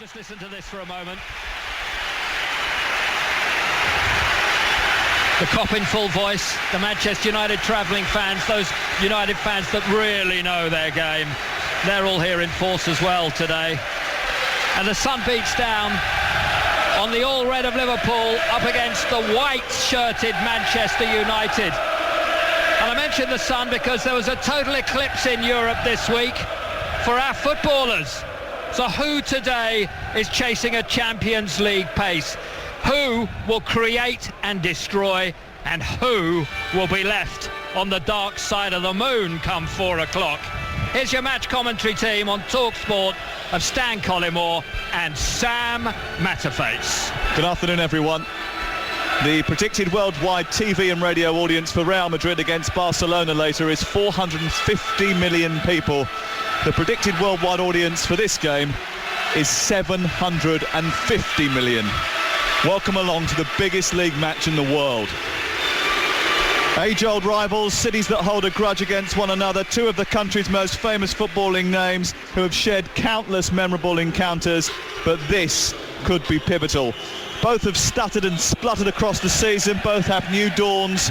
Just listen to this for a moment. The Kop in full voice, the Manchester United travelling fans, those United fans that really know their game. They're all here in force as well today. And the sun beats down on the all red of Liverpool up against the white-shirted Manchester United. And I mention the sun because there was a total eclipse in Europe this week for our footballers. So who today is chasing a Champions League pace? Who will create and destroy, and who will be left on the dark side of the moon come 4 o'clock? Here's your match commentary team on Talksport of Stan Collymore and Sam Matterface. Good afternoon, everyone. The predicted worldwide TV and radio audience for Real Madrid against Barcelona later is 450 million people. The predicted worldwide audience for this game is 750 million. Welcome along to the biggest league match in the world. Age-old rivals, cities that hold a grudge against one another, two of the country's most famous footballing names who have shared countless memorable encounters, but this could be pivotal. Both have stuttered and spluttered across the season, both have new dawns.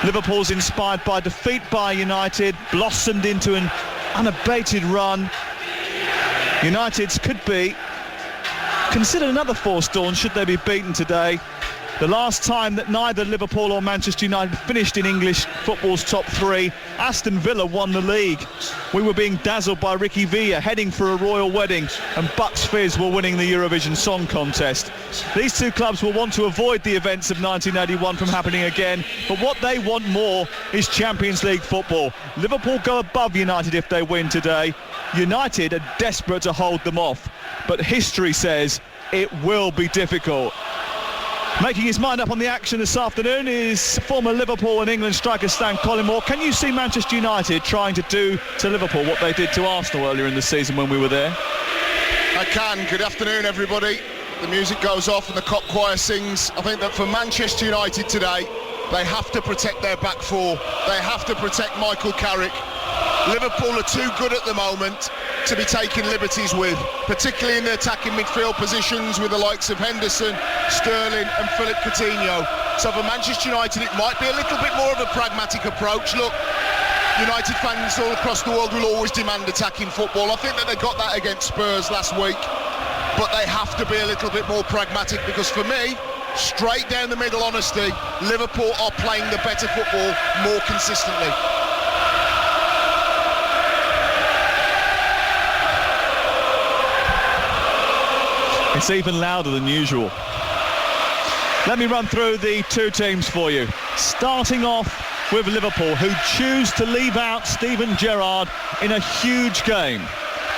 Liverpool's inspired by defeat by United, blossomed into an unabated run. United's could be considered another forced dawn should they be beaten today. The last time that neither Liverpool or Manchester United finished in English football's top three, Aston Villa won the league. We were being dazzled by Ricky Villa heading for a royal wedding, and Bucks Fizz were winning the Eurovision Song Contest. These two clubs will want to avoid the events of 1981 from happening again, but what they want more is Champions League football. Liverpool go above United if they win today. United are desperate to hold them off, but history says it will be difficult. Making his mind up on the action this afternoon is former Liverpool and England striker Stan Collymore. Can you see Manchester United trying to do to Liverpool what they did to Arsenal earlier in the season when we were there? I can. Good afternoon, everybody. The music goes off and the Kop choir sings. I think that for Manchester United today, they have to protect their back four. They have to protect Michael Carrick. Liverpool are too good at the moment to be taking liberties with, particularly in the attacking midfield positions with the likes of Henderson, Sterling and Philippe Coutinho. So for Manchester United, it might be a little bit more of a pragmatic approach. Look, United fans all across the world will always demand attacking football. I think that they got that against Spurs last week, but they have to be a little bit more pragmatic because for me, straight down the middle honesty, Liverpool are playing the better football more consistently. It's even louder than usual. Let me run through the two teams for you. Starting off with Liverpool, who choose to leave out Steven Gerrard in a huge game.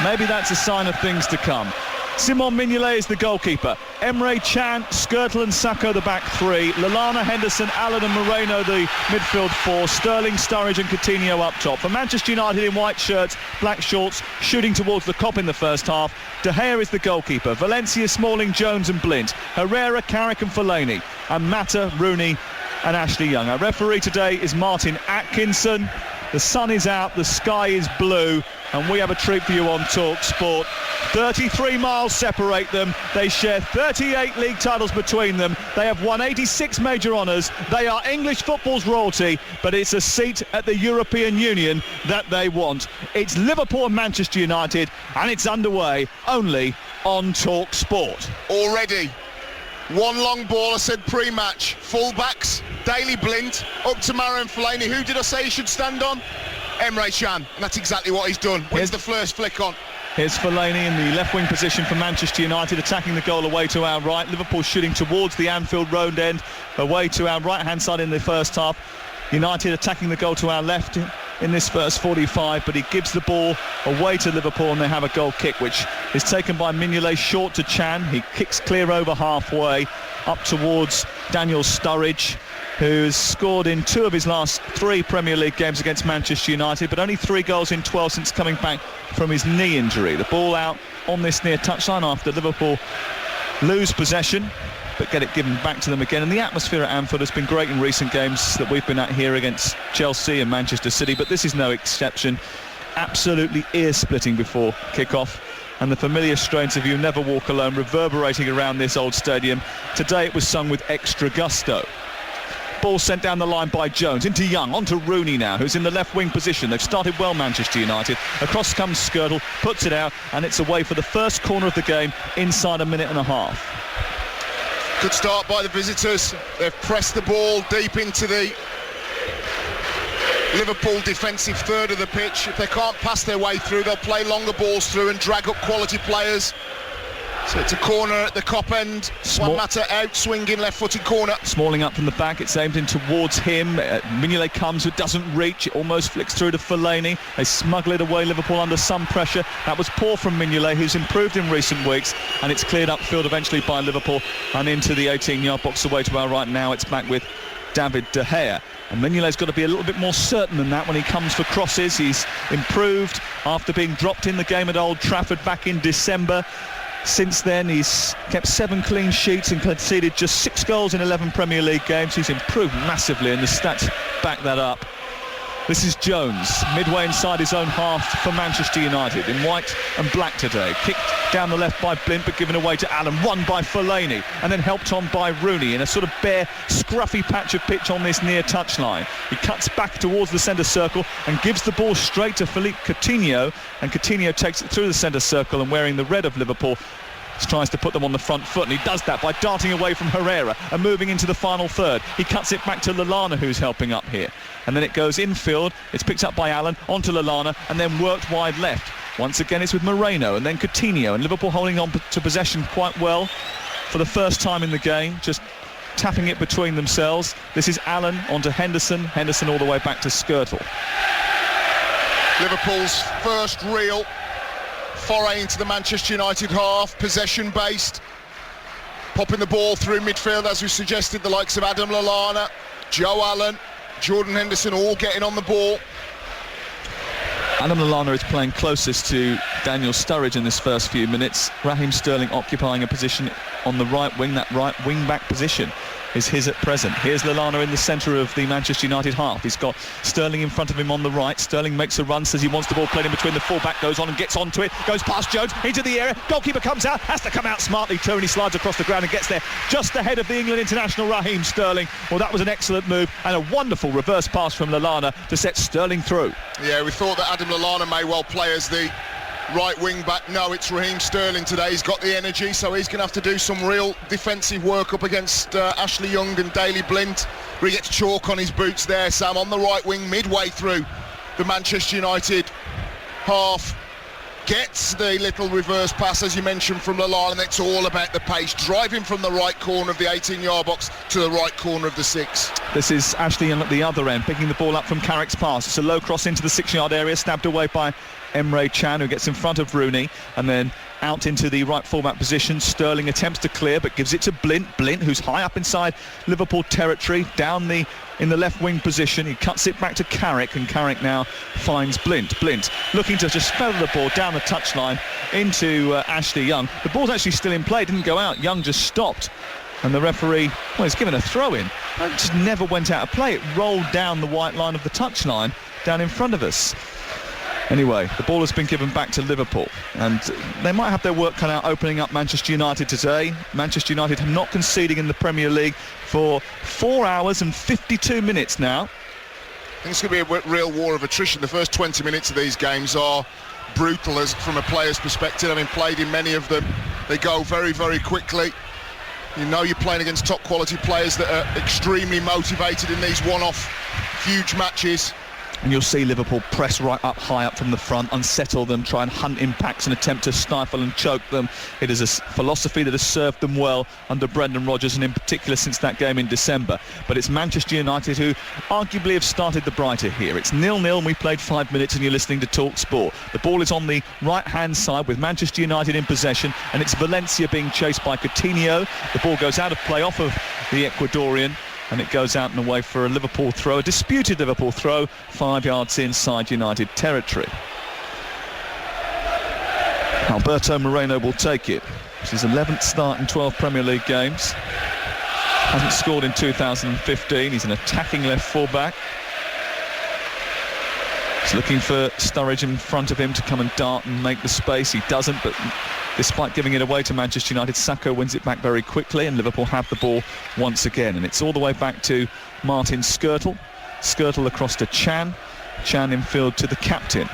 Maybe that's a sign of things to come. Simon Mignolet is the goalkeeper. Emre Can, Skrtel and Sakho the back three. Lallana, Henderson, Allen and Moreno the midfield four. Sterling, Sturridge and Coutinho up top. For Manchester United in white shirts, black shorts, shooting towards the Kop in the first half, De Gea is the goalkeeper. Valencia, Smalling, Jones and Blint. Herrera, Carrick and Fellaini. And Mata, Rooney and Ashley Young. Our referee today is Martin Atkinson. The sun is out, the sky is blue, and we have a treat for you on Talksport. 33 miles separate them. They share 38 league titles between them. They have won 86 major honours. They are English football's royalty, but it's a seat at the European Union that they want. It's Liverpool and Manchester United, and it's underway only on Talksport. Already, one long ball, I said pre-match. Full-backs, Daley Blint, up to Marouane Fellaini. Who did I say he should stand on? Emre Can, and that's exactly what he's done. Wins the first flick on. Here's Fellaini in the left-wing position for Manchester United, attacking the goal away to our right. Liverpool shooting towards the Anfield Road end, away to our right-hand side in the first half. United attacking the goal to our left in this first 45, but he gives the ball away to Liverpool and they have a goal kick, which is taken by Mignolet short to Can. He kicks clear over halfway, up towards Daniel Sturridge, who's scored in 2 of his last 3 Premier League games against Manchester United, but only 3 goals in 12 since coming back from his knee injury. The ball out on this near touchline after Liverpool lose possession, but get it given back to them again. And the atmosphere at Anfield has been great in recent games that we've been at here against Chelsea and Manchester City, but this is no exception. Absolutely ear-splitting before kick-off. and the familiar strains of You Never Walk Alone reverberating around this old stadium. Today it was sung with extra gusto. Ball sent down the line by Jones, into Young, onto Rooney now, who's in the left wing position. They've started well, Manchester United. Across comes Skirtle, puts it out, and it's away for the first corner of the game inside a minute and a half. Good start by the visitors. They've pressed the ball deep into the Liverpool defensive third of the pitch. If they can't pass their way through, they'll play longer balls through and drag up quality players. So it's a corner at the Kop end. One Matter out, swinging left-footed corner. Smalling up from the back, it's aimed in towards him. Mignolet comes, but doesn't reach. It almost flicks through to Fellaini. They smuggle it away, Liverpool under some pressure. That was poor from Mignolet, who's improved in recent weeks, and it's cleared upfield eventually by Liverpool and into the 18-yard box away to our right now. It's back with David De Gea. And Mignolet's got to be a little bit more certain than that when he comes for crosses. He's improved after being dropped in the game at Old Trafford back in December. Since then, he's kept 7 clean sheets and conceded just 6 goals in 11 Premier League games. He's improved massively, and the stats back that up. This is Jones, midway inside his own half for Manchester United, in white and black today. Kicked down the left by Blint, but given away to Allen. Won by Fellaini, and then helped on by Rooney in a sort of bare, scruffy patch of pitch on this near touchline. He cuts back towards the centre circle and gives the ball straight to Philippe Coutinho, and Coutinho takes it through the centre circle, and wearing the red of Liverpool, tries to put them on the front foot, and he does that by darting away from Herrera and moving into the final third. He cuts it back to Lallana, who's helping up here, and then it goes infield. It's picked up by Allen onto Lallana and then worked wide left. Once again it's with Moreno and then Coutinho, and Liverpool holding on to possession quite well for the first time in the game, just tapping it between themselves. This is Allen onto Henderson all the way back to Skirtle. Liverpool's first real foray into the Manchester United half, possession-based, popping the ball through midfield, as we suggested. The likes of Adam Lallana, Joe Allen, Jordan Henderson all getting on the ball. Adam Lallana is playing closest to Daniel Sturridge in this first few minutes. Raheem Sterling occupying a position on the right wing. That right wing-back position is his at present. Here's Lallana in the centre of the Manchester United half. He's got Sterling in front of him on the right. Sterling makes a run, says he wants the ball played in between. The full-back goes on and gets onto it, goes past Jones into the area. Goalkeeper comes out, has to come out smartly. Tony slides across the ground and gets there just ahead of the England international Raheem Sterling. Well, that was an excellent move and a wonderful reverse pass from Lallana to set Sterling through. Yeah, we thought that Adam Lallana may well play as the right wing back. No, it's Raheem Sterling today. He's got the energy, so he's going to have to do some real defensive work up against Ashley Young and Daley Blind, where he gets chalk on his boots there, Sam, on the right wing, midway through the Manchester United half. Gets the little reverse pass, as you mentioned, from Lallana, and it's all about the pace, driving from the right corner of the 18-yard box to the right corner of the 6. This is Ashley Young at the other end, picking the ball up from Carrick's pass. It's a low cross into the 6-yard area, stabbed away by Emre Can, who gets in front of Rooney, and then out into the right fullback position. Sterling attempts to clear, but gives it to Blint, who's high up inside Liverpool territory, down in the left wing position. He cuts it back to Carrick, and Carrick now finds Blint looking to just feather the ball down the touchline into Ashley Young. The ball's actually still in play, didn't go out. Young just stopped, and the referee, well, he's given a throw in. It just never went out of play. It rolled down the white line of the touchline down in front of us. Anyway, the ball has been given back to Liverpool, and they might have their work cut out opening up Manchester United today. Manchester United have not conceding in the Premier League for 4 hours and 52 minutes now. I think it's going to be a real war of attrition. The first 20 minutes of these games are brutal from a player's perspective. Having played in many of them, they go very, very quickly. You know you're playing against top quality players that are extremely motivated in these one-off huge matches. And you'll see Liverpool press right up high up from the front, unsettle them, try and hunt impacts and attempt to stifle and choke them. It is a philosophy that has served them well under Brendan Rodgers, and in particular since that game in December. But it's Manchester United who arguably have started the brighter here. It's 0-0 and we played 5 minutes, and you're listening to Talksport. The ball is on the right-hand side with Manchester United in possession, and it's Valencia being chased by Coutinho. The ball goes out of play off of the Ecuadorian, and it goes out and away for a Liverpool throw, a disputed Liverpool throw, 5 yards inside United territory. Alberto Moreno will take it. It's his 11th start in 12 Premier League games. Hasn't scored in 2015. He's an attacking left full-back. He's looking for Sturridge in front of him to come and dart and make the space. He doesn't, but despite giving it away to Manchester United, Sakho wins it back very quickly, and Liverpool have the ball once again. And it's all the way back to Martin Skrtel. Skrtel across to Chan. Chan in field to the captain,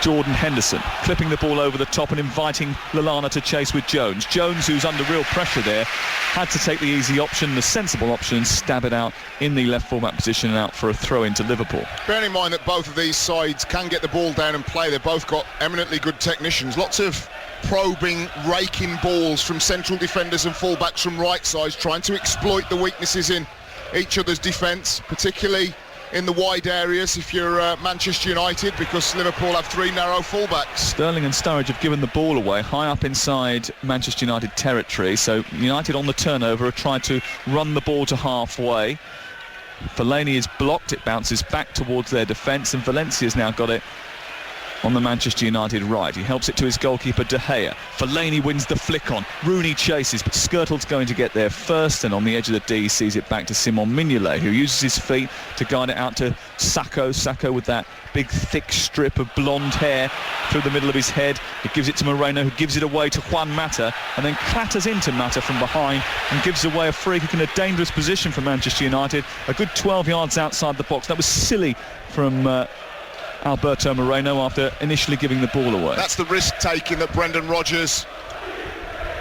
Jordan Henderson, clipping the ball over the top and inviting Lallana to chase with Jones. Jones, who's under real pressure there, had to take the easy option, the sensible option, and stab it out in the left full-back position and out for a throw into Liverpool. Bearing in mind that both of these sides can get the ball down and play, they've both got eminently good technicians. Lots of probing, raking balls from central defenders and full-backs from right sides, trying to exploit the weaknesses in each other's defence, particularly in the wide areas if you're Manchester United, because Liverpool have three narrow fullbacks. Sterling and Sturridge have given the ball away high up inside Manchester United territory, so United on the turnover have tried to run the ball to halfway. Fellaini is blocked, it bounces back towards their defence, and Valencia's now got it on the Manchester United right. He helps it to his goalkeeper De Gea. Fellaini wins the flick on. Rooney chases, but Skrtel's going to get there first, and on the edge of the D sees it back to Simon Mignolet, who uses his feet to guide it out to Sakho. Sakho with that big thick strip of blonde hair through the middle of his head. He gives it to Moreno, who gives it away to Juan Mata, and then clatters into Mata from behind and gives away a free kick in a dangerous position for Manchester United, a good 12 yards outside the box. That was silly from Alberto Moreno after initially giving the ball away. That's the risk-taking that Brendan Rodgers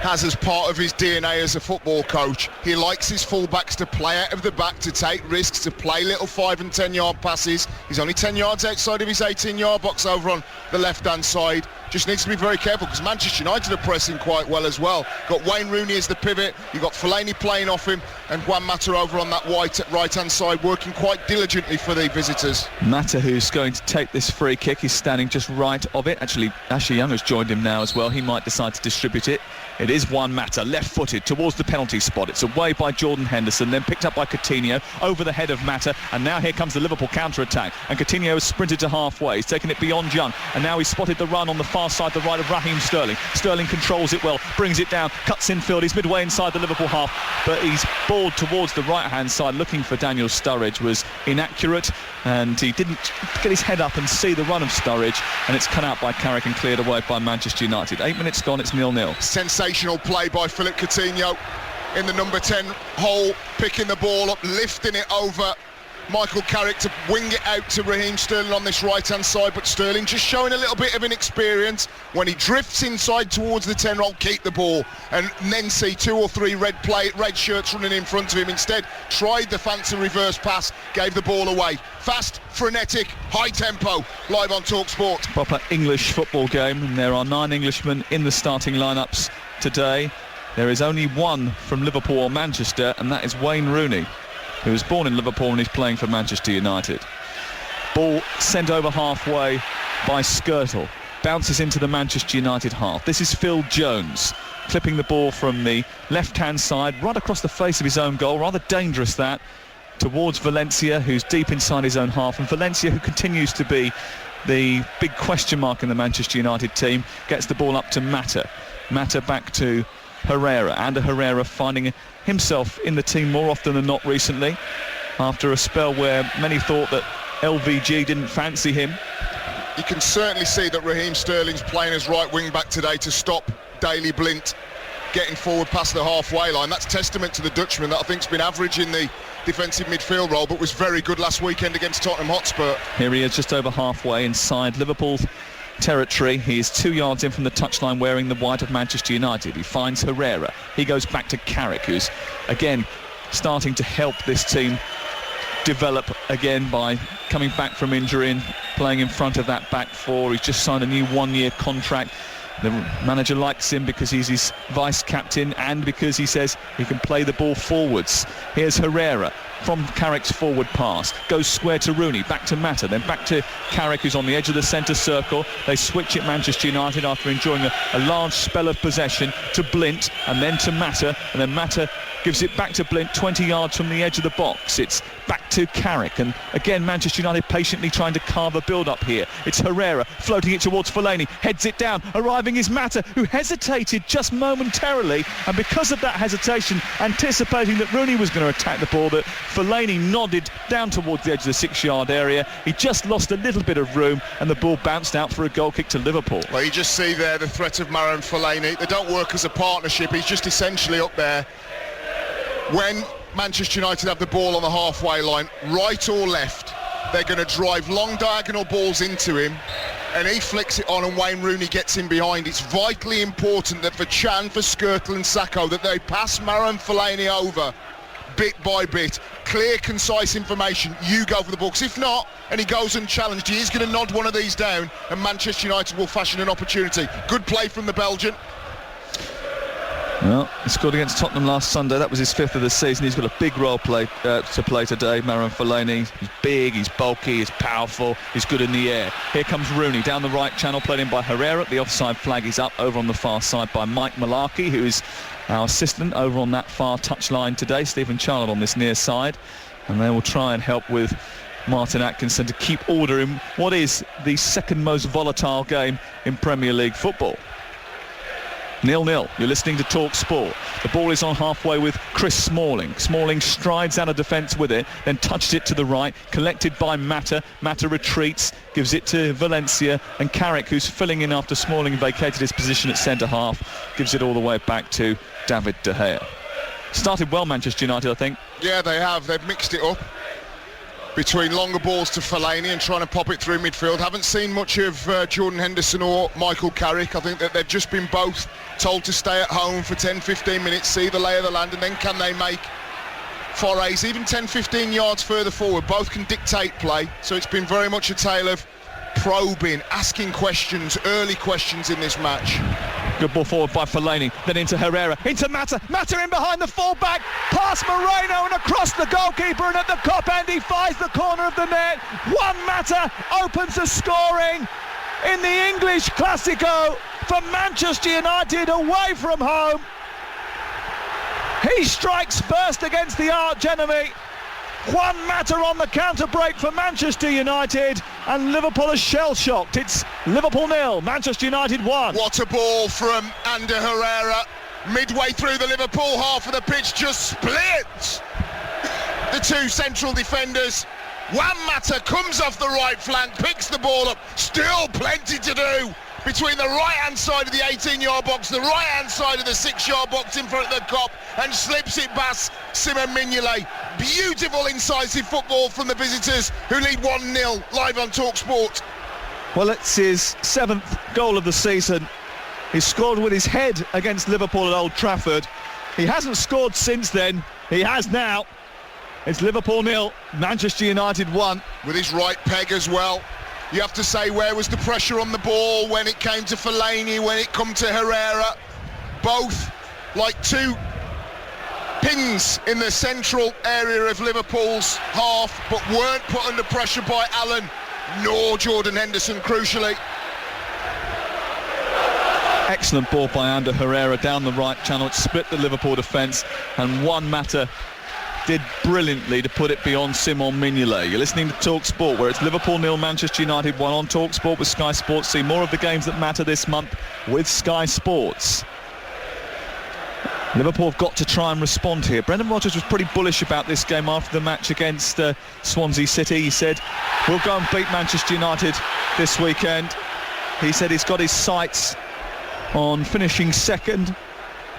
has as part of his DNA as a football coach. He likes his full-backs to play out of the back, to take risks, to play little 5 and 10 yard passes. He's only 10 yards outside of his 18-yard box over on the left-hand side. Just needs to be very careful, because Manchester United are pressing quite well as well. Got Wayne Rooney as the pivot, you've got Fellaini playing off him, and Juan Mata over on that right-hand side working quite diligently for the visitors. Mata, who's going to take this free kick, is standing just right of it. Actually, Ashley Young has joined him now as well. He might decide to distribute it. It is Juan Mata, left-footed towards the penalty spot. It's away by Jordan Henderson, then picked up by Coutinho, over the head of Mata, and now here comes the Liverpool counter-attack. And Coutinho has sprinted to halfway. He's taken it beyond Young, and now he's spotted the run on the far side, the right of Raheem Sterling. Sterling controls it well, brings it down, cuts infield. He's midway inside the Liverpool half, but he's balled towards the right-hand side, looking for Daniel Sturridge. Was inaccurate, and he didn't get his head up and see the run of Sturridge, and it's cut out by Carrick and cleared away by Manchester United. 8 minutes gone, it's 0-0. Sensational play by Philip Coutinho in the number 10 hole, picking the ball up, lifting it over Michael Carrick to wing it out to Raheem Sterling on this right-hand side, but Sterling just showing a little bit of inexperience. When he drifts inside towards the 10 hole, keep the ball, and then see 2 or 3 red shirts running in front of him. Instead, tried the fancy reverse pass, gave the ball away. Fast, frenetic, high tempo, live on Talksport. Proper English football game, and there are 9 Englishmen in the starting lineups today. There is only one from Liverpool or Manchester, and that is Wayne Rooney, who was born in Liverpool and is playing for Manchester United. Ball sent over halfway by Skrtel. Bounces into the Manchester United half. This is Phil Jones, clipping the ball from the left-hand side, right across the face of his own goal. Rather dangerous, that, towards Valencia, who's deep inside his own half. And Valencia, who continues to be the big question mark in the Manchester United team, gets the ball up to Mata. Mata back to Herrera, and Herrera finding himself in the team more often than not recently, after a spell where many thought that LVG didn't fancy him. You can certainly see that Raheem Sterling's playing as right wing back today to stop Daley Blind getting forward past the halfway line. That's testament to the Dutchman, that I think's been average in the defensive midfield role, but was very good last weekend against Tottenham Hotspur. Here he is, just over halfway inside Liverpool's territory. He is 2 yards in from the touchline, wearing the white of Manchester United. He finds Herrera. He goes back to Carrick, who's again starting to help this team develop again by coming back from injury and playing in front of that back four. He's just signed a new 1-year contract. The manager likes him because he's his vice-captain and because he says he can play the ball forwards. Here's Herrera from Carrick's forward pass. Goes square to Rooney, back to Mata, then back to Carrick, who's on the edge of the centre circle. They switch at Manchester United after enjoying a large spell of possession to Blint and then to Mata, and then Mata gives it back to Blint 20 yards from the edge of the box. It's back to Carrick, and again Manchester United patiently trying to carve a build-up here. It's Herrera floating it towards Fellaini, heads it down, arriving is Mata, who hesitated just momentarily, and because of that hesitation, anticipating that Rooney was going to attack the ball, that Fellaini nodded down towards the edge of the 6-yard area. He just lost a little bit of room, and the ball bounced out for a goal kick to Liverpool. Well, you just see there the threat of Marouane Fellaini. They don't work as a partnership. He's just essentially up there. When Manchester United have the ball on the halfway line, right or left, they're going to drive long diagonal balls into him, and he flicks it on and Wayne Rooney gets in behind. It's vitally important that for Chan, for Skrtel and Sakho, that they pass Marouane Fellaini over bit by bit. Clear, concise information. You go for the ball, because if not, and he goes unchallenged, he is going to nod one of these down, and Manchester United will fashion an opportunity. Good play from the Belgian. Well, he scored against Tottenham last Sunday. That was his 5th of the season. He's got a big role to play today, Marouane Fellaini. He's big, he's bulky, he's powerful, he's good in the air. Here comes Rooney down the right channel, played in by Herrera. The offside flag is up over on the far side by Mike Malarkey, who is our assistant over on that far touchline today. Stephen Charlotte on this near side. And they will try and help with Martin Atkinson to keep order in what is the second most volatile game in Premier League football. 0-0. You're listening to Talksport. The ball is on halfway with Chris Smalling. Smalling strides out of defence with it, then touched it to the right, collected by Mata. Mata retreats, gives it to Valencia, and Carrick, who's filling in after Smalling vacated his position at centre-half, gives it all the way back to David De Gea. Started well, Manchester United, I think. Yeah, they have. They've mixed it up between longer balls to Fellaini and trying to pop it through midfield. Haven't seen much of Jordan Henderson or Michael Carrick. I think that they've just been both told to stay at home for 10-15 minutes, see the lay of the land, and then can they make forays even 10-15 yards further forward. Both can dictate play, so it's been very much a tale of probing, asking questions, early questions in this match. Good ball forward by Fellaini, then into Herrera, into Mata. Mata in behind the full-back, past Moreno and across the goalkeeper, and at the cop end he finds the corner of the net. Juan Mata opens the scoring in the English Classico for Manchester United away from home. He strikes first against the arch-enemy. Juan Mata on the counter-break for Manchester United, and Liverpool are shell-shocked. It's Liverpool 0, Manchester United 1. What a ball from Ander Herrera. Midway through the Liverpool half of the pitch, just splits the two central defenders. Juan Mata comes off the right flank, picks the ball up. Still plenty to do between the right-hand side of the 18-yard box, the right-hand side of the 6-yard box in front of the Kop, and slips it past Simon Mignolet. Beautiful, incisive football from the visitors, who lead 1-0 live on Talksport. Well, it's his 7th goal of the season. He scored with his head against Liverpool at Old Trafford. He hasn't scored since then. He has now. It's Liverpool 0, Manchester United 1. With his right peg as well. You have to say, where was the pressure on the ball when it came to Fellaini, when it come to Herrera? Both like two pins in the central area of Liverpool's half, but weren't put under pressure by Allen nor Jordan Henderson, crucially. Excellent ball by Ander Herrera down the right channel. It split the Liverpool defence, and Juan Mata did brilliantly to put it beyond Simon Mignolet. You're listening to Talksport, where it's Liverpool 0, Manchester United 1 on Talksport with Sky Sports. See more of the games that matter this month with Sky Sports. Liverpool have got to try and respond here. Brendan Rodgers was pretty bullish about this game after the match against Swansea City. He said, we'll go and beat Manchester United this weekend. He said he's got his sights on finishing second.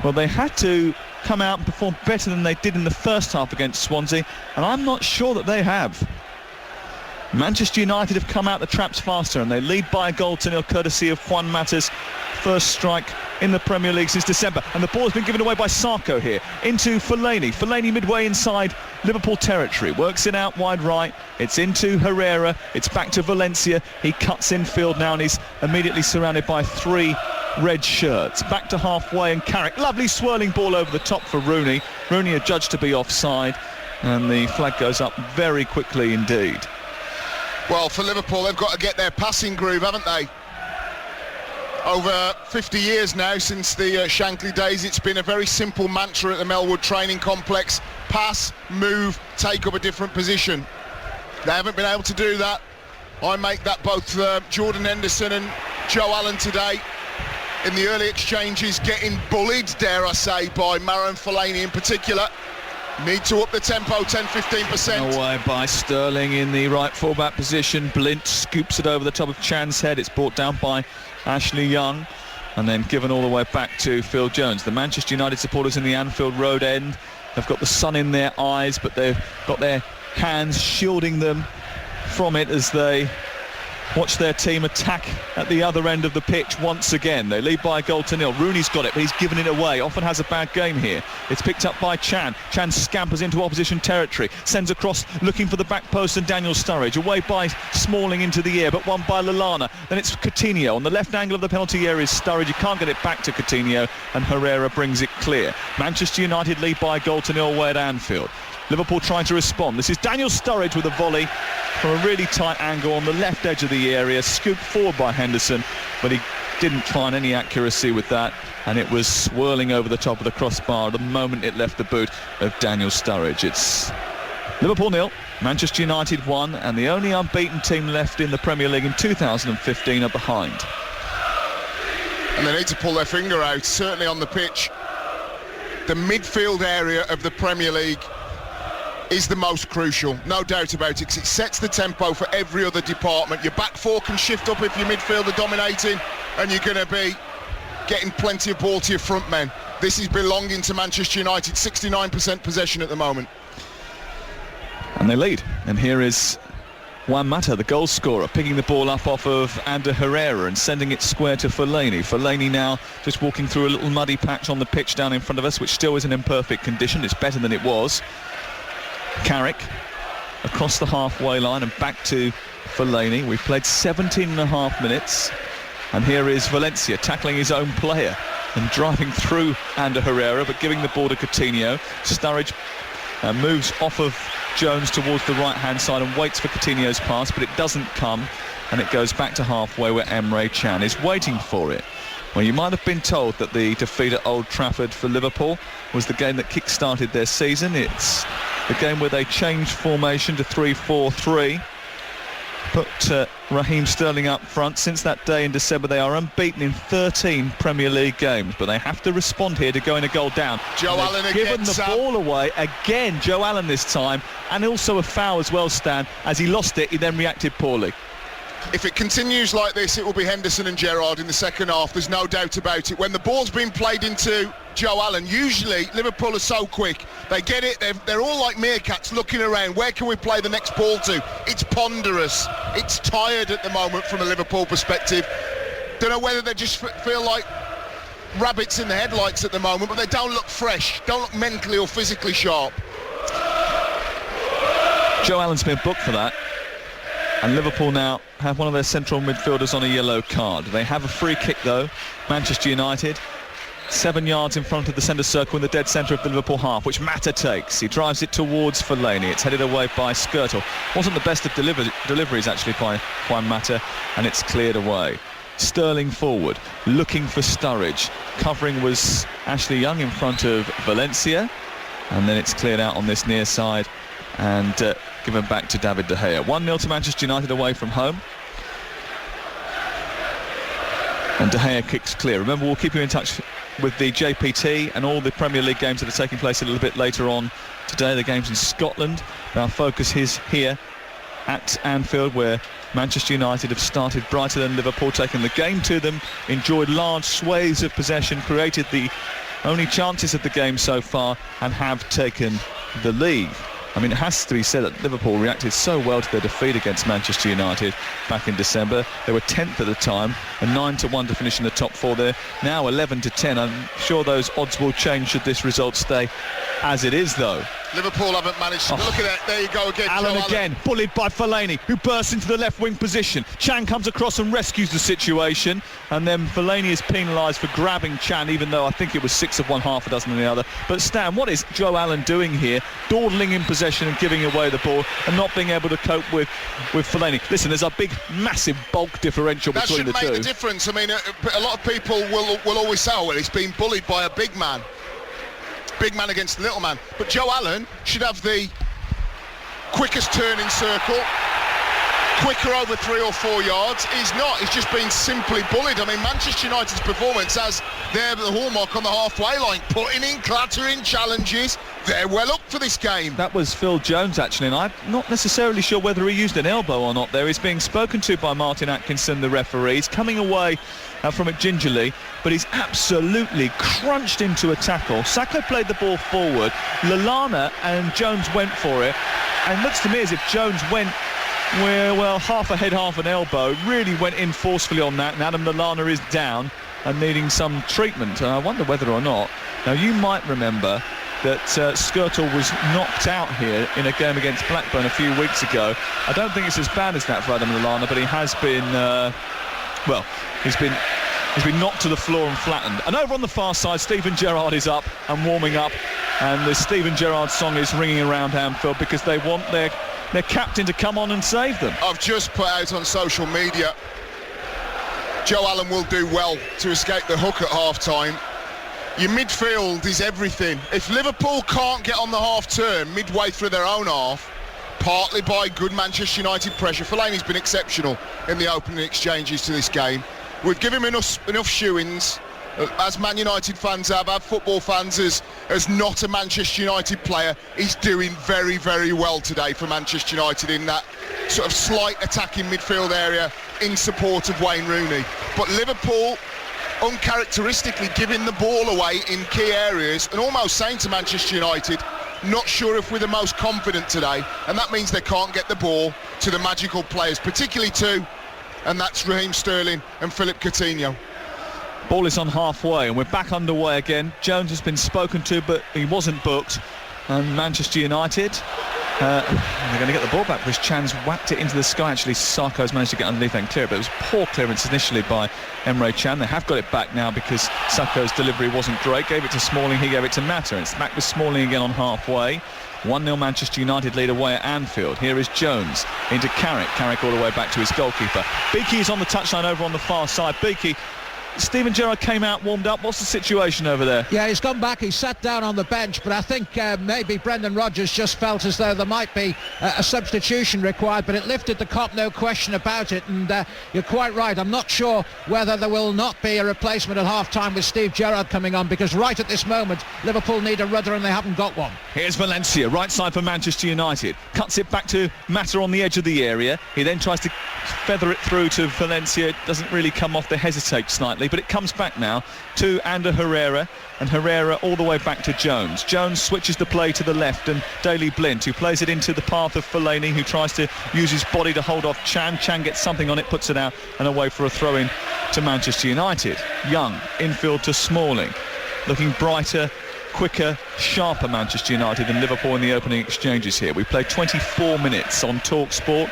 Well, they had to come out and perform better than they did in the first half against Swansea, and I'm not sure that they have. Manchester United have come out the traps faster, and they lead by a goal to nil, courtesy of Juan Mata's first strike in the Premier League since December. And the ball has been given away by Sakho here into Fellaini. Fellaini midway inside Liverpool territory, works it out wide right. It's into Herrera. It's back to Valencia. He cuts infield now, and he's immediately surrounded by 3 red shirts. Back to halfway, and Carrick, lovely swirling ball over the top for Rooney. Rooney adjudged to be offside, and the flag goes up very quickly indeed. Well, for Liverpool, they've got to get their passing groove, haven't they? Over 50 years now, since the Shankly days, it's been a very simple mantra at the Melwood Training Complex: pass, move, take up a different position. They haven't been able to do that. I make that both Jordan Henderson and Joe Allen today, in the early exchanges, getting bullied, dare I say, by Marouane Fellaini in particular. Need to up the tempo 10-15%. Away by Sterling in the right fullback position. Blint scoops it over the top of Chan's head. It's brought down by Ashley Young and then given all the way back to Phil Jones. The Manchester United supporters in the Anfield Road end have got the sun in their eyes, but they've got their hands shielding them from it as they watch their team attack at the other end of the pitch once again. They lead by a goal to nil. Rooney's got it, but he's given it away. Often has a bad game here. It's picked up by Chan. Chan scampers into opposition territory, sends across looking for the back post and Daniel Sturridge. Away by Smalling into the air, but won by Lallana. Then it's Coutinho on the left angle of the penalty area. Is Sturridge. You can't get it back to Coutinho, and Herrera brings it clear. Manchester United lead by a goal to nil away at Anfield. Liverpool trying to respond. This is Daniel Sturridge with a volley from a really tight angle on the left edge of the area, scooped forward by Henderson, but he didn't find any accuracy with that, and it was swirling over the top of the crossbar the moment it left the boot of Daniel Sturridge. It's Liverpool 0, Manchester United 1, and the only unbeaten team left in the Premier League in 2015 are behind. And they need to pull their finger out, certainly on the pitch. The midfield area of the Premier League is the most crucial, no doubt about it, because it sets the tempo for every other department. Your back four can shift up if your midfield are dominating, and you're going to be getting plenty of ball to your front men. This is belonging to Manchester United, 69% possession at the moment. And they lead, and here is Juan Mata, the goal scorer, picking the ball up off of Ander Herrera and sending it square to Fellaini. Fellaini now just walking through a little muddy patch on the pitch down in front of us, which still is in imperfect condition. It's better than it was. Carrick across the halfway line and back to Fellaini. We've played 17.5 minutes, and here is Valencia tackling his own player and driving through Ander Herrera, but giving the ball to Coutinho. Sturridge moves off of Jones towards the right hand side and waits for Coutinho's pass, but it doesn't come, and it goes back to halfway where Emre Can is waiting for it. Well, you might have been told that the defeat at Old Trafford for Liverpool was the game that kick-started their season. It's the game where they changed formation to 3-4-3, put Raheem Sterling up front. Since that day in December, they are unbeaten in 13 Premier League games, but they have to respond here to going a goal down. Joe Allen again, given the ball away again. Joe Allen this time, and also a foul as well, Stan. As he lost it, he then reacted poorly. If it continues like this, it will be Henderson and Gerrard in the second half, there's no doubt about it. When the ball's been played into Joe Allen, usually Liverpool are so quick, they get it, they're all like meerkats looking around, where can we play the next ball to? It's ponderous, it's tired at the moment from a Liverpool perspective. Don't know whether they just feel like rabbits in the headlights at the moment, but they don't look fresh, don't look mentally or physically sharp. Joe Allen's been booked for that. And Liverpool now have one of their central midfielders on a yellow card. They have a free kick though, Manchester United, 7 yards in front of the centre circle in the dead centre of the Liverpool half, which Mata takes. He drives it towards Fellaini. It's headed away by Skirtle. Wasn't the best of deliveries actually by Juan Mata, and it's cleared away. Sterling forward, looking for Sturridge. Covering was Ashley Young in front of Valencia, and then it's cleared out on this near side and given back to David De Gea. 1-0 to Manchester United away from home. And De Gea kicks clear. Remember, we'll keep you in touch with the JPT and all the Premier League games that are taking place a little bit later on today. The games in Scotland. Our focus is here at Anfield, where Manchester United have started brighter than Liverpool, taken the game to them, enjoyed large swathes of possession, created the only chances of the game so far, and have taken the lead. I mean, it has to be said that Liverpool reacted so well to their defeat against Manchester United back in December. They were 10th at the time and 9-1 to finish in the top four. They're now 11-10. I'm sure those odds will change should this result stay as it is, though. Liverpool haven't managed to... Look at that, there you go again. Allen again, bullied by Fellaini, who bursts into the left wing position. Chan comes across and rescues the situation, and then Fellaini is penalised for grabbing Chan, even though I think it was 6 of one, half a dozen of the other. But Stan, what is Joe Allen doing here, dawdling in possession and giving away the ball and not being able to cope with Fellaini? Listen, there's a big, massive bulk differential between the two. That should make the difference. I mean, a lot of people will always say, oh, well, he's been bullied by a big man. Big man against the little man. But Joe Allen should have the quickest turning circle, quicker over 3 or 4 yards. He's not. He's just been simply bullied. I mean, Manchester United's performance as they're the hallmark on the halfway line, putting in clattering challenges. They're well up for this game. That was Phil Jones, actually, and I'm not necessarily sure whether he used an elbow or not there. He's being spoken to by Martin Atkinson, the referee. He's coming away from it gingerly, but he's absolutely crunched into a tackle. Sacco played the ball forward. Lallana and Jones went for it, and it looks to me as if Jones went half a head, half an elbow, really went in forcefully on that, and Adam Lallana is down and needing some treatment. And I wonder whether or not, now you might remember that Skirtle was knocked out here in a game against Blackburn a few weeks ago. I don't think it's as bad as that for Adam Lallana, but he has been he's been knocked to the floor and flattened. And over on the far side, Steven Gerrard is up and warming up, and the Steven Gerrard song is ringing around Anfield because they want their captain to come on and save them. I've just put out on social media, Joe Allen will do well to escape the hook at half-time. Your midfield is everything. If Liverpool can't get on the half-turn midway through their own half, partly by good Manchester United pressure, Fellaini's been exceptional in the opening exchanges to this game. We've given him enough shoo-ins, as Man United fans have, football fans as not a Manchester United player. He's doing very, very well today for Manchester United in that sort of slight attacking midfield area in support of Wayne Rooney. But Liverpool, uncharacteristically giving the ball away in key areas and almost saying to Manchester United, not sure if we're the most confident today, and that means they can't get the ball to the magical players, particularly two, and that's Raheem Sterling and Philippe Coutinho. Ball is on halfway and we're back underway again. Jones has been spoken to, but he wasn't booked, and Manchester United they're going to get the ball back because Chan's whacked it into the sky. Actually, Sarko's managed to get underneath and clear it, but it was poor clearance initially by Emre Can. They have got it back now because Sarko's delivery wasn't great. Gave it to Smalling, he gave it to Matter, and it's back with Smalling again on halfway. 1-0 Manchester United lead away at Anfield. Here is Jones into Carrick. Carrick all the way back to his goalkeeper. Beaky is on the touchline over on the far side. Beaky, Steven Gerrard came out, warmed up. What's the situation over there? Yeah, he's gone back. He's sat down on the bench, but I think maybe Brendan Rodgers just felt as though there might be a substitution required, but it lifted the cop, no question about it. And you're quite right. I'm not sure whether there will not be a replacement at half-time with Steve Gerrard coming on, because right at this moment, Liverpool need a rudder and they haven't got one. Here's Valencia, right side for Manchester United. Cuts it back to Matter on the edge of the area. He then tries to feather it through to Valencia. It doesn't really come off. They hesitate slightly, but it comes back now to Ander Herrera, and Herrera all the way back to Jones. Jones switches the play to the left, and Daley Blind, who plays it into the path of Fellaini, who tries to use his body to hold off Chan. Chan gets something on it, puts it out and away for a throw-in to Manchester United. Young, infield to Smalling, looking brighter, quicker, sharper Manchester United than Liverpool in the opening exchanges here. We played 24 minutes on Talksport.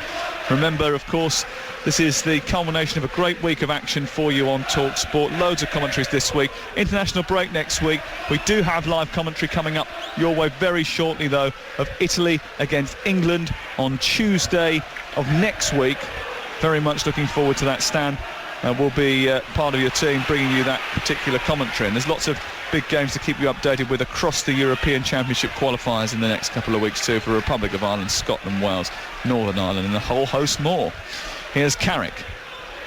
Remember, of course, this is the culmination of a great week of action for you on Talksport. Loads of commentaries this week. International break next week. We do have live commentary coming up your way very shortly, though, of Italy against England on Tuesday of next week. Very much looking forward to that, Stan. We'll be part of your team bringing you that particular commentary. And there's lots of big games to keep you updated with across the European Championship qualifiers in the next couple of weeks too, for the Republic of Ireland, Scotland, Wales, Northern Ireland, and a whole host more. Here's Carrick,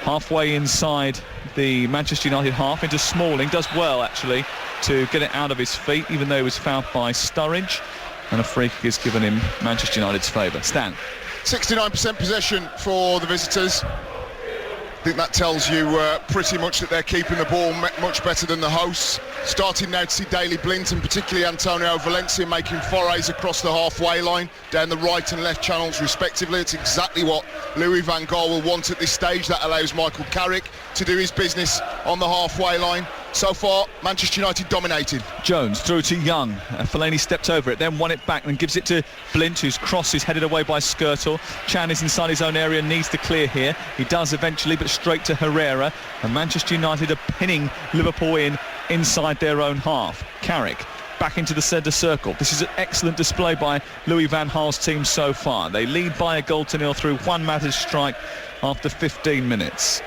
halfway inside the Manchester United half into Smalling. Does well, actually, to get it out of his feet, even though he was fouled by Sturridge. And a free kick is given him Manchester United's favour. Stan. 69% possession for the visitors. I think that tells you pretty much that they're keeping the ball much better than the hosts. Starting now to see Daley Blind and particularly Antonio Valencia making forays across the halfway line, down the right and left channels respectively. It's exactly what Louis van Gaal will want at this stage. That allows Michael Carrick to do his business on the halfway line. So far, Manchester United dominated. Jones through to Young. Fellaini stepped over it, then won it back and gives it to Blint, whose cross is headed away by Skirtle. Chan is inside his own area, needs to clear here. He does eventually, but straight to Herrera. And Manchester United are pinning Liverpool inside their own half. Carrick back into the centre circle. This is an excellent display by Louis van Gaal's team so far. They lead by a goal to nil through Juan Mata's strike after 15 minutes.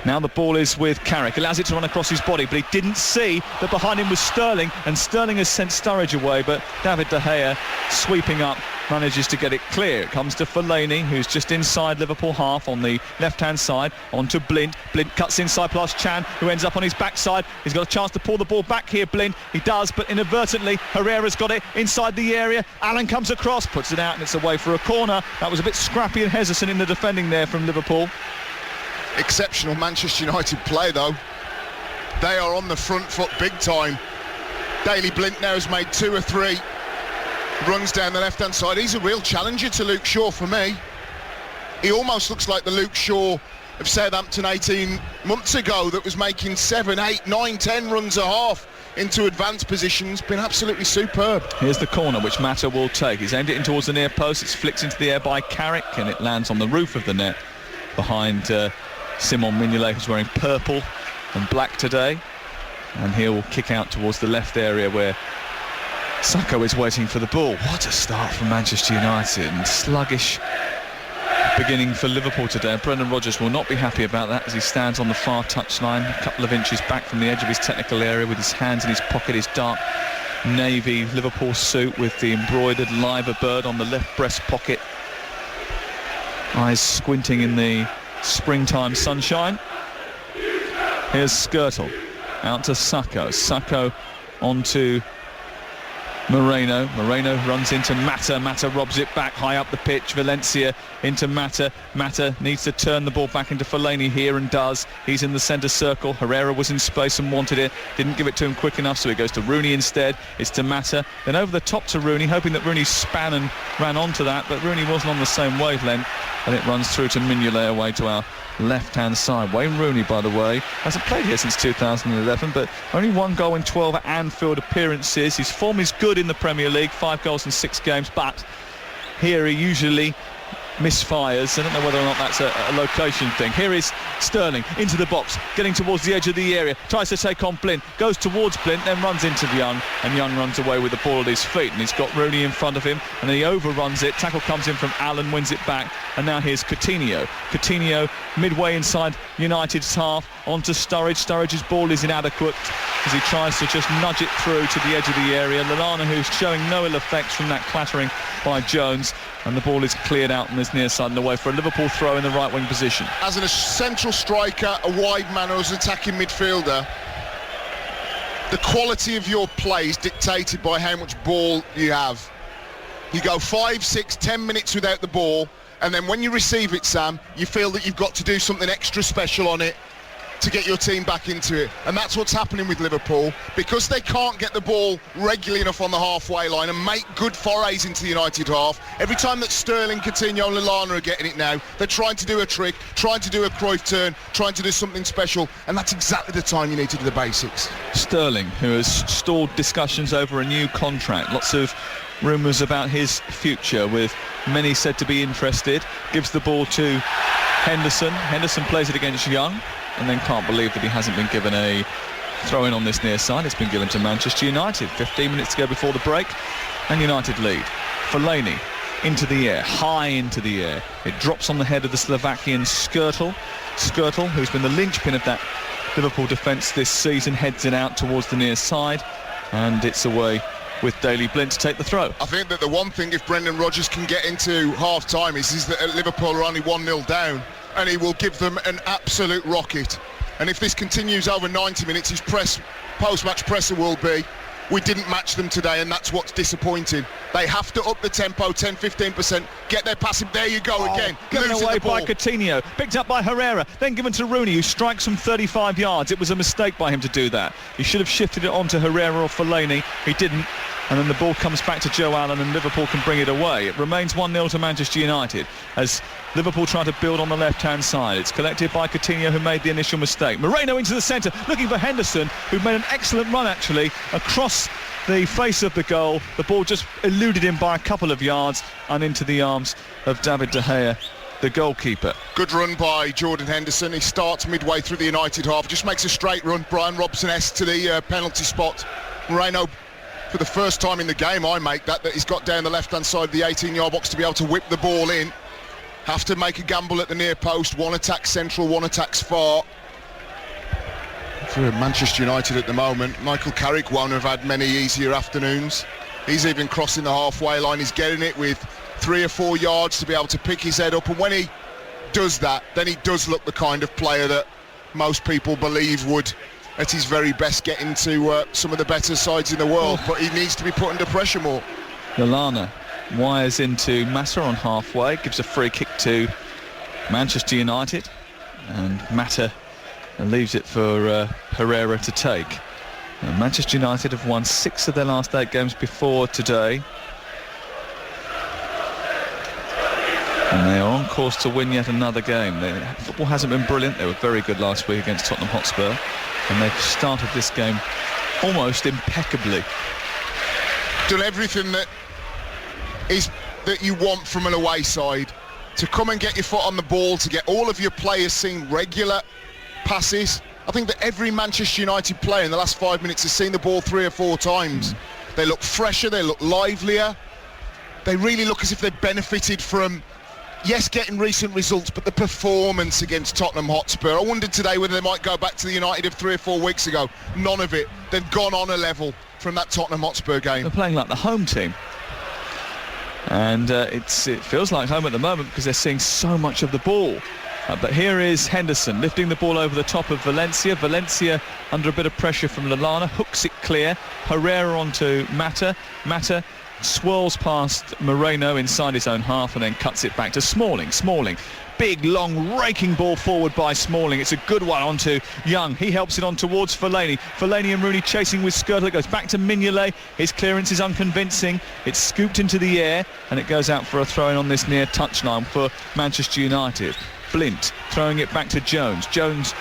Now the ball is with Carrick, allows it to run across his body, but he didn't see that behind him was Sterling, and Sterling has sent Sturridge away, but David De Gea, sweeping up, manages to get it clear. It comes to Fellaini, who's just inside Liverpool half on the left-hand side, on to Blint. Blint cuts inside past Chan, who ends up on his backside. He's got a chance to pull the ball back here, Blint. He does, but inadvertently, Herrera's got it inside the area. Allen comes across, puts it out, and it's away for a corner. That was a bit scrappy and hesitant in the defending there from Liverpool. Exceptional Manchester United play, though. They are on the front foot big time. Daley Blind now has made 2 or 3 runs down the left-hand side. He's a real challenger to Luke Shaw for me. He almost looks like the Luke Shaw of Southampton 18 months ago that was making 7, 8, 9, 10 runs a half into advanced positions. Been absolutely superb. Here's the corner which Mata will take. He's aimed it in towards the near post. It's flicked into the air by Carrick, and it lands on the roof of the net behind Simon Mignolet, who's wearing purple and black today, and he'll kick out towards the left area where Sacco is waiting for the ball. What a start from Manchester United, and sluggish beginning for Liverpool today. Brendan Rodgers will not be happy about that as he stands on the far touchline, a couple of inches back from the edge of his technical area with his hands in his pocket, his dark navy Liverpool suit with the embroidered liver bird on the left breast pocket, eyes squinting in the springtime sunshine. Here's Skirtle out to Sacco. Sacco onto Moreno. Moreno runs into Mata. Mata robs it back high up the pitch. Valencia into Mata. Mata needs to turn the ball back into Fellaini here and does. He's in the centre circle. Herrera was in space and wanted it. Didn't give it to him quick enough, so he goes to Rooney instead. It's to Mata. Then over the top to Rooney, hoping that Rooney span and ran onto that, but Rooney wasn't on the same wavelength. And it runs through to Mignolet away to our left-hand side. Wayne Rooney, by the way, hasn't played here since 2011, but only 1 goal in 12 Anfield appearances. His form is good in the Premier League, 5 goals in 6 games, but here he usually misfires. I don't know whether or not that's a location thing. Here is Sterling into the box, getting towards the edge of the area, tries to take on Blint, goes towards Blint, then runs into Young, and Young runs away with the ball at his feet, and he's got Rooney in front of him, and then he overruns it. Tackle comes in from Allen, wins it back, and now here's Coutinho. Coutinho midway inside United's half onto Sturridge. Sturridge's ball is inadequate as he tries to just nudge it through to the edge of the area. Lallana, who's showing no ill effects from that clattering by Jones, and the ball is cleared out on this near side and away for a Liverpool throw in the right wing position. As a central striker, a wide man or as an attacking midfielder, the quality of your play is dictated by how much ball you have. You go 5, 6, 10 minutes without the ball, and then when you receive it, Sam, you feel that you've got to do something extra special on it to get your team back into it, and that's what's happening with Liverpool. Because they can't get the ball regularly enough on the halfway line and make good forays into the United half. Every time that Sterling, Coutinho and Lallana are getting it now, they're trying to do a trick, trying to do a Cruyff turn, trying to do something special, and that's exactly the time you need to do the basics. Sterling, who has stalled discussions over a new contract, lots of rumours about his future, with many said to be interested, gives the ball to Henderson. Henderson plays it against Young, and then can't believe that he hasn't been given a throw-in on this near side. It's been given to Manchester United. 15 minutes to go before the break, and United lead. Fellaini into the air, high into the air. It drops on the head of the Slovakian Skirtle. Skirtle, who's been the linchpin of that Liverpool defence this season, heads it out towards the near side, and it's away with Daley Blind to take the throw. I think that the one thing, if Brendan Rodgers can get into half-time, is that Liverpool are only 1-0 down, and he will give them an absolute rocket. And if this continues over 90 minutes, his post-match presser will be, we didn't match them today, and that's what's disappointing. They have to up the tempo 10-15%, get their passing. There you go again. Given away by Coutinho, picked up by Herrera, then given to Rooney, who strikes from 35 yards. It was a mistake by him to do that. He should have shifted it on to Herrera or Fellaini. He didn't, and then the ball comes back to Joe Allen and Liverpool can bring it away. It remains 1-0 to Manchester United as Liverpool try to build on the left-hand side. It's collected by Coutinho, who made the initial mistake. Moreno into the centre, looking for Henderson, who made an excellent run actually across the face of the goal. The ball just eluded him by a couple of yards and into the arms of David De Gea, the goalkeeper. Good run by Jordan Henderson. He starts midway through the United half, just makes a straight run. Brian Robson-esque to the penalty spot. Moreno, for the first time in the game, I make that he's got down the left-hand side of the 18-yard box to be able to whip the ball in. Have to make a gamble at the near post. One attacks central, one attacks far. For Manchester United at the moment, Michael Carrick won't have had many easier afternoons. He's even crossing the halfway line. He's getting it with 3 or 4 yards to be able to pick his head up, and when he does that, then he does look the kind of player that most people believe would, at his very best, get into some of the better sides in the world. But he needs to be put under pressure more. Lallana wires into Mata on halfway, gives a free kick to Manchester United, and Mata leaves it for Herrera to take. Manchester United have won 6 of their last 8 games before today, and they are on course to win yet another game. Football hasn't been brilliant. They were very good last week against Tottenham Hotspur, and they've started this game almost impeccably. Done everything that you want from an away side, to come and get your foot on the ball, to get all of your players seeing regular passes. I think that every Manchester United player in the last 5 minutes has seen the ball 3 or 4 times. They look fresher, they look livelier. They really look as if they've benefited from, yes, getting recent results, but the performance against Tottenham Hotspur. I wondered today whether they might go back to the United of 3 or 4 weeks ago. None of it. They've gone on a level from that Tottenham Hotspur game. They're playing like the home team. And it feels like home at the moment because they're seeing so much of the ball. But here is Henderson lifting the ball over the top of Valencia. Valencia under a bit of pressure from Lallana, hooks it clear. Herrera onto Mata. Mata swirls past Moreno inside his own half and then cuts it back to Smalling. Smalling, big, long, raking ball forward by Smalling. It's a good one onto Young. He helps it on towards Fellaini. Fellaini and Rooney chasing with Skirtle. It goes back to Mignolet. His clearance is unconvincing. It's scooped into the air and it goes out for a throw-in on this near touchline for Manchester United. Blint throwing it back to Jones. Jones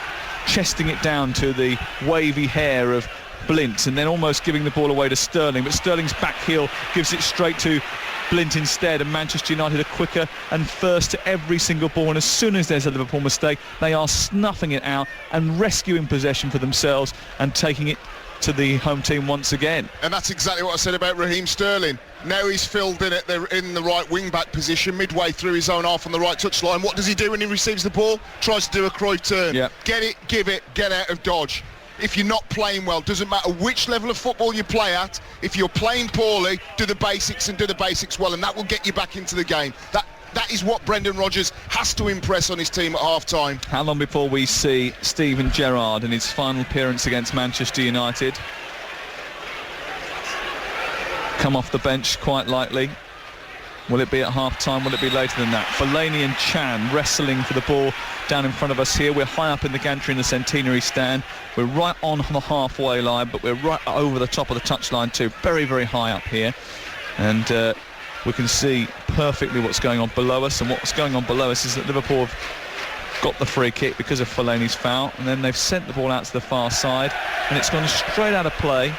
chesting it down to the wavy hair of Blint and then almost giving the ball away to Sterling, but Sterling's back heel gives it straight to Blint instead, and Manchester United are quicker and first to every single ball, and as soon as there's a Liverpool mistake they are snuffing it out and rescuing possession for themselves and taking it to the home team once again. And that's exactly what I said about Raheem Sterling. Now he's filled in in the right wing-back position, midway through his own half on the right touchline. What does he do when he receives the ball? Tries to do a Cruyff turn. Yep. Get it, give it, get out of dodge. If you're not playing well, doesn't matter which level of football you play at, if you're playing poorly, do the basics and do the basics well, and that will get you back into the game. That is what Brendan Rodgers has to impress on his team at half-time. How long before we see Steven Gerrard in his final appearance against Manchester United come off the bench quite likely? Will it be at half-time? Will it be later than that? Fellaini and Chan wrestling for the ball down in front of us here. We're high up in the gantry in the Centenary stand. We're right on the halfway line, but we're right over the top of the touchline too. Very, very high up here. And we can see perfectly what's going on below us, and what's going on below us is that Liverpool have got the free kick because of Fellaini's foul, and then they've sent the ball out to the far side and it's gone straight out of play.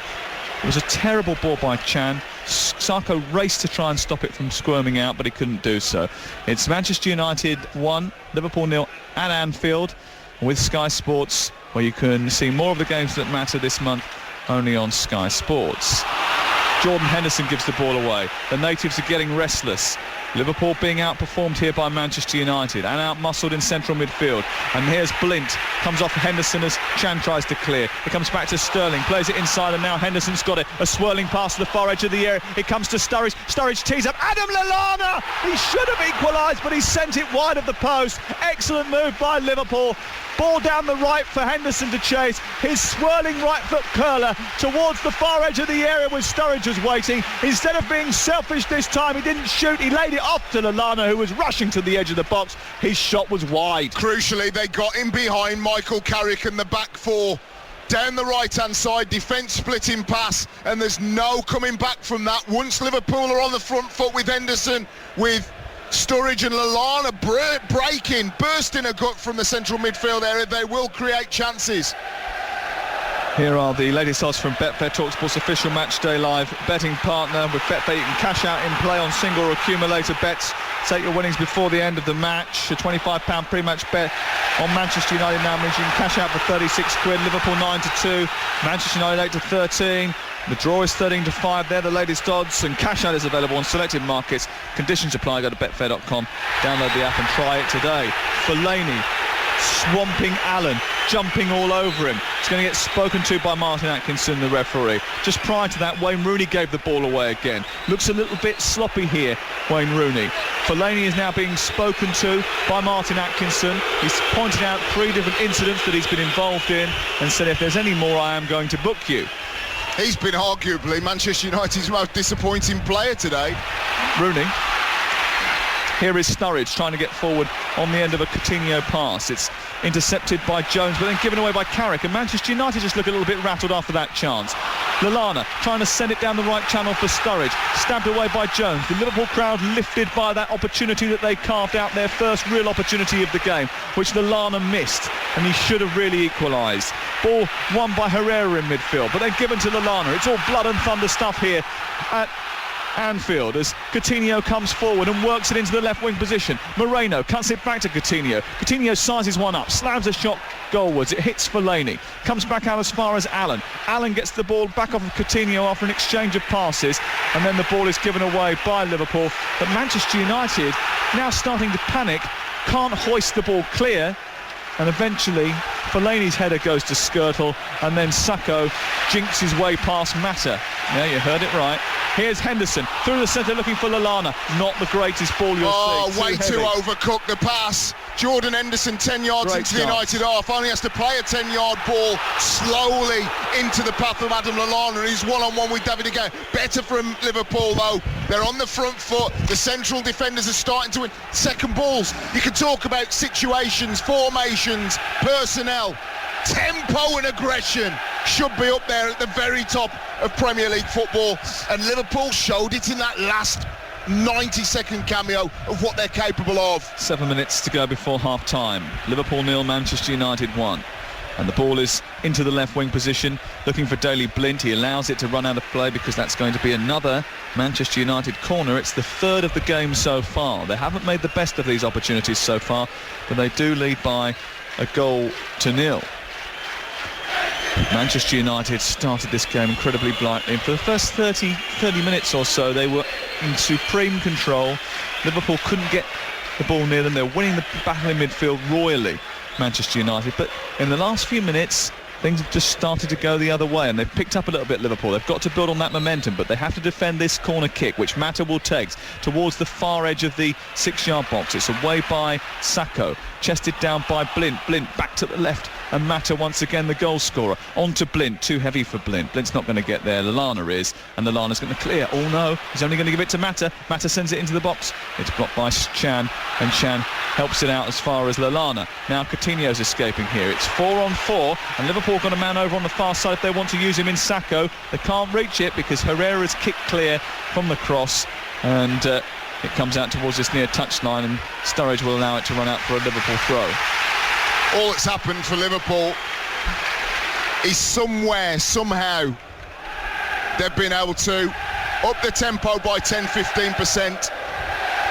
It was a terrible ball by Chan. Sarko raced to try and stop it from squirming out, but he couldn't do so. It's Manchester United 1, Liverpool 0 at Anfield with Sky Sports, where you can see more of the games that matter this month only on Sky Sports. Jordan Henderson gives the ball away. The natives are getting restless. Liverpool being outperformed here by Manchester United and out-muscled in central midfield. And here's Blint, comes off Henderson as Chan tries to clear. It comes back to Sterling, plays it inside, and now Henderson's got it. A swirling pass to the far edge of the area. It comes to Sturridge. Sturridge tees up. Adam Lallana! He should have equalised, but he sent it wide of the post. Excellent move by Liverpool. Ball down the right for Henderson to chase. His swirling right foot curler towards the far edge of the area where Sturridge was waiting. Instead of being selfish this time, he didn't shoot. He laid it off to Lallana, who was rushing to the edge of the box. His shot was wide. Crucially, they got in behind Michael Carrick and the back four down the right-hand side, defence splitting pass, and there's no coming back from that. Once Liverpool are on the front foot with Henderson, with Sturridge and Lallana breaking, bursting a gut from the central midfield area, they will create chances. Here are the latest odds from Betfair, Talksport's official matchday live betting partner. With Betfair, you can cash out in play on single or accumulator bets. Take your winnings before the end of the match. A £25 pre-match bet on Manchester United now means you can cash out for 36 quid. Liverpool 9-2, Manchester United 8-13. The draw is 13-5. They're the latest odds, and cash out is available on selected markets. Conditions apply. Go to betfair.com, download the app and try it today. Fellaini swamping Allen, jumping all over him. It's going to get spoken to by Martin Atkinson, the referee. Just prior to that, Wayne Rooney gave the ball away again. Looks a little bit sloppy here, Wayne Rooney. Fellaini is now being spoken to by Martin Atkinson. He's pointed out 3 different incidents that he's been involved in and said, if there's any more, I am going to book you. He's been arguably Manchester United's most disappointing player today. Rooney. Here is Sturridge trying to get forward on the end of a Coutinho pass. It's intercepted by Jones, but then given away by Carrick, and Manchester United just look a little bit rattled after that chance. Lallana trying to send it down the right channel for Sturridge, stabbed away by Jones. The Liverpool crowd lifted by that opportunity that they carved out, their first real opportunity of the game, which Lallana missed, and he should have really equalised. Ball won by Herrera in midfield, but then given to Lallana. It's all blood and thunder stuff here at Anfield as Coutinho comes forward and works it into the left wing position. Moreno cuts it back to Coutinho. Coutinho sizes one up, slams a shot goalwards. It hits Fellaini, comes back out as far as Allen. Allen gets the ball back off of Coutinho after an exchange of passes, and then the ball is given away by Liverpool. But Manchester United now starting to panic, can't hoist the ball clear, and eventually Fellaini's header goes to Skrtel, and then Sacco jinks his way past Mata. Yeah, you heard it right. Here's Henderson through the centre looking for Lallana. Not the greatest ball you'll see. Way too overcooked the pass. Jordan Henderson 10 yards into the United half, only has to play a 10-yard ball slowly into the path of Adam Lallana. He's one-on-one with David De Gea. Better from Liverpool though. They're on the front foot. The central defenders are starting to win second balls. You can talk about situations, formations, personnel. Tempo and aggression should be up there at the very top of Premier League football, and Liverpool showed it in that last 90-second cameo of what they're capable of. 7 minutes to go before half-time. Liverpool 0, Manchester United 1. And the ball is into the left wing position, looking for Daley Blind. He allows it to run out of play because that's going to be another Manchester United corner. It's the third of the game so far. They haven't made the best of these opportunities so far, but they do lead by a goal to nil. Manchester United started this game incredibly blindly, and for the first 30 minutes or so they were in supreme control. Liverpool couldn't get the ball near them. They were winning the battle in midfield royally, Manchester United, but in the last few minutes things have just started to go the other way, and they've picked up a little bit, Liverpool. They've got to build on that momentum, but they have to defend this corner kick, which Mata will take towards the far edge of the 6-yard box. It's away by Sacco, chested down by Blind. Blind back to the left, and Mata once again the goal scorer. On to Blind, too heavy for Blind. Blind's not going to get there, Lallana is, and Lallana's going to clear. Oh no, he's only going to give it to Mata. Mata sends it into the box. It's blocked by Chan, and Chan helps it out as far as Lallana. Now Coutinho's escaping here. It's 4-on-4, and Liverpool got a man over on the far side if they want to use him in Sacco. They can't reach it because Herrera's kicked clear from the cross, and it comes out towards this near touchline, and Sturridge will allow it to run out for a Liverpool throw. All that's happened for Liverpool is somehow they've been able to up the tempo by 10-15%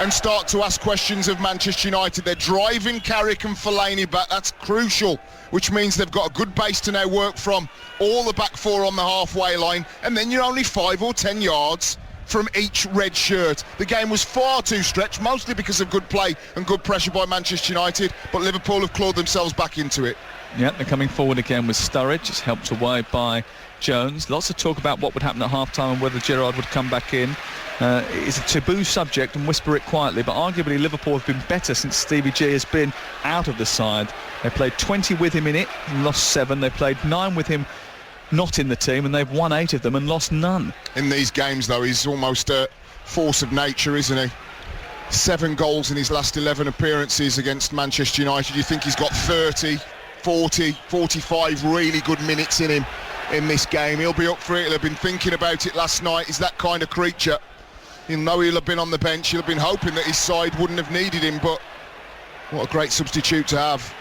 and start to ask questions of Manchester United. They're driving Carrick and Fellaini back. That's crucial, which means they've got a good base to now work from. All the back four on the halfway line, and then you're only 5 or 10 yards from each red shirt. The game was far too stretched, mostly because of good play and good pressure by Manchester United, but Liverpool have clawed themselves back into it. Yeah, they're coming forward again with Sturridge. It's helped away by Jones. Lots of talk about what would happen at half-time and whether Gerrard would come back in. It's a taboo subject, and whisper it quietly, but arguably Liverpool have been better since Stevie G has been out of the side. They played 20 with him in it and lost 7. They played 9 with him not in the team, and they've won 8 of them and lost none. In these games, though, he's almost a force of nature, isn't he? 7 goals in his last 11 appearances against Manchester United. You think he's got 30 40, 45 really good minutes in him in this game. He'll be up for it. He'll have been thinking about it last night. He's that kind of creature. He'll know he'll have been on the bench. He'll have been hoping that his side wouldn't have needed him, but what a great substitute to have.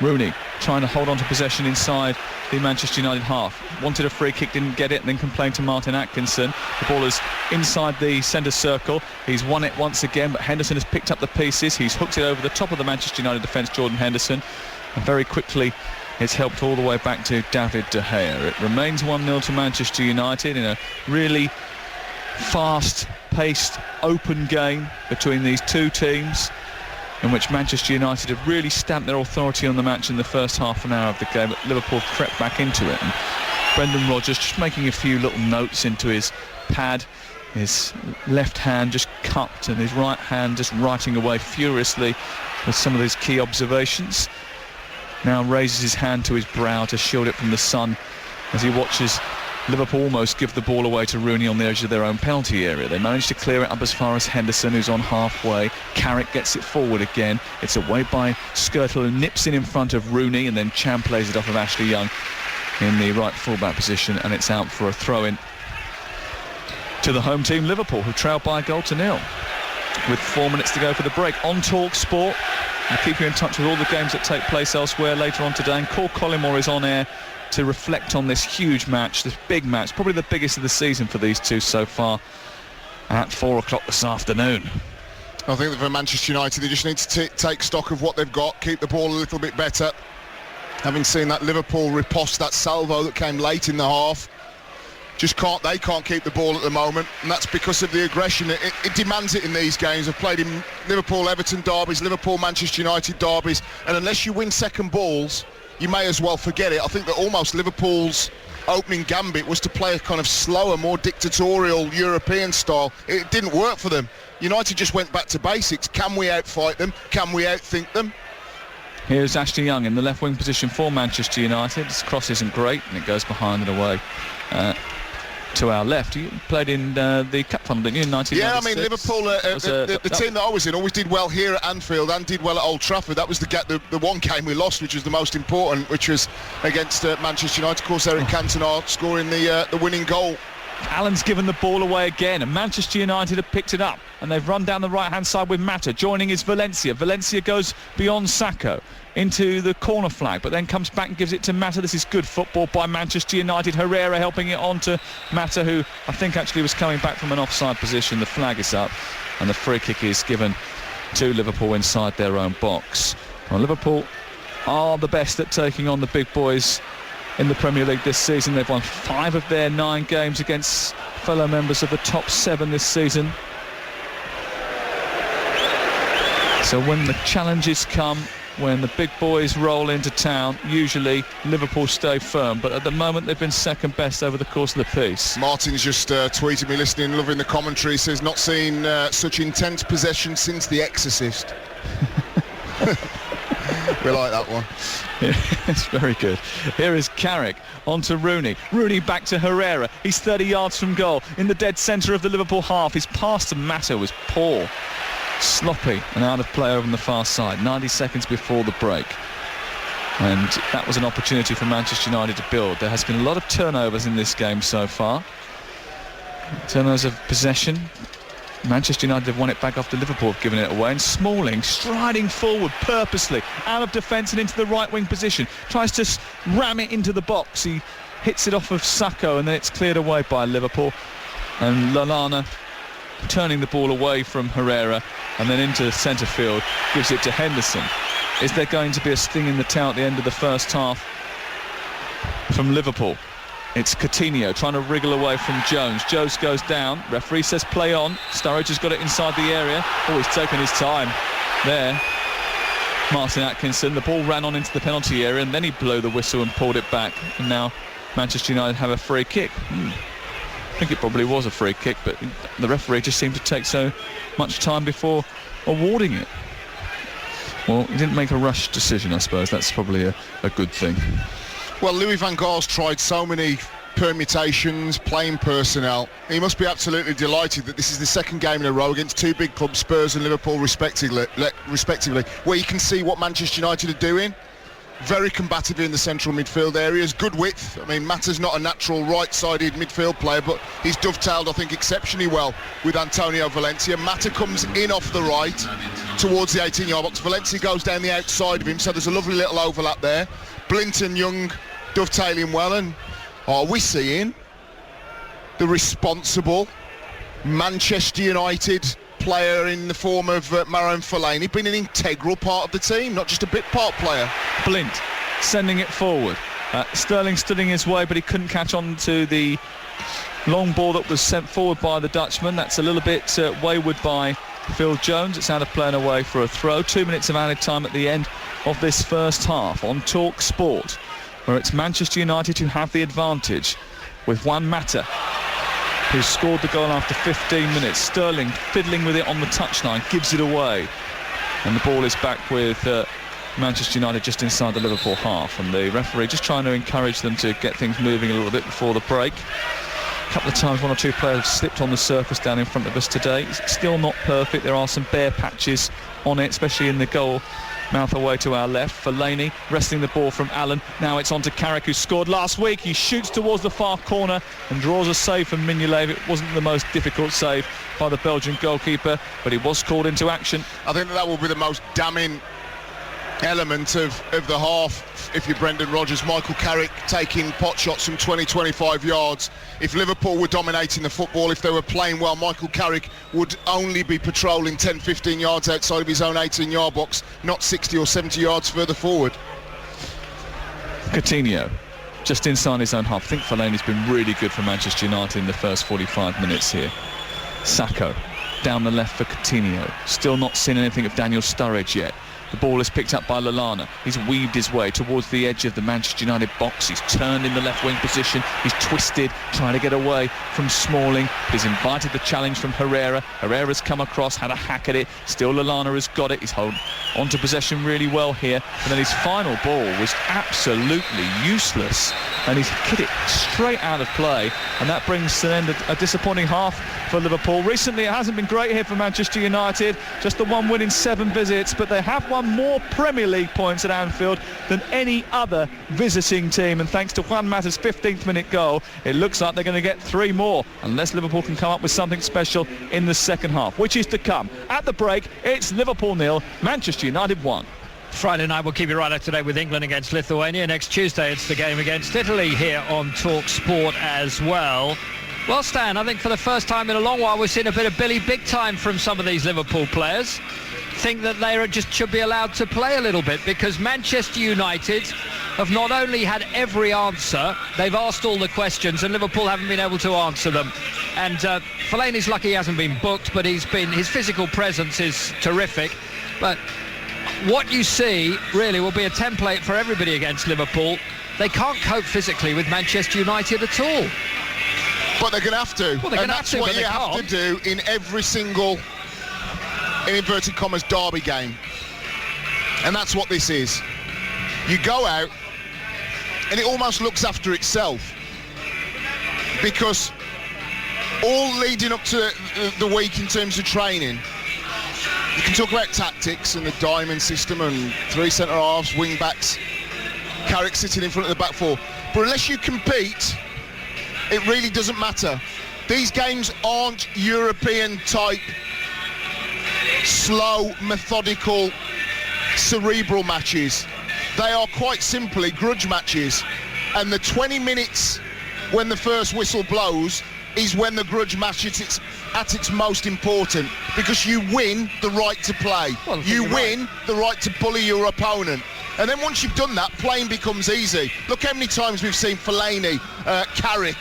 Rooney trying to hold on to possession inside the Manchester United half. Wanted a free kick, didn't get it, and then complained to Martin Atkinson. The ball is inside the centre circle. He's won it once again, but Henderson has picked up the pieces. He's hooked it over the top of the Manchester United defence, Jordan Henderson. And very quickly, it's helped all the way back to David De Gea. It remains 1-0 to Manchester United in a really fast-paced, open game between these two teams, in which Manchester United have really stamped their authority on the match in the first half an hour of the game, but Liverpool crept back into it. And Brendan Rodgers just making a few little notes into his pad, his left hand just cupped and his right hand just writing away furiously with some of these key observations. Now raises his hand to his brow to shield it from the sun as he watches Liverpool almost give the ball away to Rooney on the edge of their own penalty area. They manage to clear it up as far as Henderson, who's on halfway. Carrick gets it forward again. It's away by Skirtle, who nips in front of Rooney, and then Chan plays it off of Ashley Young in the right fullback position, and it's out for a throw-in to the home team Liverpool, who trail by a goal to nil with 4 minutes to go for the break. On Talksport, we'll keep you in touch with all the games that take place elsewhere later on today, and Collymore is on air to reflect on this huge match, this big match, probably the biggest of the season for these two so far, at 4 o'clock this afternoon. I think that for Manchester United, they just need to take stock of what they've got, keep the ball a little bit better. Having seen that Liverpool riposte, that salvo that came late in the half, they can't keep the ball at the moment, and that's because of the aggression. It demands it in these games. I've played in Liverpool, Everton derbies, Liverpool, Manchester United derbies, and unless you win second balls, you may as well forget it. I think that almost Liverpool's opening gambit was to play a kind of slower, more dictatorial European style. It didn't work for them. United just went back to basics. Can we outfight them? Can we outthink them? Here's Ashley Young in the left wing position for Manchester United. His cross isn't great, and it goes behind and away to our left. You played in the Cup final, didn't you, in 1996? Yeah, I mean, Liverpool, the team that I was in, always did well here at Anfield and did well at Old Trafford. That was the one game we lost, which was the most important, which was against Manchester United. Of course, Eric Cantona scoring the winning goal. Allen's given the ball away again, and Manchester United have picked it up, and they've run down the right-hand side with Mata. Joining is Valencia. Valencia goes beyond Sacco into the corner flag, but then comes back and gives it to Mata. This is good football by Manchester United. Herrera helping it on to Mata, who I think actually was coming back from an offside position. The flag is up, and the free kick is given to Liverpool inside their own box. Well, Liverpool are the best at taking on the big boys in the Premier League this season. They've won 5 of their 9 games against fellow members of the top 7 this season. So when the challenges come, when the big boys roll into town, usually Liverpool stay firm, but at the moment they've been second best over the course of the piece. Martin's just tweeted me, listening, loving the commentary. He says not seen such intense possession since The Exorcist. We like that one. Yeah, it's very good. Here is Carrick onto Rooney. Rooney back to Herrera. He's 30 yards from goal in the dead centre of the Liverpool half. His pass to Mata was poor, sloppy and out of play over on the far side, 90 seconds before the break. And that was an opportunity for Manchester United to build. There has been a lot of turnovers in this game so far. Turnovers of possession. Manchester United have won it back after Liverpool have given it away, and Smalling striding forward purposely out of defence and into the right wing position, tries to ram it into the box. He hits it off of Sacco, and then it's cleared away by Liverpool, and Lallana turning the ball away from Herrera and then into centre field gives it to Henderson. Is there going to be a sting in the tail at the end of the first half from Liverpool? It's Coutinho trying to wriggle away from Jones. Jones goes down. Referee says play on. Sturridge has got it inside the area. Oh, he's taken his time there. Martin Atkinson. The ball ran on into the penalty area, and then he blew the whistle and pulled it back. And now Manchester United have a free kick. I think it probably was a free kick, but the referee just seemed to take so much time before awarding it. Well, he didn't make a rush decision, I suppose. That's probably a good thing. Well, Louis van Gaal's tried so many permutations, playing personnel. He must be absolutely delighted that this is the second game in a row against 2 big clubs, Spurs and Liverpool respectively, where you can see what Manchester United are doing. very combative in the central midfield areas, good width. I mean, Mata's not a natural right-sided midfield player, but he's dovetailed, I think, exceptionally well with Antonio Valencia. Mata comes in off the right towards the 18-yard box. Valencia goes down the outside of him, so there's a lovely little overlap there. Blinton, Young dovetailing well, and are we seeing the responsible Manchester United player in the form of Marouane Fellaini been an integral part of the team, not just a bit part player? Blint sending it forward. Sterling stood in his way, but he couldn't catch on to the long ball that was sent forward by the Dutchman. That's a little bit wayward by Phil Jones. It's out of play and away for a throw. 2 minutes of added time at the end of this first half on Talksport, where it's Manchester United who have the advantage with Juan Mata, who scored the goal after 15 minutes. Sterling fiddling with it on the touchline, gives it away. And the ball is back with Manchester United just inside the Liverpool half. And the referee just trying to encourage them to get things moving a little bit before the break. A couple of times one or two players have slipped on the surface down in front of us today. It's still not perfect. There are some bare patches on it, especially in the goal mouth away to our left. Fellaini wresting the ball from Allen. Now it's on to Carrick, who scored last week. He shoots towards the far corner and draws a save from Mignolet. It wasn't the most difficult save by the Belgian goalkeeper, but he was called into action. I think that will be the most damning element of the half if you're Brendan Rodgers. Michael Carrick taking pot shots from 20-25 yards. If Liverpool were dominating the football, if they were playing well, Michael Carrick would only be patrolling 10-15 yards outside of his own 18-yard box, not 60 or 70 yards further forward. Coutinho just inside his own half. I think Fellaini's been really good for Manchester United in the first 45 minutes here. Sacco down the left for Coutinho. Still not seen anything of Daniel Sturridge yet. The ball is picked up by Lallana. He's weaved his way towards the edge of the Manchester United box. He's turned in the left wing position. He's twisted, trying to get away from Smalling. He's invited the challenge from Herrera. Herrera's come across, had a hack at it. Still Lallana has got it. He's holding onto possession really well here. And then his final ball was absolutely useless. And he's kicked it straight out of play. And that brings to an end a disappointing half for Liverpool. Recently, it hasn't been great here for Manchester United. Just the one win in 7 visits, but they have won more Premier League points at Anfield than any other visiting team, and thanks to Juan Mata's 15th minute goal, it looks like they're going to get 3 more unless Liverpool can come up with something special in the second half, which is to come. At the break, it's Liverpool 0, Manchester United 1. Friday night we'll keep you right up to date with England against Lithuania. Next Tuesday it's the game against Italy here on Talksport as well. Well, Stan, I think for the first time in a long while we're seeing a bit of Billy Big Time from some of these Liverpool players. Think that they just should be allowed to play a little bit, because Manchester United have not only had every answer, they've asked all the questions, and Liverpool haven't been able to answer them. And Fellaini's lucky he hasn't been booked, but his physical presence is terrific. But what you see really will be a template for everybody against Liverpool. They can't cope physically with Manchester United at all. But they're going to have to. Well, they're going to have to, what you have to do in every single, in inverted commas, derby game. And that's what this is. You go out and it almost looks after itself, because all leading up to the week in terms of training, you can talk about tactics and the diamond system and 3 centre-halves, wing-backs, Carrick sitting in front of the back 4. But unless you compete, it really doesn't matter. These games aren't European-type, slow, methodical, cerebral matches. They are quite simply grudge matches. And the 20 minutes when the first whistle blows is when the grudge match is at its most important, because you win the right to play. Well, you win the right to bully your opponent. And then once you've done that, playing becomes easy. Look how many times we've seen Fellaini, Carrick,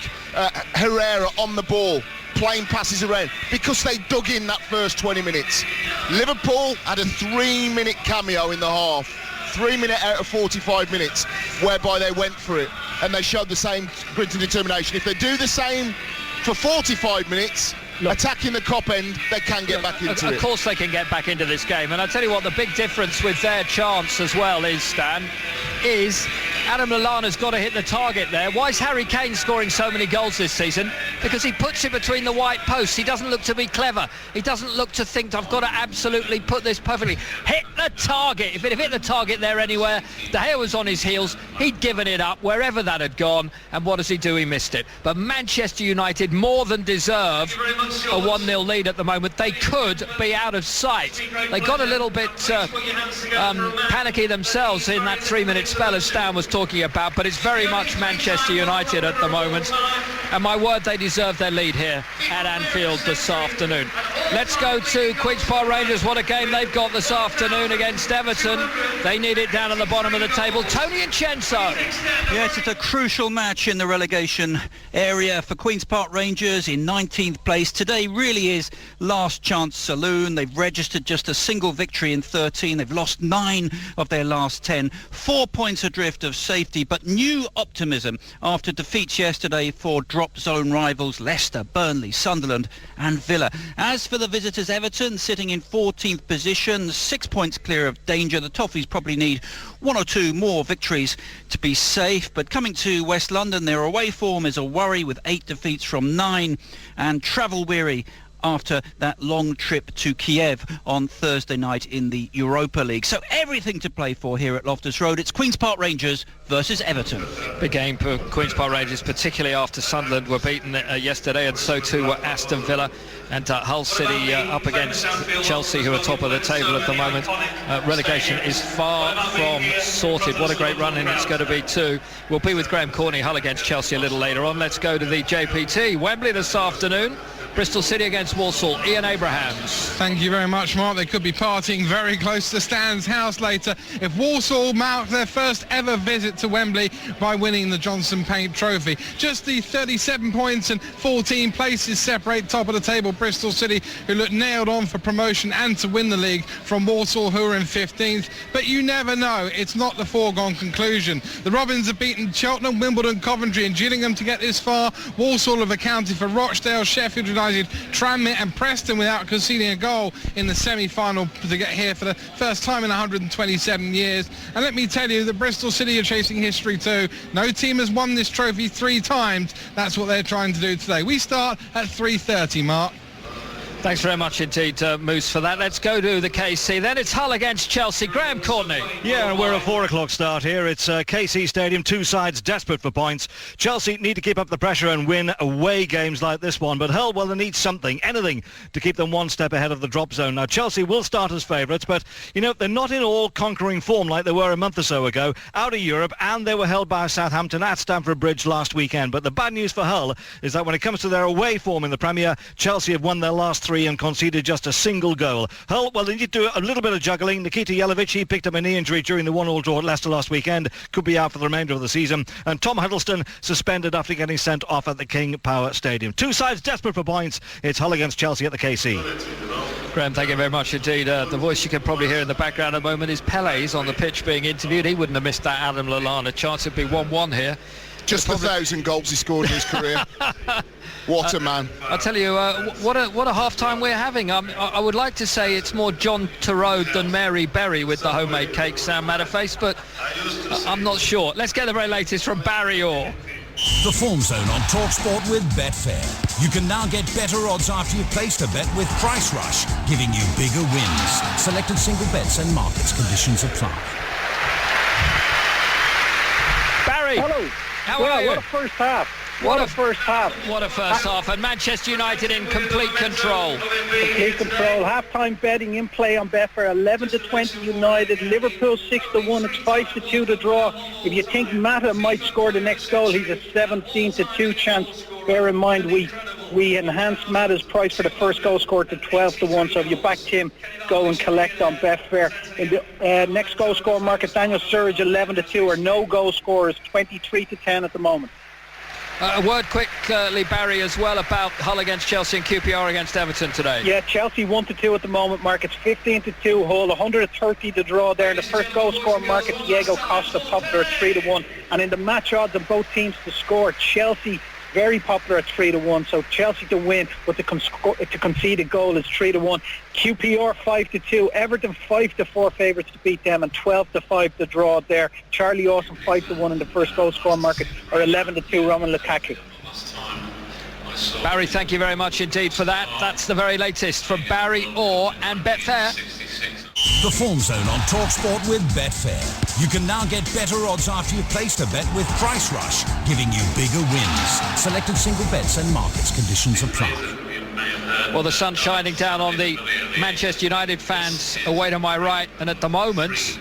Herrera on the ball, playing passes around, because they dug in that first 20 minutes. Liverpool had a 3-minute cameo in the half, 3 minutes out of 45 minutes, whereby they went for it, and they showed the same grit and determination. If they do the same for 45 minutes, attacking the Kop end, they can get back into it. Of course they can get back into this game. And I tell you what, the big difference with their chance as well is, Stan, is Adam Lallana's got to hit the target there. Why is Harry Kane scoring so many goals this season? because he puts it between the white posts. He doesn't look to be clever. He doesn't look to think, I've got to absolutely put this perfectly. Hit the target. If it had hit the target there anywhere, De Gea was on his heels. He'd given it up wherever that had gone. And what does he do? He missed it. But Manchester United more than deserve a 1-0 lead at the moment. They could be out of sight. They got a little bit panicky themselves in that 3-minute spell, as Stan was talking about, but it's very much Manchester United at the moment. And my word, they deserve their lead here at Anfield this afternoon. Let's go to Queen's Park Rangers. What a game they've got this afternoon against Everton. They need it down at the bottom of the table. Tony Incenso. Yes, it's a crucial match in the relegation area for Queen's Park Rangers in 19th place. Today really is last chance saloon. They've registered just a single victory in 13. They've lost 9 of their last 10. 4 points adrift of safety, but new optimism after defeats yesterday for drop zone rivals Leicester, Burnley, Sunderland and Villa. As for the visitors, Everton sitting in 14th position, 6 points clear of danger. The Toffees probably need 1 or 2 more victories to be safe, but coming to West London, their away form is a worry with 8 defeats from 9 and travel weary after that long trip to Kiev on Thursday night in the Europa League. So everything to play for here at Loftus Road. It's Queen's Park Rangers versus Everton. Big game for Queen's Park Rangers, particularly after Sunderland were beaten yesterday, and so too were Aston Villa, and Hull City up against Chelsea, who are top of the table at the moment. Relegation is far from sorted. What a great run-in it's going to be too. We'll be with Graham Corney, Hull against Chelsea a little later on. Let's go to the JPT. Wembley this afternoon. Bristol City against Walsall. Ian Abrahams. Thank you very much, Mark. They could be partying very close to Stan's house later if Walsall mark their first ever visit to Wembley by winning the Johnson Paint Trophy. Just the 37 points and 14 places separate top of the table Bristol City, who look nailed on for promotion and to win the league, from Walsall, who are in 15th. But you never know. It's not the foregone conclusion. The Robins have beaten Cheltenham, Wimbledon, Coventry and Gillingham to get this far. Walsall have accounted for Rochdale, Sheffield United, Tranmere and Preston without conceding a goal in the semi-final to get here for the first time in 127 years. And let me tell you that Bristol City are chasing history too. No team has won this trophy 3 times. That's what they're trying to do today. We start at 3:30, Mark. Thanks very much indeed, Moose, for that. Let's go to the KC. Then it's Hull against Chelsea. Graham Courtney. Yeah, and we're a 4 o'clock start here. It's KC Stadium, 2 sides desperate for points. Chelsea need to keep up the pressure and win away games like this one. But Hull, well, they need something, anything, to keep them 1 step ahead of the drop zone. Now, Chelsea will start as favourites, but, you know, they're not in all-conquering form like they were a month or so ago, out of Europe, and they were held by Southampton at Stamford Bridge last weekend. But the bad news for Hull is that when it comes to their away form in the Premier, Chelsea have won their last 3 and conceded just a single goal. Hull, well, they need to do a little bit of juggling. Nikita Jelavic, he picked up a knee injury during the 1-1 draw at Leicester last weekend, could be out for the remainder of the season. And Tom Hiddleston suspended after getting sent off at the King Power Stadium. 2 sides desperate for points. It's Hull against Chelsea at the KC. Graham, thank you very much indeed. The voice you can probably hear in the background at the moment is Pele's on the pitch being interviewed. He wouldn't have missed that Adam Lallana chance. It'd be 1-1 here. Just the 1,000 goals he scored in his career. What a man. I'll tell you, what a half-time we're having. I would like to say it's more John Turode than Mary Berry with the homemade cake, Sam Matterface, but I'm not sure. Let's get the very latest from Barry Orr. The Form Zone on Talksport with Betfair. You can now get better odds after you've placed a bet with Price Rush, giving you bigger wins. Selected single bets and markets conditions apply. Barry! Hello. How are you? What a first half. What a first half. And Manchester United in complete control. Complete control. Half-time betting in play on Betfair. 11-20 United. Liverpool 6-1. It's 5-2 to draw. If you think Mata might score the next goal, he's a 17-2 chance. Bear in mind, we enhanced Mata's price for the first goal scored to 12-1. So if you backed him, go and collect on Betfair. In the next goal score market, Daniel Sturridge 11-2, or no goal scorers 23-10 at the moment. A word quickly, Barry, as well about Hull against Chelsea and QPR against Everton today. Yeah, Chelsea 1-2 at the moment, Mark. It's 15-2 Hull, 130 to draw there. In the first goal scorer market, Diego Costa popular at 3-1. And in the match odds of both teams to score, Chelsea very popular at 3-1. So Chelsea to win, but to concede a goal is 3-1. QPR 5-2. Everton 5-4 favourites to beat them, and 12-5 to draw there. Charlie Austin 5-1 in the first goal scorer market, or 11-2 Roman Lukaku. Barry, thank you very much indeed for that. That's the very latest from Barry Orr and Betfair. The Form Zone on Talksport with Betfair. You can now get better odds after you've placed a bet with Price Rush, giving you bigger wins. Selected single bets and markets conditions apply. Well, the sun's shining down on the Manchester United fans away to my right, and at the moment,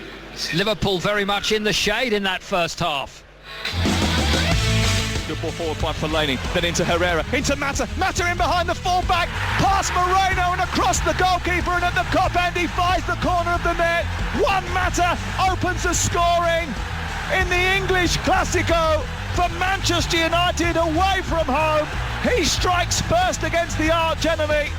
Liverpool very much in the shade in that first half. Good ball forward by Fellaini, then into Herrera, into Mata in behind the full-back, past Moreno and across the goalkeeper, and at the cop end he finds the corner of the net. Juan Mata opens the scoring in the English Classico for Manchester United away from home. He strikes first against the arch enemy.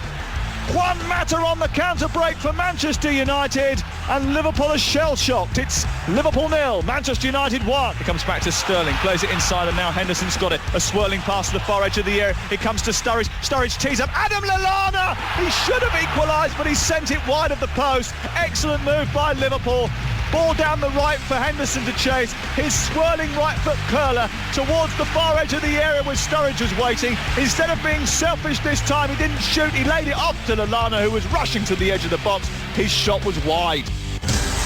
Juan Mata on the counter break for Manchester United, and Liverpool are shell-shocked. It's Liverpool 0, Manchester United 1. It comes back to Sterling, plays it inside, and now Henderson's got it. A swirling pass to the far edge of the area. It comes to Sturridge. Sturridge tees up Adam Lallana. He should have equalised, but he sent it wide of the post. Excellent move by Liverpool. Ball down the right for Henderson to chase. His swirling right foot curler towards the far edge of the area where Sturridge was waiting. Instead of being selfish this time, he didn't shoot. He laid it off to Lallana, who was rushing to the edge of the box. His shot was wide.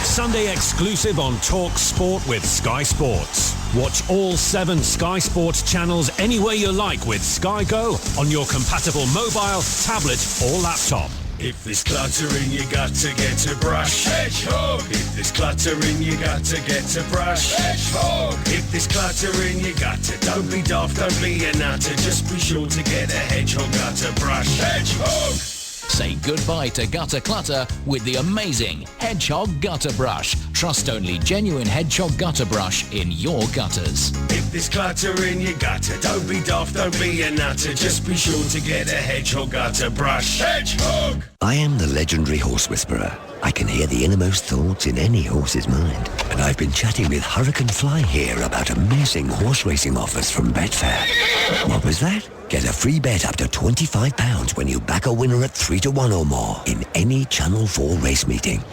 Sunday exclusive on Talksport with Sky Sports. Watch all 7 Sky Sports channels anywhere you like with Sky Go on your compatible mobile, tablet or laptop. If there's cluttering, you got to get a brush. Hedgehog. If there's cluttering, you got to get a brush. Hedgehog. If there's cluttering, you got to. Don't be daft, don't be a nutter. Just be sure to get a Hedgehog gutter brush. Hedgehog. Say goodbye to gutter clutter with the amazing Hedgehog Gutter Brush. Trust only genuine Hedgehog Gutter Brush in your gutters. If there's cluttering, you got to. Don't be daft, don't be a nutter. Just be sure to get a Hedgehog gutter brush. Hedgehog. I am the legendary horse whisperer. I can hear the innermost thoughts in any horse's mind. And I've been chatting with Hurricane Fly here about amazing horse racing offers from Betfair. What was that? Get a free bet up to £25 when you back a winner at 3-1 or more in any Channel 4 race meeting.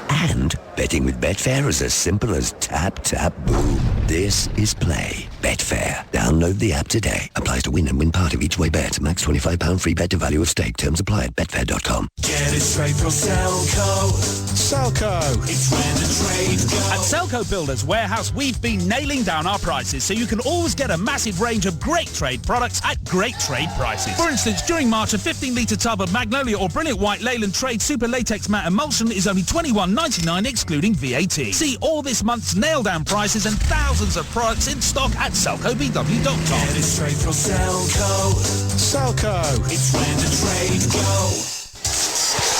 And betting with Betfair is as simple as tap, tap, boom. This is play. Betfair. Download the app today. Applies to win and win part of each way bet. Max £25 free bet to value of stake. Terms apply at betfair.com. Get it straight from Selco. Selco. It's where the trade goes. At Selco Builders Warehouse, we've been nailing down our prices so you can always get a massive range of great trade products at great trade prices. For instance, during March, a 15-litre tub of Magnolia or Brilliant White Leyland Trade Super Latex Matte Emulsion is only $21.99 excluding VAT. See all this month's nail-down prices and thousands of products in stock at SelcoBW.com. Get it straight from Selco. Selco. It's where the trade goes.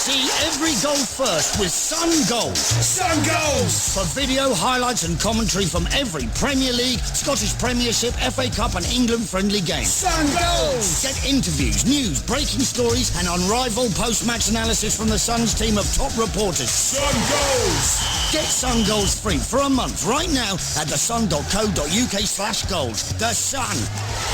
See every goal first with Sun Gold. Sun Goals! For video highlights and commentary from every Premier League, Scottish Premiership, FA Cup and England-friendly games. Sun Goals! Get interviews, news, breaking stories and unrivaled post-match analysis from the Sun's team of top reporters. Sun Goals! Get Sun Goals free for a month right now at thesun.co.uk/gold. The Sun.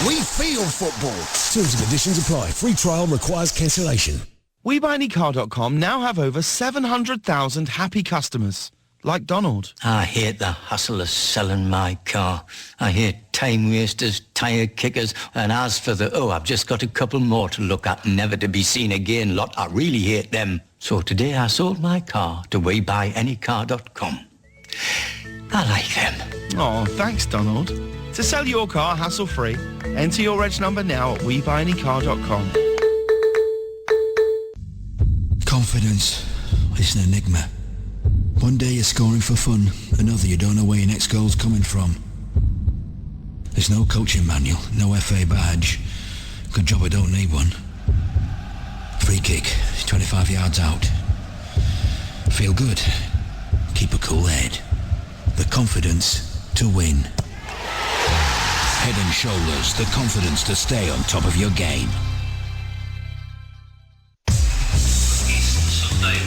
We feel football. Terms and conditions apply. Free trial requires cancellation. WeBuyAnyCar.com now have over 700,000 happy customers, like Donald. I hate the hustle of selling my car. I hate time wasters, tyre kickers, and as for the, I've just got a couple more to look at, never to be seen again lot, I really hate them. So today I sold my car to WeBuyAnyCar.com. I like them. Oh, thanks, Donald. To sell your car hassle-free, enter your reg number now at WeBuyAnyCar.com. Confidence. It's an enigma. One day you're scoring for fun, another you don't know where your next goal's coming from. There's no coaching manual, no FA badge. Good job I don't need one. Free kick, 25 yards out. Feel good. Keep a cool head. The confidence to win. Head and Shoulders, the confidence to stay on top of your game.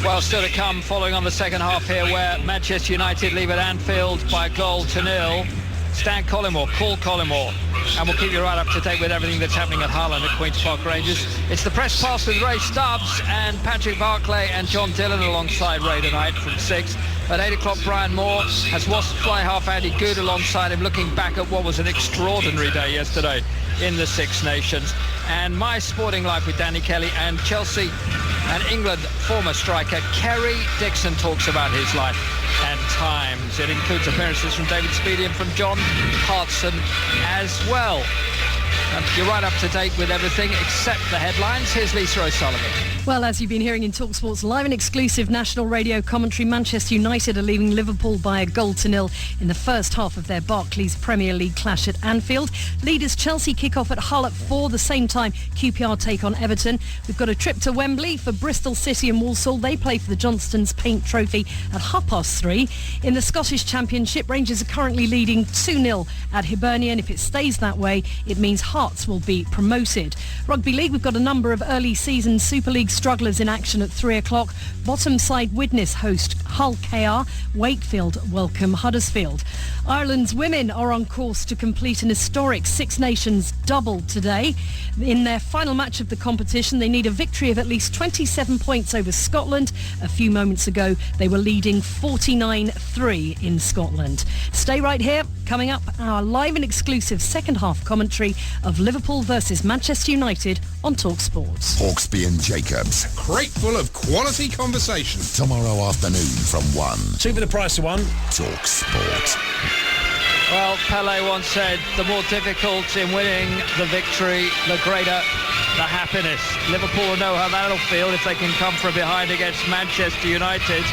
Well, still to come following on the second half here where Manchester United leave at Anfield by 1-0. Stan Collymore, call Collymore, and we'll keep you right up to date with everything that's happening at Hull and at Queen's Park Rangers. It's the press pass with Ray Stubbs and Patrick Barclay and John Dillon alongside Ray tonight from 6. At 8 o'clock, Brian Moore has Wasp fly half Andy Good alongside him, looking back at what was an extraordinary day yesterday in the Six Nations. And My Sporting Life with Danny Kelly, and Chelsea and England former striker Kerry Dixon talks about his life and times. It includes appearances from David Speedy and from John Hartson as well. You're right up to date with everything except the headlines. Here's Lisa O'Sullivan. Well, as you've been hearing in Talksport's live and exclusive national radio commentary, Manchester United are leaving Liverpool by a 0-0 in the first half of their Barclays Premier League clash at Anfield. Leaders Chelsea kick off at Hull at 4, the same time QPR take on Everton. We've got a trip to Wembley for Bristol City and Walsall. They play for the Johnstone's Paint Trophy at 3:30. In the Scottish Championship, Rangers are currently leading 2-0 at Hibernian. If it stays that way, it means Hearts will be promoted. Rugby League, we've got a number of early season Super League strugglers in action at 3 o'clock. Bottom side Widnes host Hull KR. Wakefield welcome Huddersfield. Ireland's women are on course to complete an historic Six Nations double today. In their final match of the competition, they need a victory of at least 27 points over Scotland. A few moments ago, they were leading 49-3 in Scotland. Stay right here. Coming up, our live and exclusive second half commentary of Liverpool versus Manchester United on Talksport. Hawksby and Jacobs. Crate full of quality conversation. Tomorrow afternoon from 1. 2 for the price of 1. Talksport. Well, Pele once said, the more difficult in winning the victory, the greater the happiness. Liverpool know how that'll feel if they can come from behind against Manchester United.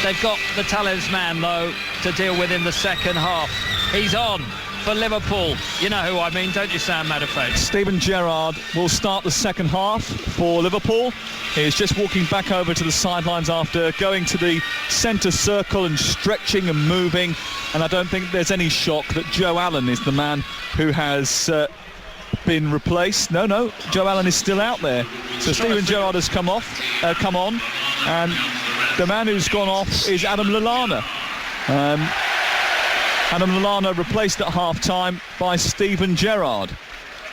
They've got the talisman, though, to deal with in the second half. He's on for Liverpool. You know who I mean, don't you, Sam Matterface? Steven Gerrard will start the second half for Liverpool. He's just walking back over to the sidelines after going to the centre circle and stretching and moving. And I don't think there's any shock that Joe Allen is the man who has been replaced. No, Joe Allen is still out there. So Steven Gerrard has come on, and the man who's gone off is Adam Lallana. Adam Lallana replaced at half-time by Steven Gerrard.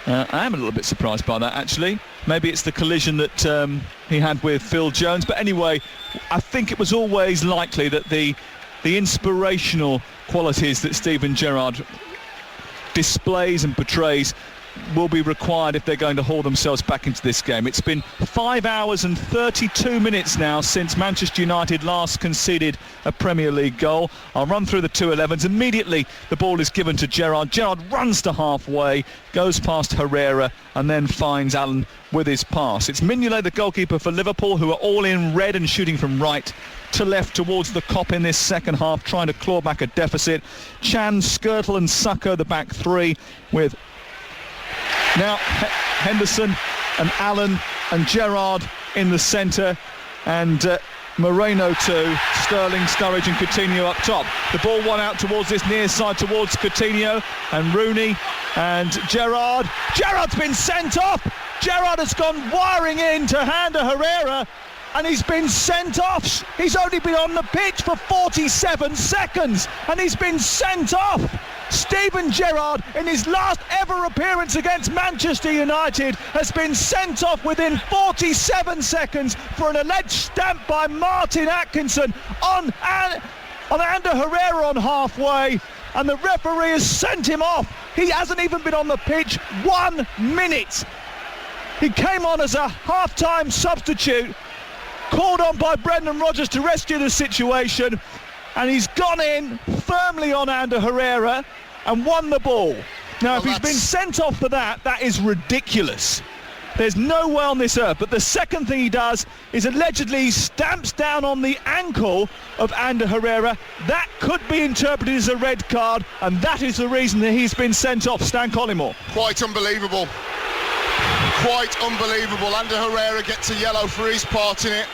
I am a little bit surprised by that, actually. Maybe it's the collision that he had with Phil Jones. But anyway, I think it was always likely that the inspirational qualities that Steven Gerrard displays and portrays will be required if they're going to haul themselves back into this game. It's been 5 hours and 32 minutes now since Manchester United last conceded a Premier League goal. I'll run through the 2-11s. Immediately the ball is given to Gerrard. Gerrard runs to halfway, goes past Herrera and then finds Allen with his pass. It's Mignolet, the goalkeeper for Liverpool, who are all in red and shooting from right to left towards the Kop in this second half, trying to claw back a deficit. Chan, Skirtle and Sacco, the back three, with now Henderson and Allen and Gerrard in the centre, and Moreno too, Sterling, Sturridge and Coutinho up top. The ball won out towards this near side towards Coutinho and Rooney and Gerrard. Gerrard's been sent off. Gerrard has gone wiring in to hand to Herrera and he's been sent off. He's only been on the pitch for 47 seconds and he's been sent off. Steven Gerrard, in his last ever appearance against Manchester United, has been sent off within 47 seconds for an alleged stamp by Martin Atkinson on Ander Herrera on halfway, and the referee has sent him off. He hasn't even been on the pitch 1 minute. He came on as a half-time substitute, called on by Brendan Rodgers to rescue the situation, and he's gone in firmly on Ander Herrera and won the ball. Now, if he's been sent off for that, that is ridiculous. There's no way on this earth. But the second thing he does is allegedly stamps down on the ankle of Ander Herrera. That could be interpreted as a red card, and that is the reason that he's been sent off. Stan Collymore. Quite unbelievable. Quite unbelievable. Ander Herrera gets a yellow for his part in it.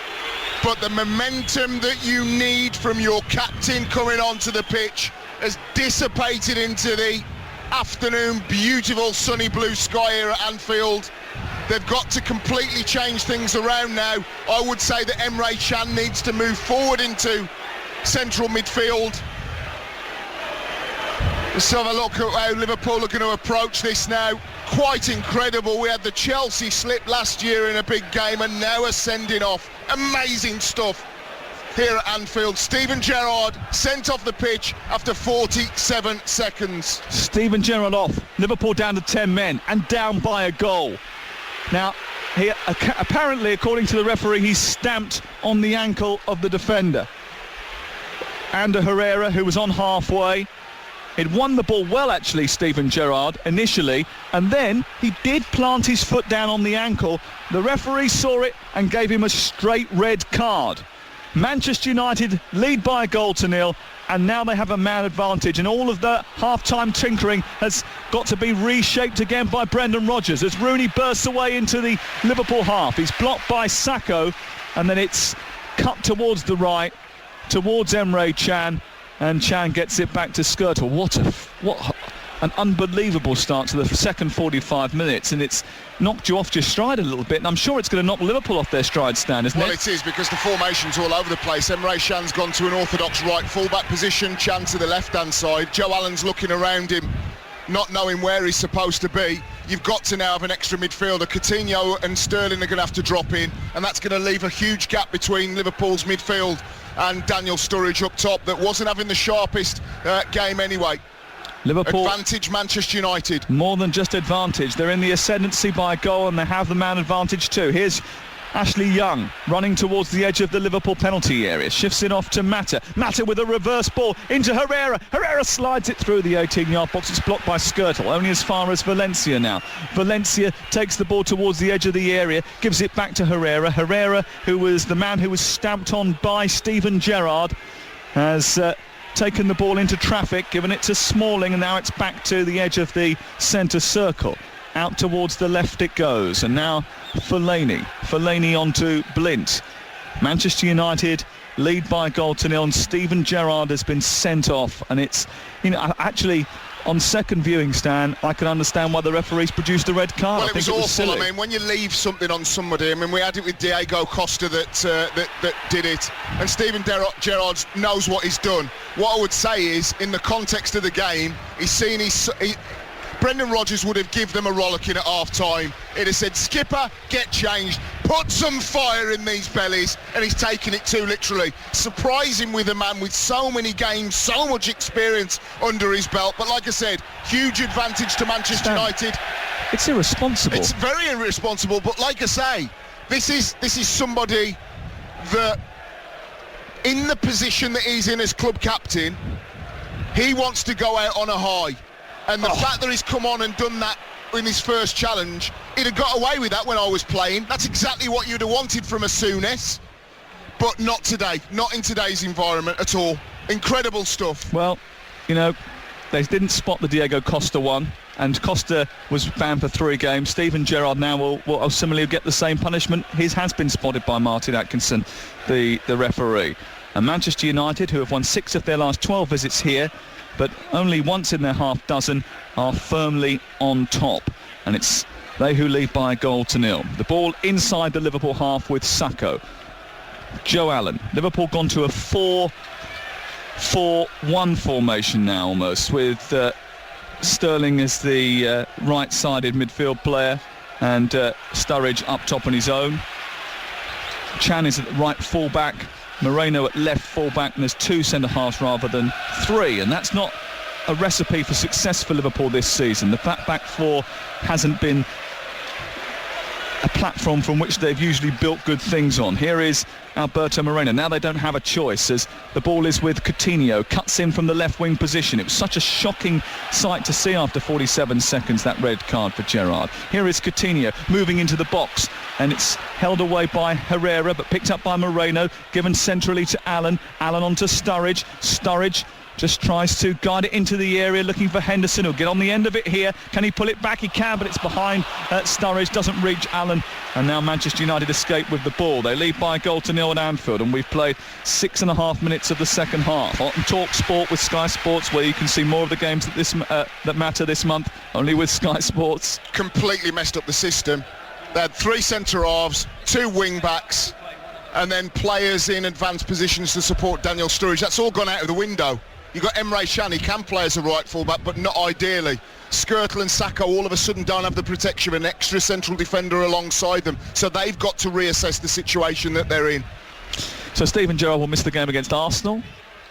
But the momentum that you need from your captain coming onto the pitch has dissipated into the afternoon beautiful sunny blue sky here at Anfield. They've got to completely change things around now. I would say that Emre Can needs to move forward into central midfield. Let's have a look at how Liverpool are going to approach this now. Quite incredible. We had the Chelsea slip last year in a big game and now are sending off. Amazing stuff here at Anfield. Steven Gerrard sent off the pitch after 47 seconds. Steven Gerrard off. Liverpool down to 10 men and down by a goal. Now, he apparently, according to the referee, he stamped on the ankle of the defender. Ander Herrera, who was on halfway. He'd won the ball well, actually, Steven Gerrard, initially, and then he did plant his foot down on the ankle. The referee saw it and gave him a straight red card. Manchester United lead by a goal to nil, and now they have a man advantage, and all of the half-time tinkering has got to be reshaped again by Brendan Rodgers as Rooney bursts away into the Liverpool half. He's blocked by Sakho, and then it's cut towards the right, towards Emre Can, and Can gets it back to Skrtel. What an unbelievable start to the second 45 minutes, and it's knocked you off your stride a little bit, and I'm sure it's going to knock Liverpool off their stride, Stan, isn't it? Well, it is, because the formation's all over the place. Emre Can's gone to an orthodox right full-back position, Can to the left-hand side. Joe Allen's looking around him, not knowing where he's supposed to be. You've got to now have an extra midfielder. Coutinho and Sterling are going to have to drop in, and that's going to leave a huge gap between Liverpool's midfield and Daniel Sturridge up top that wasn't having the sharpest game anyway. Liverpool advantage Manchester United. More than just advantage. They're in the ascendancy by a goal, and they have the man advantage too. Here's Ashley Young running towards the edge of the Liverpool penalty area. Shifts it off to Mata. Mata with a reverse ball into Herrera. Herrera slides it through the 18-yard box. It's blocked by Skrtel, only as far as Valencia now. Valencia takes the ball towards the edge of the area, gives it back to Herrera. Herrera, who was the man who was stamped on by Steven Gerrard, has taken the ball into traffic, given it to Smalling, and now it's back to the edge of the centre circle. Out towards the left it goes, and now Fellaini onto Blint. Manchester United lead by a goal to nil, and Steven Gerrard has been sent off, and it's, actually on second viewing, Stan, I can understand why the referees produced a red card. Well, it was awful. Silly. I mean, when you leave something on somebody, we had it with Diego Costa that did it, and Steven Gerrard knows what he's done. What I would say is, in the context of the game, Brendan Rodgers would have given them a rollicking at half-time. He'd have said, skipper, get changed, put some fire in these bellies, and he's taken it too literally. Surprising with a man with so many games, so much experience under his belt. But like I said, huge advantage to Manchester United. It's irresponsible. It's very irresponsible, but like I say, this is somebody that, in the position that he's in as club captain, he wants to go out on a high. And the fact that he's come on and done that in his first challenge, he'd have got away with that when I was playing. That's exactly what you'd have wanted from Souness, but not today, not in today's environment at all. Incredible stuff. Well, they didn't spot the Diego Costa one, and Costa was banned for 3 games. Steven Gerrard now will similarly get the same punishment. His has been spotted by Martin Atkinson, the referee. And Manchester United, who have won 6 of their last 12 visits here, but only once in their half dozen, are firmly on top, and it's they who lead by a goal to nil. The ball inside the Liverpool half with Sakho. Joe Allen. Liverpool gone to a 4-4-1 formation now almost, with Sterling as the right-sided midfield player, and Sturridge up top on his own. Can is at the right full-back, Moreno at left full-back, and there's 2 centre-halves rather than 3, and that's not a recipe for success for Liverpool this season. The back 4 hasn't been a platform from which they've usually built good things on. Here is Alberto Moreno. Now they don't have a choice, as the ball is with Coutinho, cuts in from the left wing position. It was such a shocking sight to see after 47 seconds, that red card for Gerrard. Here is Coutinho moving into the box, and it's held away by Herrera, but picked up by Moreno, given centrally to Allen. Allen onto Sturridge. Sturridge just tries to guide it into the area, looking for Henderson. He'll get on the end of it here. Can he pull it back? He can, but it's behind Sturridge. Doesn't reach Allen. And now Manchester United escape with the ball. They lead by a goal to nil at Anfield, and we've played 6.5 minutes of the second half. On Talksport with Sky Sports, where you can see more of the games that matter this month, only with Sky Sports. Completely messed up the system. They had 3 centre-halves, 2 wing-backs, and then players in advanced positions to support Daniel Sturridge. That's all gone out of the window. You've got Emre Can, he can play as a right full-back, but not ideally. Skrtel and Sakho all of a sudden don't have the protection of an extra central defender alongside them, so they've got to reassess the situation that they're in. So Steven Gerrard will miss the game against Arsenal.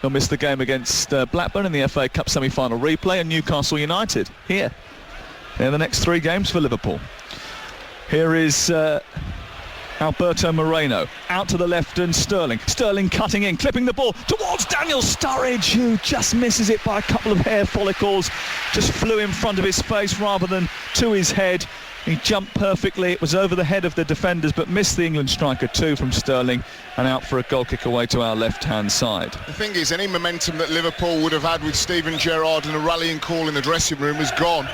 He'll miss the game against Blackburn in the FA Cup semi-final replay, and Newcastle United here. They're the next 3 games for Liverpool. Here is Alberto Moreno out to the left, and Sterling cutting in, clipping the ball towards Daniel Sturridge, who just misses it by a couple of hair follicles. Just flew in front of his face rather than to his head. He jumped perfectly. It was over the head of the defenders, but missed the England striker too from Sterling, and out for a goal kick away to our left-hand side. The thing is, any momentum that Liverpool would have had with Steven Gerrard and a rallying call in the dressing room is gone.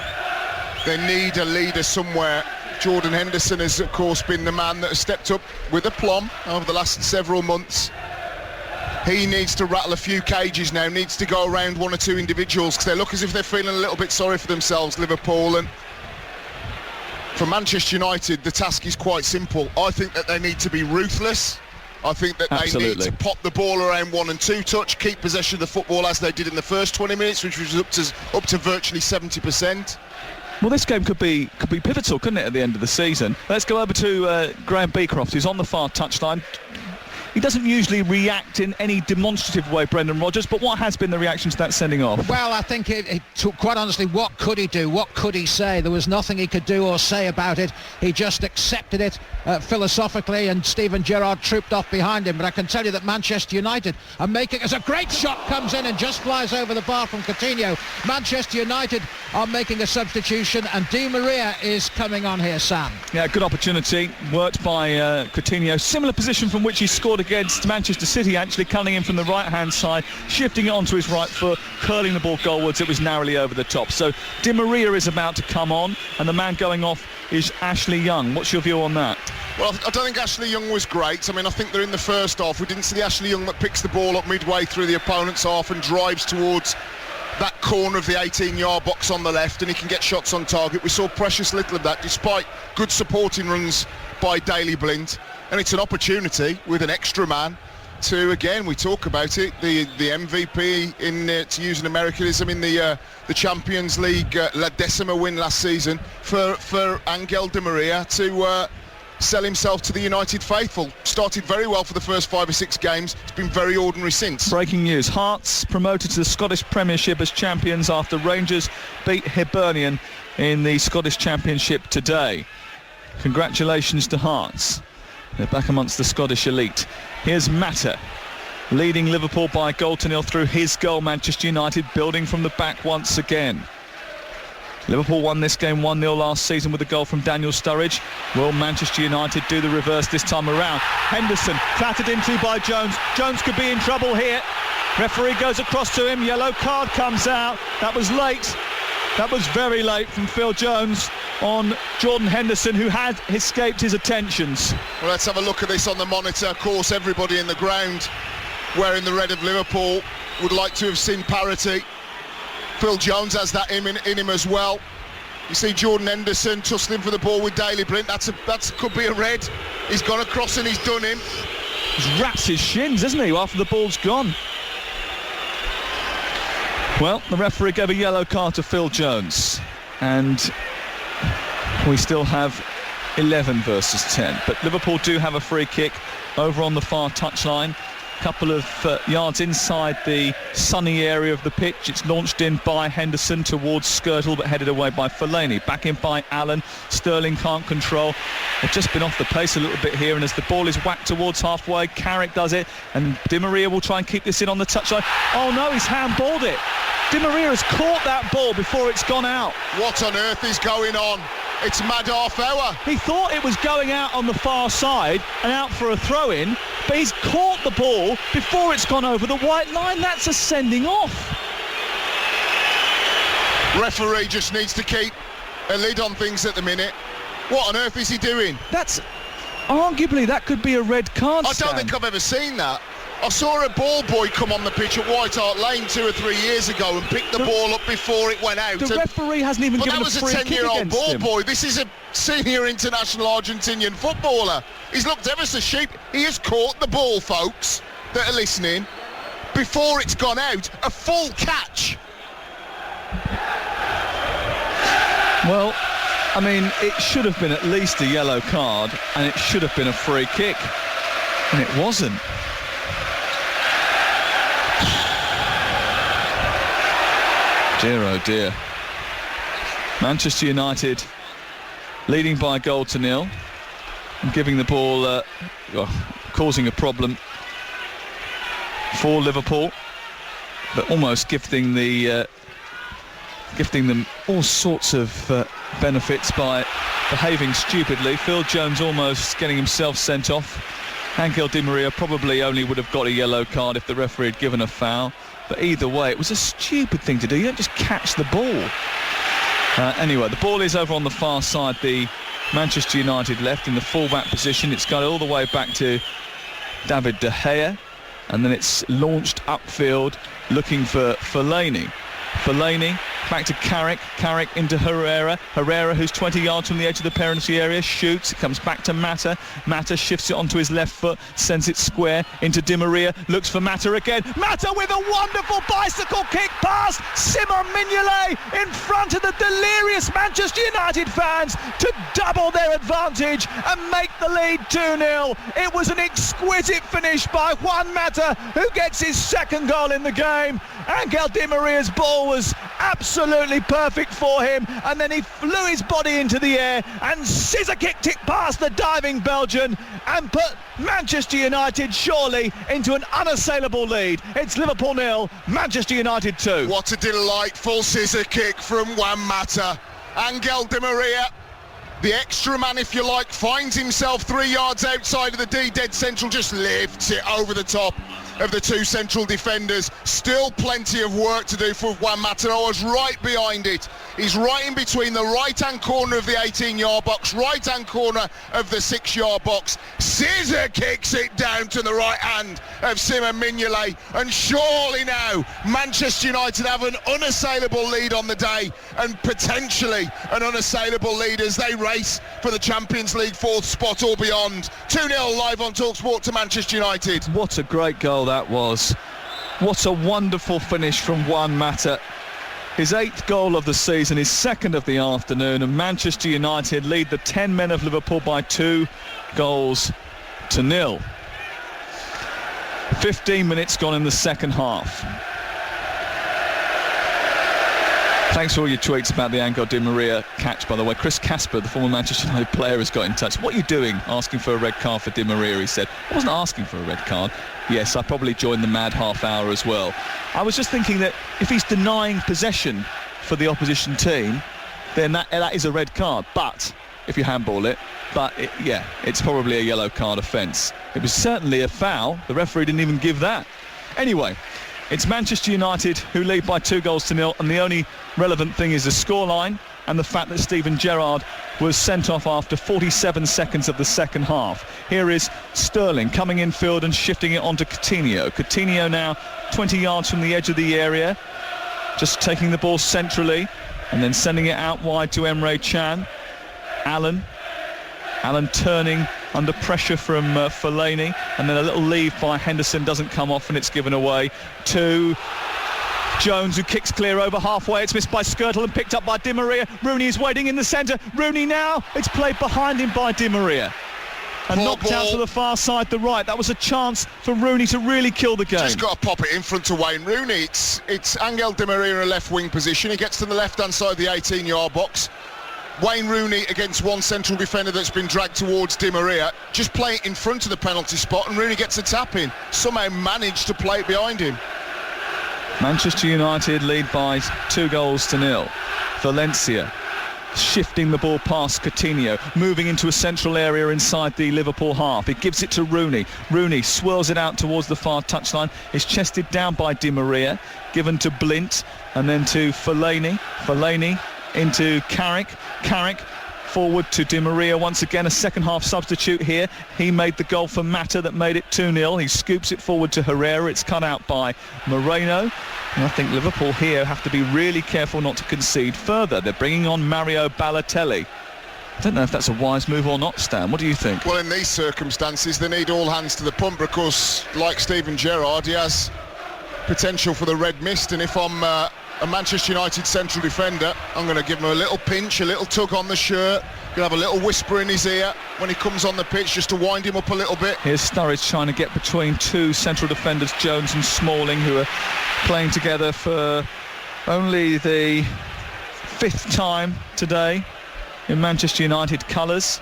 They need a leader somewhere. Jordan Henderson has, of course, been the man that has stepped up with aplomb over the last several months. He needs to rattle a few cages now, needs to go around 1 or 2 individuals, because they look as if they're feeling a little bit sorry for themselves, Liverpool. And for Manchester United, the task is quite simple. I think that they need to be ruthless. I think that they need to pop the ball around 1 and 2 touch, keep possession of the football as they did in the first 20 minutes, which was up to virtually 70%. Well, this game could be pivotal, couldn't it, at the end of the season? Let's go over to Graham Beecroft, who's on the far touchline. He doesn't usually react in any demonstrative way, Brendan Rodgers, but what has been the reaction to that sending off? Well, I think, quite honestly, what could he do? What could he say? There was nothing he could do or say about it. He just accepted it philosophically, and Steven Gerrard trooped off behind him. But I can tell you that Manchester United are making... As a great shot comes in and just flies over the bar from Coutinho. Manchester United are making a substitution, and Di Maria is coming on here, Sam. Yeah, good opportunity. Worked by Coutinho. Similar position from which he scored against Manchester City, actually coming in from the right-hand side, shifting it onto his right foot, curling the ball goalwards. It was narrowly over the top. So Di Maria is about to come on, and the man going off is Ashley Young. What's your view on that? Well, I don't think Ashley Young was great. I mean, I think they're in the first half. We didn't see the Ashley Young that picks the ball up midway through the opponent's half and drives towards that corner of the 18-yard box on the left, and he can get shots on target. We saw precious little of that, despite good supporting runs by Daley Blind. And it's an opportunity with an extra man to, again, we talk about it, the MVP, in to use an Americanism, in the Champions League La Decima win last season, for Angel Di Maria to sell himself to the United faithful. Started very well for the first 5 or 6 games. It's been very ordinary since. Breaking news. Hearts promoted to the Scottish Premiership as champions after Rangers beat Hibernian in the Scottish Championship today. Congratulations to Hearts. They're back amongst the Scottish elite. Here's Matter, leading Liverpool by a goal to 0 through his goal. Manchester United building from the back once again. Liverpool won this game 1-0 last season with a goal from Daniel Sturridge. Will Manchester United do the reverse this time around? Henderson clattered into by Jones. Jones could be in trouble here. Referee goes across to him. Yellow card comes out. That was late. That was very late from Phil Jones on Jordan Henderson, who had escaped his attentions. Well, let's have a look at this on the monitor. Of course, everybody in the ground wearing the red of Liverpool would like to have seen parity. Phil Jones has that in him as well. You see Jordan Henderson tussling for the ball with Daley Blind. That could be a red. He's gone across and he's done him. He's wrapped his shins, hasn't he, after the ball's gone? Well, the referee gave a yellow card to Phil Jones, and we still have 11 versus 10. But Liverpool do have a free kick over on the far touchline, a couple of yards inside the sunny area of the pitch. It's launched in by Henderson towards Skirtle, but headed away by Fellaini. Back in by Allen. Sterling can't control. They've just been off the pace a little bit here, and as the ball is whacked towards halfway, Carrick does it, and Di Maria will try and keep this in on the touchline. Oh no, he's handballed it. Di Maria has caught that ball before it's gone out. What on earth is going on? It's Matterface. He thought it was going out on the far side and out for a throw-in, but he's caught the ball before it's gone over the white line. That's a sending off. Referee just needs to keep a lid on things at the minute. What on earth is he doing? That's arguably, that could be a red card. I don't think I've ever seen that. I saw a ball boy come on the pitch at White Hart Lane 2 or 3 years ago and pick the ball up before it went out. The referee hasn't even given a free kick against him. That was a 10-year-old ball boy. This is a senior international Argentinian footballer. He's looked ever so sheep. He has caught the ball, folks, that are listening, before it's gone out. A full catch. Well, I mean, it should have been at least a yellow card, and it should have been a free kick, and it wasn't. Dear, oh dear. Manchester United leading by a goal to nil and giving the ball, causing a problem for Liverpool, but almost gifting them all sorts of benefits by behaving stupidly. Phil Jones almost getting himself sent off. Angel Di Maria probably only would have got a yellow card if the referee had given a foul, but either way it was a stupid thing to do. You don't just catch the ball. Anyway, the ball is over on the far side, the Manchester United left in the full-back position. It's got all the way back to David De Gea, and then it's launched upfield looking for Fellaini. Fellaini back to Carrick into Herrera, who's 20 yards from the edge of the penalty area, shoots, it comes back to Mata shifts it onto his left foot, sends it square into Di Maria, looks for Mata again, Mata with a wonderful bicycle kick past Simon Mignolet in front of the delirious Manchester United fans to double their advantage and make the lead 2-0. It was an exquisite finish by Juan Mata, who gets his second goal in the game. Angel Di Maria's ball was absolutely perfect for him, and then he flew his body into the air and scissor kicked it past the diving Belgian and put Manchester United surely into an unassailable lead. It's Liverpool 0, Manchester United 2. What a delightful scissor kick from Juan Mata. Angel Di Maria, the extra man if you like, finds himself 3 yards outside of the D dead central, just lifts it over the top of the two central defenders. Still plenty of work to do for Juan Mata. I was right behind it. He's right in between the right-hand corner of the 18-yard box, right-hand corner of the 6-yard box. Scissor kicks it down to the right hand of Simon Mignolet, and surely now Manchester United have an unassailable lead on the day, and potentially an unassailable lead as they race for the Champions League 4th spot or beyond. 2-0 live on Talksport to Manchester United. What a great goal that was. What a wonderful finish from Juan Mata. His 8th goal of the season, his 2nd of the afternoon, and Manchester United lead the 10 men of Liverpool by 2-0. 15 minutes gone in the second half. Thanks for all your tweets about the Angel Di Maria catch, by the way. Chris Casper, the former Manchester United player, has got in touch. What are you doing asking for a red card for Di Maria, he said. I wasn't asking for a red card. Yes, I probably joined the mad half hour as well. I was just thinking that if he's denying possession for the opposition team, then that is a red card. But if you handball it, it's probably a yellow card offence. It was certainly a foul. The referee didn't even give that. Anyway, it's Manchester United who lead by 2-0, and the only relevant thing is the scoreline and the fact that Steven Gerrard was sent off after 47 seconds of the second half. Here is Sterling coming in field and shifting it onto Coutinho. Coutinho now 20 yards from the edge of the area, just taking the ball centrally and then sending it out wide to Emre Can. Allen turning under pressure from Fellaini, and then a little leave by Henderson doesn't come off, and it's given away to Jones, who kicks clear over halfway. It's missed by Skirtle and picked up by Di Maria. Rooney is waiting in the centre. Rooney now, it's played behind him by Di Maria and knocked out to the far side, the right. That was a chance for Rooney to really kill the game. Just got to pop it in front of Wayne Rooney. It's Angel Di Maria in a left wing position. He gets to the left-hand side of the 18-yard box. Wayne Rooney against one central defender that's been dragged towards Di Maria. Just play it in front of the penalty spot, and Rooney gets a tap in. Somehow managed to play it behind him. Manchester United lead by 2-0. Valencia shifting the ball past Coutinho, moving into a central area inside the Liverpool half. He gives it to Rooney. Rooney swirls it out towards the far touchline. It's chested down by Di Maria, given to Blint, and then to Fellaini. Fellaini into Carrick forward to Di Maria once again, a second half substitute here. He made the goal for Mata that made it 2-0. He scoops it forward to Herrera. It's cut out by Moreno, and I think Liverpool here have to be really careful not to concede further. They're bringing on Mario Balotelli. I don't know if that's a wise move or not, Stan. What do you think? Well, in these circumstances they need all hands to the pump, because like Steven Gerrard, he has potential for the red mist, and if I'm a Manchester United central defender, I'm going to give him a little pinch, a little tug on the shirt, going to have a little whisper in his ear when he comes on the pitch, just to wind him up a little bit. Here's Sturridge trying to get between two central defenders, Jones and Smalling, who are playing together for Only the 5th time today in Manchester United colours.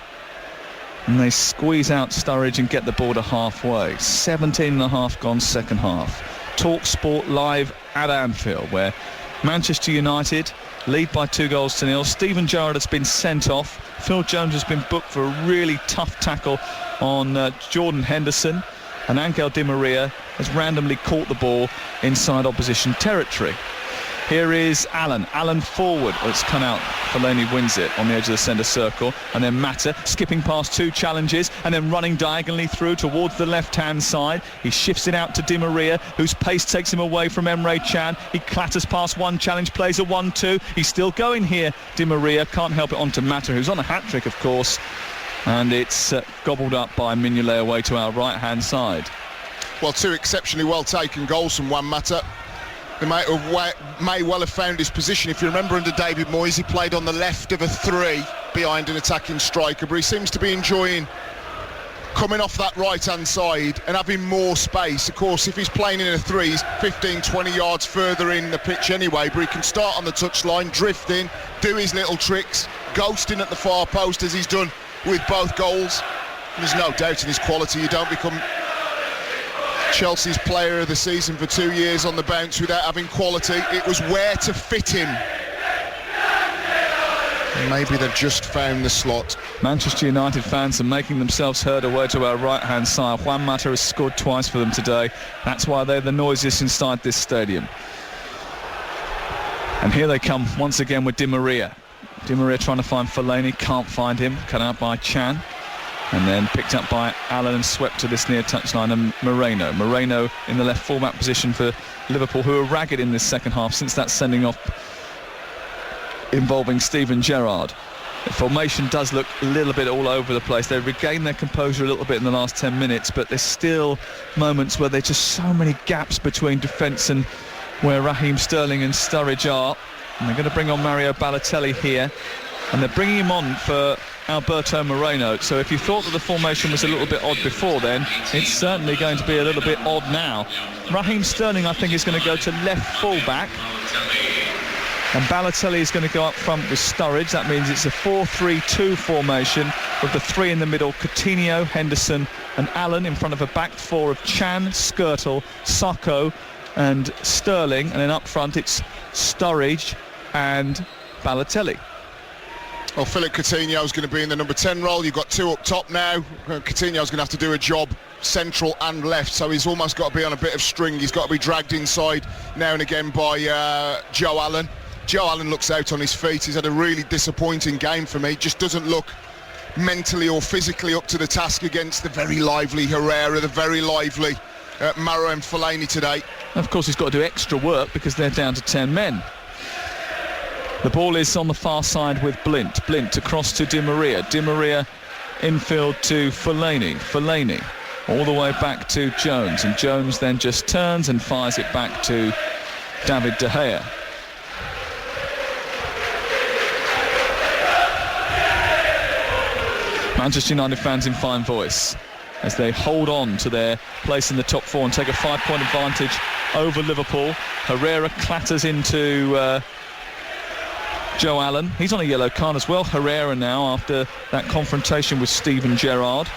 And they squeeze out Sturridge and get the ball to halfway. 17 and a half gone second half. Talksport live at Anfield, where Manchester United lead by 2-0. Steven Gerrard has been sent off. Phil Jones has been booked for a really tough tackle on Jordan Henderson. And Angel Di Maria has randomly caught the ball inside opposition territory. Here is Allen forward. It's come out. Fellaini wins it on the edge of the centre circle. And then Mata skipping past 2 challenges and then running diagonally through towards the left-hand side. He shifts it out to Di Maria, whose pace takes him away from Emre Can. He clatters past 1 challenge, plays a 1-2. He's still going here. Di Maria can't help it onto Mata, who's on a hat-trick, of course. And it's gobbled up by Mignolet away to our right-hand side. Well, 2 exceptionally well-taken goals from Juan Mata. He may well have found his position. If you remember, under David Moyes, he played on the left of a 3 behind an attacking striker, but he seems to be enjoying coming off that right-hand side and having more space. Of course, if he's playing in a 3, he's 15, 20 yards further in the pitch anyway, but he can start on the touchline, drift in, do his little tricks, ghosting at the far post as he's done with both goals. There's no doubt in his quality. You don't become Chelsea's player of the season for 2 years on the bounce without having quality. It was where to fit him. Maybe they've just found the slot. Manchester United fans are making themselves heard away to our right-hand side. Juan Mata has scored twice for them today. That's why they're the noisiest inside this stadium. And here they come once again with Di Maria. Di Maria trying to find Fellaini, can't find him. Cut out by Can. And then picked up by Allen and swept to this near touchline. And Moreno in the left full-back position for Liverpool, who are ragged in this second half since that sending off involving Steven Gerrard. The formation does look a little bit all over the place. They've regained their composure a little bit in the last 10 minutes, but there's still moments where there's just so many gaps between defence and where Raheem Sterling and Sturridge are. And they're going to bring on Mario Balotelli here. And they're bringing him on for Alberto Moreno. So if you thought that the formation was a little bit odd before then, it's certainly going to be a little bit odd now. Raheem Sterling, I think, is going to go to left full-back. And Balotelli is going to go up front with Sturridge. That means it's a 4-3-2 formation with the 3 in the middle, Coutinho, Henderson and Allen in front of a back 4 of Can, Skrtel, Sakho and Sterling. And then up front it's Sturridge and Balotelli. Well, Philippe Coutinho's going to be in the number 10 role. You've got 2 up top now. Coutinho's going to have to do a job central and left, so he's almost got to be on a bit of string. He's got to be dragged inside now and again by Joe Allen. Joe Allen looks out on his feet. He's had a really disappointing game for me. Just doesn't look mentally or physically up to the task against the very lively Herrera, the very lively Marouane Fellaini today. Of course, he's got to do extra work because they're down to 10 men. The ball is on the far side with Blint. Blint across to Di Maria. Di Maria infield to Fellaini all the way back to Jones. And Jones then just turns and fires it back to David De Gea. Manchester United fans in fine voice as they hold on to their place in the top 4 and take a 5-point advantage over Liverpool. Herrera clatters into Joe Allen. He's on a yellow card as well, Herrera, now after that confrontation with Steven Gerrard.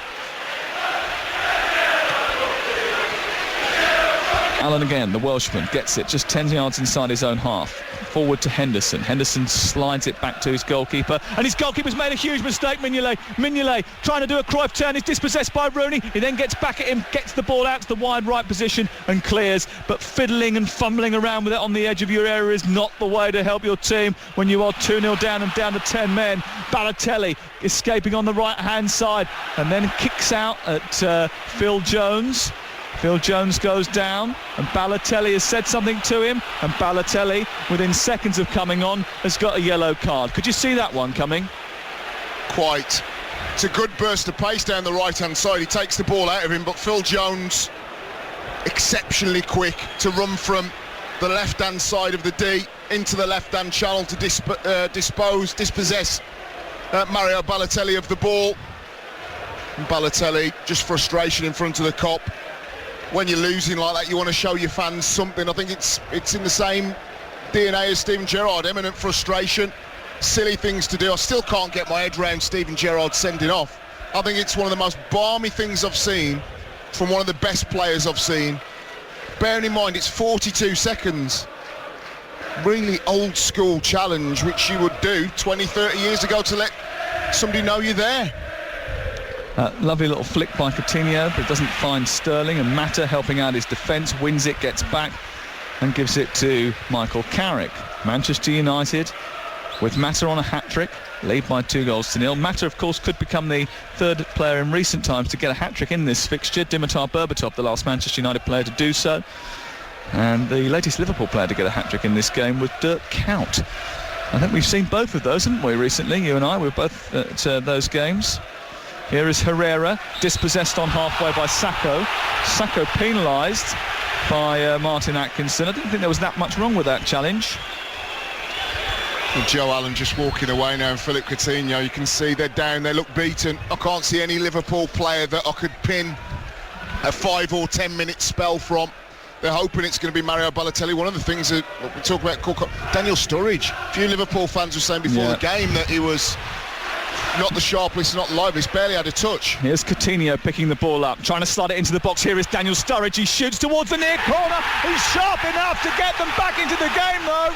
Allen again, the Welshman, gets it just 10 yards inside his own half. Forward to Henderson. Henderson slides it back to his goalkeeper, and his goalkeeper's made a huge mistake. Mignolet trying to do a Cruyff turn, is dispossessed by Rooney. He then gets back at him, gets the ball out to the wide right position and clears, but fiddling and fumbling around with it on the edge of your area is not the way to help your team when you are 2-0 down and down to 10 men. Balotelli escaping on the right hand side and then kicks out at Phil Jones. Phil Jones goes down and Balotelli has said something to him, and Balotelli, within seconds of coming on, has got a yellow card. Could you see that one coming? Quite. It's a good burst of pace down the right-hand side. He takes the ball out of him, but Phil Jones, exceptionally quick to run from the left-hand side of the D into the left-hand channel to dispossess Mario Balotelli of the ball. And Balotelli, just frustration in front of the Kop. When you're losing like that, you want to show your fans something. I think it's in the same DNA of Steven Gerrard, eminent frustration, silly things to do. I still can't get my head around Steven Gerrard sending off. I think it's one of the most balmy things I've seen from one of the best players I've seen. Bearing in mind it's 42 seconds. Really old school challenge, which you would do 20, 30 years ago to let somebody know you're there. Lovely little flick by Coutinho, but doesn't find Sterling, and Mata helping out his defence, wins it, gets back and gives it to Michael Carrick. Manchester United with Mata on a hat-trick, lead by 2-0. Mata, of course, could become the third player in recent times to get a hat-trick in this fixture. Dimitar Berbatov, the last Manchester United player to do so. And the latest Liverpool player to get a hat-trick in this game was Dirk Kuyt. I think we've seen both of those, haven't we, recently? You and I were both at those games. Here is Herrera, dispossessed on halfway by Sacco. Sacco penalised by Martin Atkinson. I didn't think there was that much wrong with that challenge. Well, Joe Allen just walking away now, and Philippe Coutinho, you can see they're down, they look beaten. I can't see any Liverpool player that I could pin a 5 or 10 minute spell from. They're hoping it's going to be Mario Balotelli. One of the things that we talk about, Daniel Sturridge. A few Liverpool fans were saying before the game that he was not the sharpest, not the liveliest, barely had a touch. Here's Coutinho picking the ball up, trying to slide it into the box. Here is Daniel Sturridge. He shoots towards the near corner. He's sharp enough to get them back into the game, though.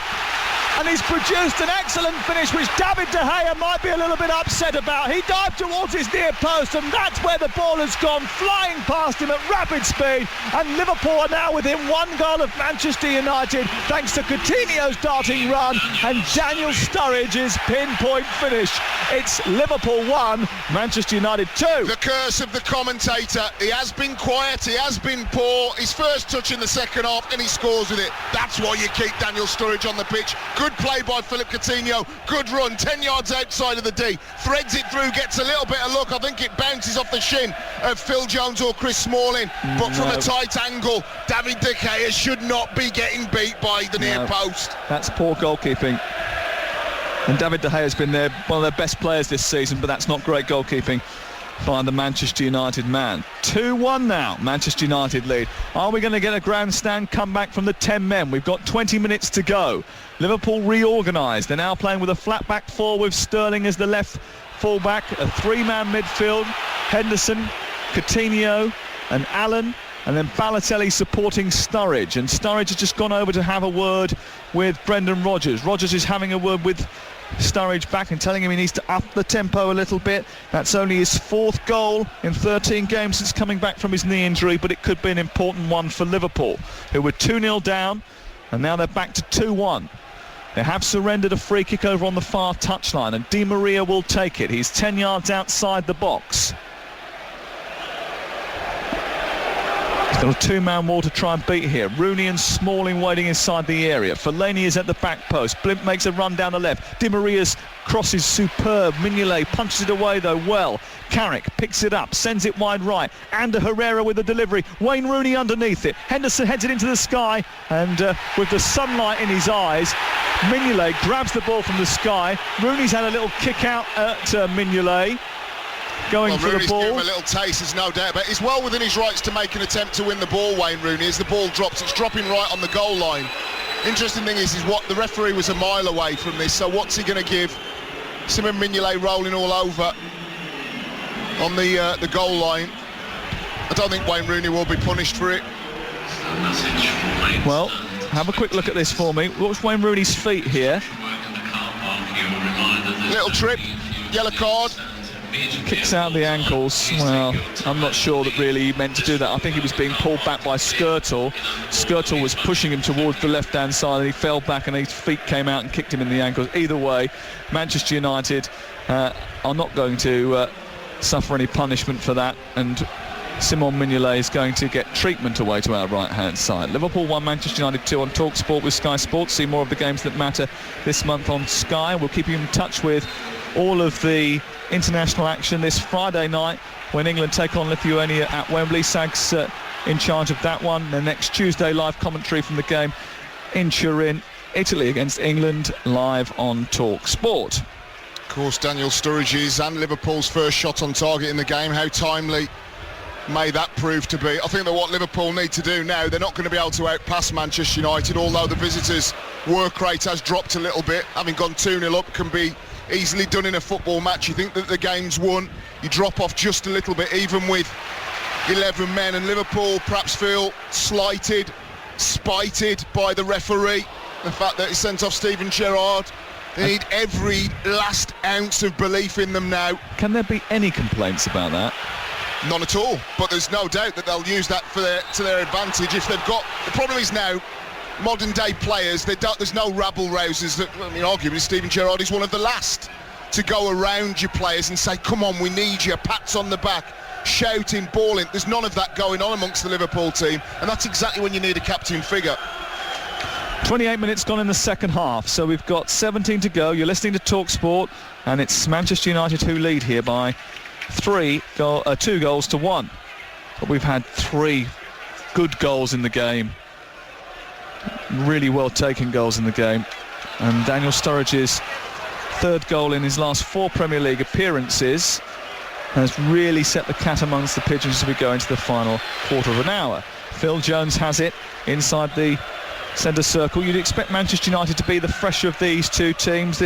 And he's produced an excellent finish, which David De Gea might be a little bit upset about. He dived towards his near post, and that's where the ball has gone, flying past him at rapid speed. And Liverpool are now within 1 goal of Manchester United, thanks to Coutinho's darting run and Daniel Sturridge's pinpoint finish. It's Liverpool 1, Manchester United 2. The curse of the commentator. He has been quiet, he has been poor. His first touch in the second half, and he scores with it. That's why you keep Daniel Sturridge on the pitch. Good play by Philippe Coutinho, good run, 10 yards outside of the D, threads it through, gets a little bit of luck. I think it bounces off the shin of Phil Jones or Chris Smalling, but from a tight angle, David De Gea should not be getting beat by the near post. That's poor goalkeeping. And David De Gea has been one of their best players this season, but that's not great goalkeeping by the Manchester United man. 2-1 now, Manchester United lead. Are we going to get a grandstand comeback from the 10 men? We've got 20 minutes to go. Liverpool reorganised. They're now playing with a flat back four with Sterling as the left full-back, a 3-man midfield, Henderson, Coutinho and Allen, and then Balotelli supporting Sturridge. And Sturridge has just gone over to have a word with Brendan Rodgers. Rodgers is having a word with Sturridge back and telling him he needs to up the tempo a little bit. That's only his 4th goal in 13 games since coming back from his knee injury, but it could be an important one for Liverpool, who were 2-0 down, and now they're back to 2-1. They have surrendered a free kick over on the far touchline, and Di Maria will take it. He's 10 yards outside the box. He's got a 2-man wall to try and beat here. Rooney and Smalling waiting inside the area. Fellaini is at the back post. Blimp makes a run down the left. Di Maria's cross is superb. Mignolet punches it away though well. Carrick picks it up, sends it wide right. And Herrera with the delivery. Wayne Rooney underneath it. Henderson heads it into the sky, and with the sunlight in his eyes, Mignolet grabs the ball from the sky. Rooney's had a little kick out at Mignolet. Going for Rooney's the ball. Give him a little taste, there's no doubt, but he's well within his rights to make an attempt to win the ball, Wayne Rooney. As the ball drops, it's dropping right on the goal line. Interesting thing is what the referee was a mile away from this, so what's he going to give? Simon Mignolet rolling all over on the goal line. I don't think Wayne Rooney will be punished for it. Well, have a quick look at this for me. Watch Wayne Rooney's feet here. Little trip, yellow card. Kicks out the ankles. Well, I'm not sure that really he meant to do that. I think he was being pulled back by Skirtle. Skirtle was pushing him towards the left-hand side, and he fell back and his feet came out and kicked him in the ankles. Either way, Manchester United are not going to suffer any punishment for that, and Simon Mignolet is going to get treatment away to our right-hand side. Liverpool 1, Manchester United 2 on Talksport with Sky Sports. See more of the games that matter this month on Sky. We'll keep you in touch with all of the international action this Friday night when England take on Lithuania at Wembley. Sag's in charge of that one. The next Tuesday, live commentary from the game in Turin, Italy against England, live on Talksport. Of course, Daniel Sturridge's and Liverpool's first shot on target in the game. How timely may that prove to be? I think that what Liverpool need to do now, they're not going to be able to outpass Manchester United, although the visitors work rate has dropped a little bit. Having gone 2-0 up can be easily done in a football match. You think that the game's won, you drop off just a little bit, even with 11 men, and Liverpool perhaps feel slighted, spited by the referee, the fact that he sent off Steven Gerrard. They need every last ounce of belief in them now. Can there be any complaints about that? None at all, but there's no doubt that they'll use that to their advantage. If they've got, the problem is now, modern day players, there's no rabble-rousers. Arguably Steven Gerrard is one of the last to go around your players and say, come on, we need you, pats on the back, shouting, bawling. There's none of that going on amongst the Liverpool team, and that's exactly when you need a captain figure. 28 minutes gone in the second half, so we've got 17 to go. You're listening to Talksport, and it's Manchester United who lead here by 2 goals to 1. But we've had 3 good goals in the game, really well taken goals in the game, and Daniel Sturridge's 3rd goal in his last 4 Premier League appearances has really set the cat amongst the pigeons as we go into the final quarter of an hour. Phil Jones has it inside the centre circle. You'd expect Manchester United to be the fresher of these two teams.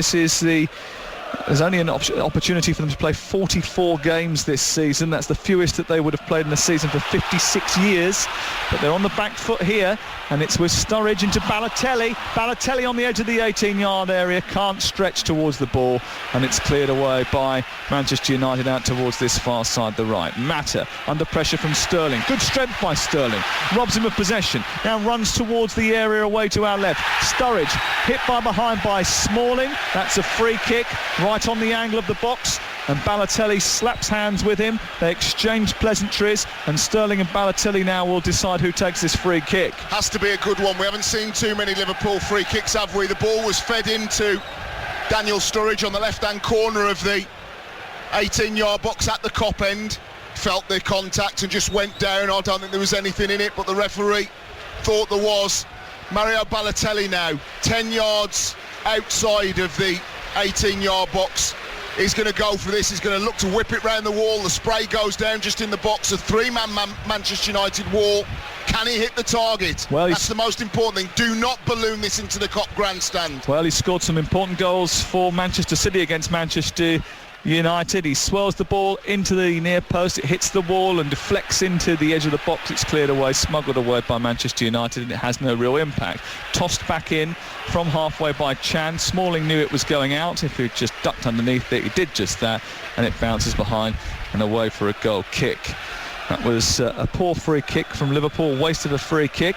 There's only an opportunity for them to play 44 games this season. That's the fewest that they would have played in a season for 56 years. But they're on the back foot here, and it's with Sturridge into Balotelli. Balotelli on the edge of the 18-yard area, can't stretch towards the ball, and it's cleared away by Manchester United out towards this far side, the right. Mata under pressure from Sterling. Good strength by Sterling. Robs him of possession. Now runs towards the area away to our left. Sturridge hit by behind by Smalling. That's a free kick right on the angle of the box, and Balotelli slaps hands with him. They exchange pleasantries, and Sterling and Balotelli now will decide who takes this free kick. Has to be a good one. We haven't seen too many Liverpool free kicks, have we? The ball was fed into Daniel Sturridge on the left-hand corner of the 18-yard box at the Kop end. Felt the contact and just went down. I don't think there was anything in it, but the referee thought there was. Mario Balotelli now 10 yards outside of the 18-yard box. He's going to go for this. He's going to look to whip it round the wall. The spray goes down just in the box. A 3-man Manchester United wall. Can he hit the target? Well, that's the most important thing. Do not balloon this into the Kop grandstand. Well, he scored some important goals for Manchester City against Manchester United. He swirls the ball into the near post. It hits the wall and deflects into the edge of the box. It's cleared away, smuggled away by Manchester United, and it has no real impact. Tossed back in from halfway by Chan. Smalling knew it was going out. If he'd just ducked underneath it, he did just that, and it bounces behind and away for a goal kick. That was a poor free kick from Liverpool. Wasted a free kick.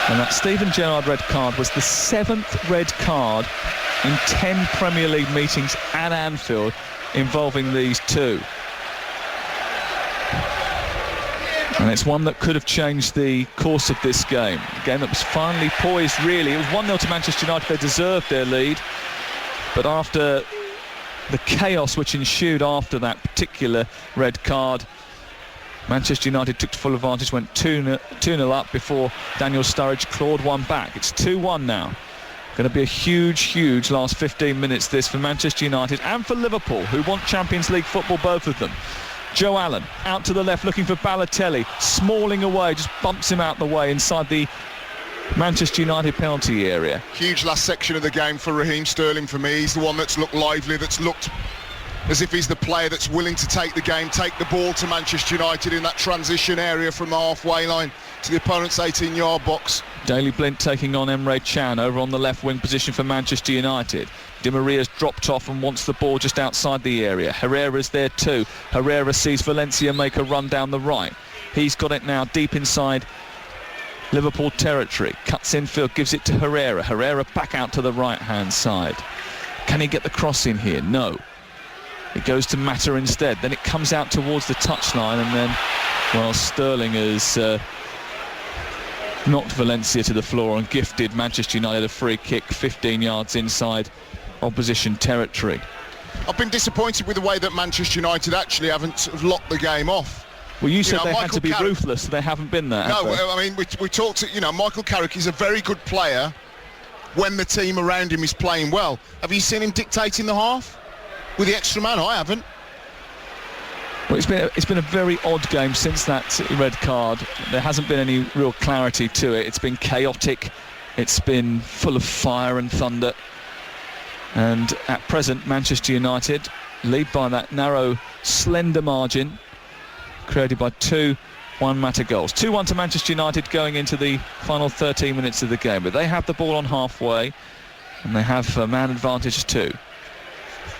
And that Steven Gerrard red card was the 7th red card in 10 Premier League meetings at Anfield involving these two. And it's one that could have changed the course of this game. A game that was finally poised, really. It was 1-0 to Manchester United. They deserved their lead. But after the chaos which ensued after that particular red card, Manchester United took full advantage, went 2-0 up before Daniel Sturridge clawed one back. It's 2-1 now. Going to be a huge last 15 minutes this for Manchester United and for Liverpool, who want Champions League football, both of them. Joe Allen out to the left looking for Balotelli. Smalling away, just bumps him out the way inside the Manchester United penalty area. Huge last section of the game for Raheem Sterling for me. He's the one that's looked lively, that's looked as if he's the player that's willing to take the game, take the ball to Manchester United in that transition area from the halfway line to the opponent's 18-yard box. Daley Blind taking on Emre Can over on the left wing position for Manchester United. Di Maria's dropped off and wants the ball just outside the area. Herrera's there too. Herrera sees Valencia make a run down the right. He's got it now deep inside Liverpool territory. Cuts infield, gives it to Herrera. Herrera back out to the right-hand side. Can he get the cross in here? No. It goes to Mata instead. Then it comes out towards the touchline, and then, well, Sterling has knocked Valencia to the floor and gifted Manchester United a free kick 15 yards inside opposition territory. I've been disappointed with the way that Manchester United actually haven't sort of locked the game off. Well, you said they had to be ruthless. They haven't been there. No, I mean, we talked, Michael Carrick is a very good player when the team around him is playing well. Have you seen him dictating the half with the extra man? I haven't. Well, it's been a very odd game since that red card. There hasn't been any real clarity to it. It's been chaotic. It's been full of fire and thunder. And at present, Manchester United lead by that narrow, slender margin created by 2 one-matter goals. 2-1 to Manchester United going into the final 13 minutes of the game. But they have the ball on halfway, and they have a man advantage too.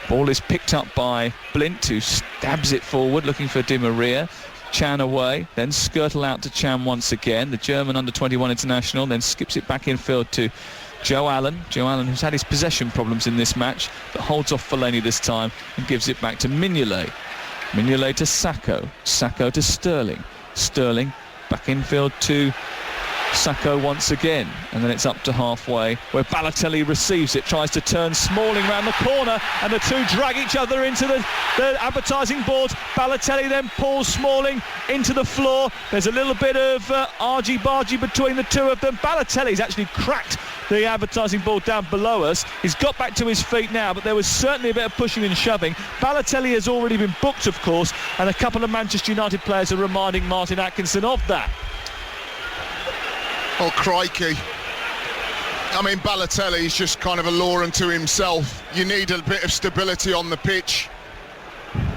Ball is picked up by Blint, who stabs it forward, looking for Di Maria. Chan away, then Skirtle out to Chan once again, the German under-21 international, then skips it back infield to Joe Allen. Joe Allen, who's had his possession problems in this match, but holds off Fellaini this time and gives it back to Mignolet. Mignolet to Sacco. Sacco to Sterling. Sterling back infield to Sacco once again, and then it's up to halfway where Balotelli receives it, tries to turn Smalling round the corner, and the two drag each other into the advertising boards. Balotelli then pulls Smalling into the floor. There's a little bit of argy-bargy between the two of them. Balotelli's actually cracked the advertising board down below us. He's got back to his feet now, but there was certainly a bit of pushing and shoving. Balotelli has already been booked, of course, and a couple of Manchester United players are reminding Martin Atkinson of that. Oh, crikey. I mean, Balotelli is just kind of a law unto himself. You need a bit of stability on the pitch.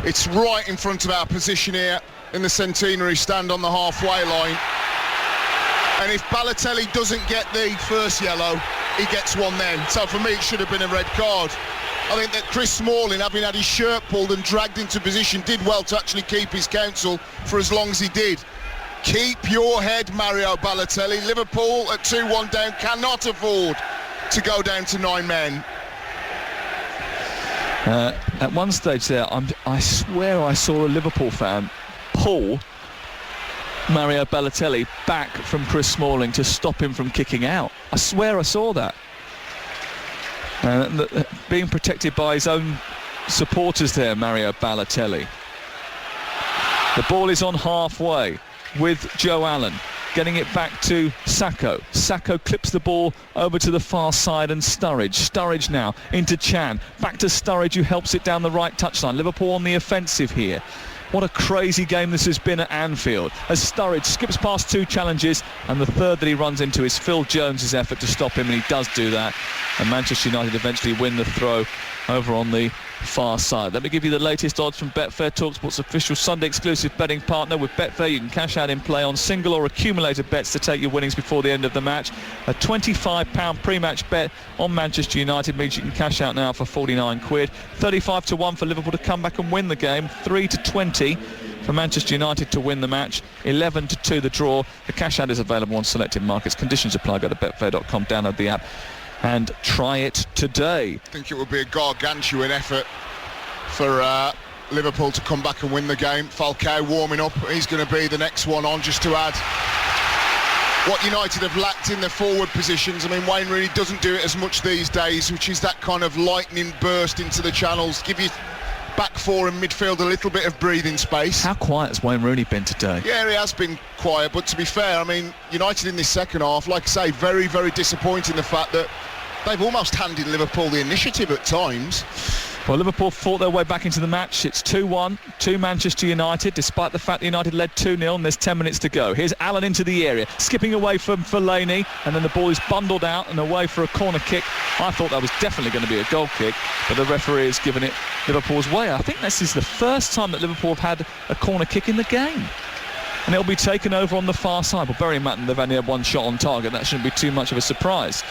It's right in front of our position here in the Centenary stand on the halfway line. And if Balotelli doesn't get the first yellow, he gets one then. So for me, it should have been a red card. I think that Chris Smalling, having had his shirt pulled and dragged into position, did well to actually keep his counsel for as long as he did. Keep your head, Mario Balotelli. Liverpool at 2-1 down cannot afford to go down to 9 men. At one stage there, I swear I saw a Liverpool fan pull Mario Balotelli back from Chris Smalling to stop him from kicking out. I swear I saw that. Being protected by his own supporters there, Mario Balotelli. The ball is on halfway with Joe Allen, getting it back to Sacco. Sacco clips the ball over to the far side, and Sturridge now into Chan, back to Sturridge, who helps it down the right touchline. Liverpool on the offensive here. What a crazy game this has been at Anfield, as Sturridge skips past 2 challenges, and the third that he runs into is Phil Jones's effort to stop him, and he does do that, and Manchester United eventually win the throw over on the far side. Let me give you the latest odds from Betfair, Talksport's official Sunday exclusive betting partner. With Betfair, you can cash out in play on single or accumulated bets to take your winnings before the end of the match. A £25 pre-match bet on Manchester United means you can cash out now for 49 quid. 35 to 1 for Liverpool to come back and win the game. 3 to 20 for Manchester United to win the match. 11 to 2 the draw. The cash out is available on selected markets. Conditions apply. Go to betfair.com, download the app and try it today. I think it would be a gargantuan effort for Liverpool to come back and win the game. Falcao warming up, he's going to be the next one on, just to add what United have lacked in their forward positions. I mean, Wayne Rooney doesn't do it as much these days, which is that kind of lightning burst into the channels, give you back four and midfield a little bit of breathing space. How quiet has Wayne Rooney been today? Yeah, he has been quiet, but to be fair, I mean, United in this second half, like I say, very, very disappointing, the fact that they've almost handed Liverpool the initiative at times. Well, Liverpool fought their way back into the match. It's 2-1 to Manchester United, despite the fact that United led 2-0 and there's 10 minutes to go. Here's Allen into the area, skipping away from Fellaini, and then the ball is bundled out and away for a corner kick. I thought that was definitely going to be a goal kick, but the referee has given it Liverpool's way. I think this is the first time that Liverpool have had a corner kick in the game. And it'll be taken over on the far side. Well, bearing in mind they've only had one shot on target, that shouldn't be too much of a surprise.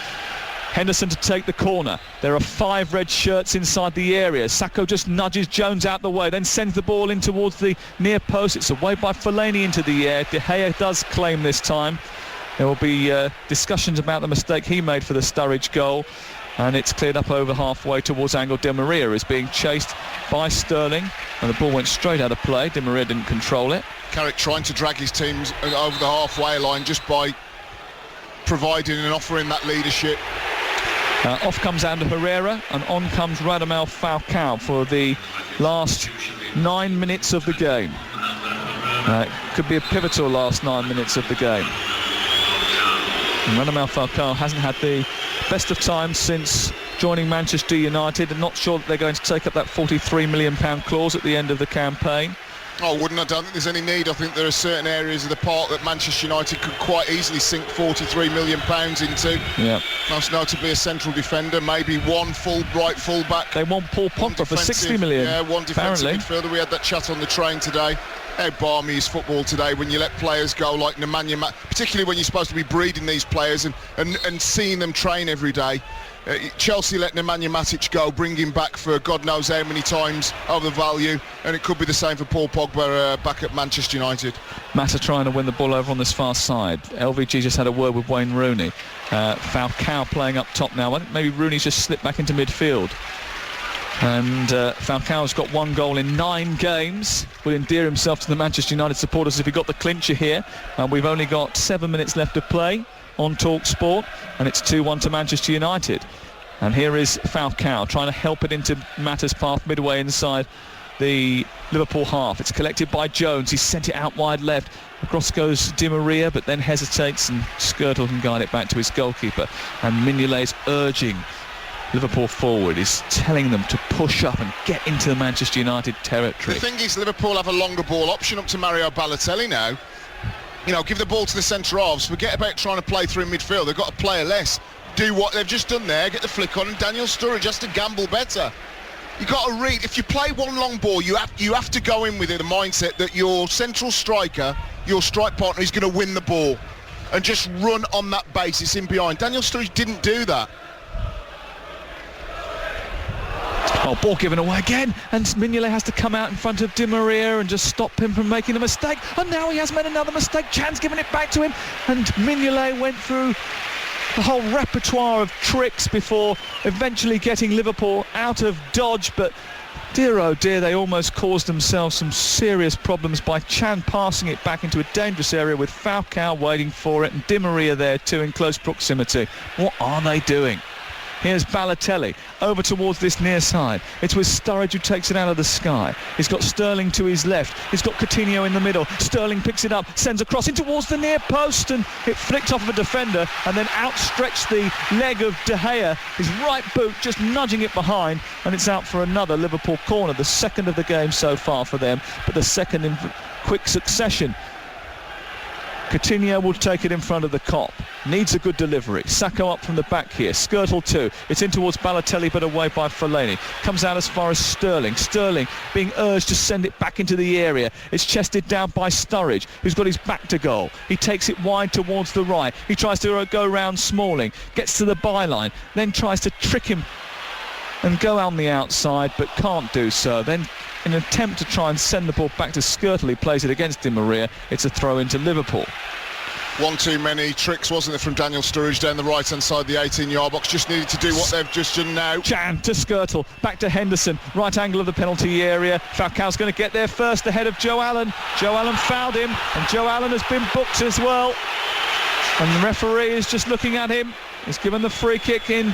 Henderson to take the corner. There are 5 red shirts inside the area. Sacco just nudges Jones out the way, then sends the ball in towards the near post. It's away by Fellaini into the air. De Gea does claim this time. There will be discussions about the mistake he made for the Sturridge goal. And it's cleared up over halfway towards Angel Di Maria, is being chased by Sterling. And the ball went straight out of play. Di Maria didn't control it. Carrick trying to drag his teams over the halfway line just by providing and offering that leadership. Off comes Ander Herrera and on comes Radamel Falcao for the last 9 minutes of the game. Could be a pivotal last 9 minutes of the game. And Radamel Falcao hasn't had the best of times since joining Manchester United, and not sure that they're going to take up that £43 million clause at the end of the campaign. Oh, wouldn't I? Don't think there's any need. I think there are certain areas of the park that Manchester United could quite easily sink £43 million into. Yeah. Most notably a central defender, maybe one right full-back. They want Paul Pogba for 60 million. Yeah, one defensive midfielder. We had that chat on the train today. How balmy is football today when you let players go like Nemanja Matic, particularly when you're supposed to be breeding these players and seeing them train every day. Chelsea let Nemanja Matic go, bring him back for God knows how many times over value, and it could be the same for Paul Pogba back at Manchester United. Mata trying to win the ball over on this far side. LVG just had a word with Wayne Rooney. Falcao playing up top now. I think maybe Rooney's just slipped back into midfield. And Falcao's got 1 goal in 9 games. Will endear himself to the Manchester United supporters if he got the clincher here. We've only got 7 minutes left to play on Talksport, and it's 2-1 to Manchester United. And here is Falcao trying to help it into Mata's path midway inside the Liverpool half. It's collected by Jones. He's sent it out wide left. Across goes Di Maria, but then hesitates, and Skirtle can guide it back to his goalkeeper. And Mignolet's urging Liverpool forward, is telling them to push up and get into the Manchester United territory. The thing is, Liverpool have a longer ball option up to Mario Balotelli now. You know, give the ball to the centre halves. Forget about trying to play through midfield. They've got to play less. Do what they've just done there. Get the flick on, and Daniel Sturridge has to gamble better. You've got to read. If you play one long ball, you have to go in with it, the mindset that your central striker, your strike partner, is going to win the ball, and just run on that basis in behind. Daniel Sturridge didn't do that. Oh, ball given away again, and Mignolet has to come out in front of Di Maria and just stop him from making a mistake. And now he has made another mistake. Chan's given it back to him, and Mignolet went through the whole repertoire of tricks before eventually getting Liverpool out of dodge. But dear oh dear, they almost caused themselves some serious problems by Chan passing it back into a dangerous area with Falcao waiting for it, and Di Maria there too in close proximity. What are they doing? Here's Balotelli over towards this near side. It's with Sturridge who takes it out of the sky. He's got Sterling to his left. He's got Coutinho in the middle. Sterling picks it up, sends a cross in towards the near post, and it flicked off of a defender and then outstretched the leg of De Gea. His right boot just nudging it behind, and it's out for another Liverpool corner. The second of the game so far for them, but the second in quick succession. Coutinho will take it in front of the Kop. Needs a good delivery. Sacco up from the back here. Skirtle too. It's in towards Balotelli, but away by Fellaini. Comes out as far as Sterling. Sterling being urged to send it back into the area. It's chested down by Sturridge, who's got his back to goal. He takes it wide towards the right. He tries to go round Smalling. Gets to the byline. Then tries to trick him and go on the outside, but can't do so. Then in an attempt to try and send the ball back to Skirtle, he plays it against Di Maria. It's a throw into Liverpool. One too many tricks, wasn't it, from Daniel Sturridge down the right-hand side of the 18-yard box. Just needed to do what they've just done now. Chan to Skirtle, back to Henderson, right angle of the penalty area. Falcao's going to get there first ahead of Joe Allen. Joe Allen fouled him, and Joe Allen has been booked as well. And the referee is just looking at him. He's given the free kick in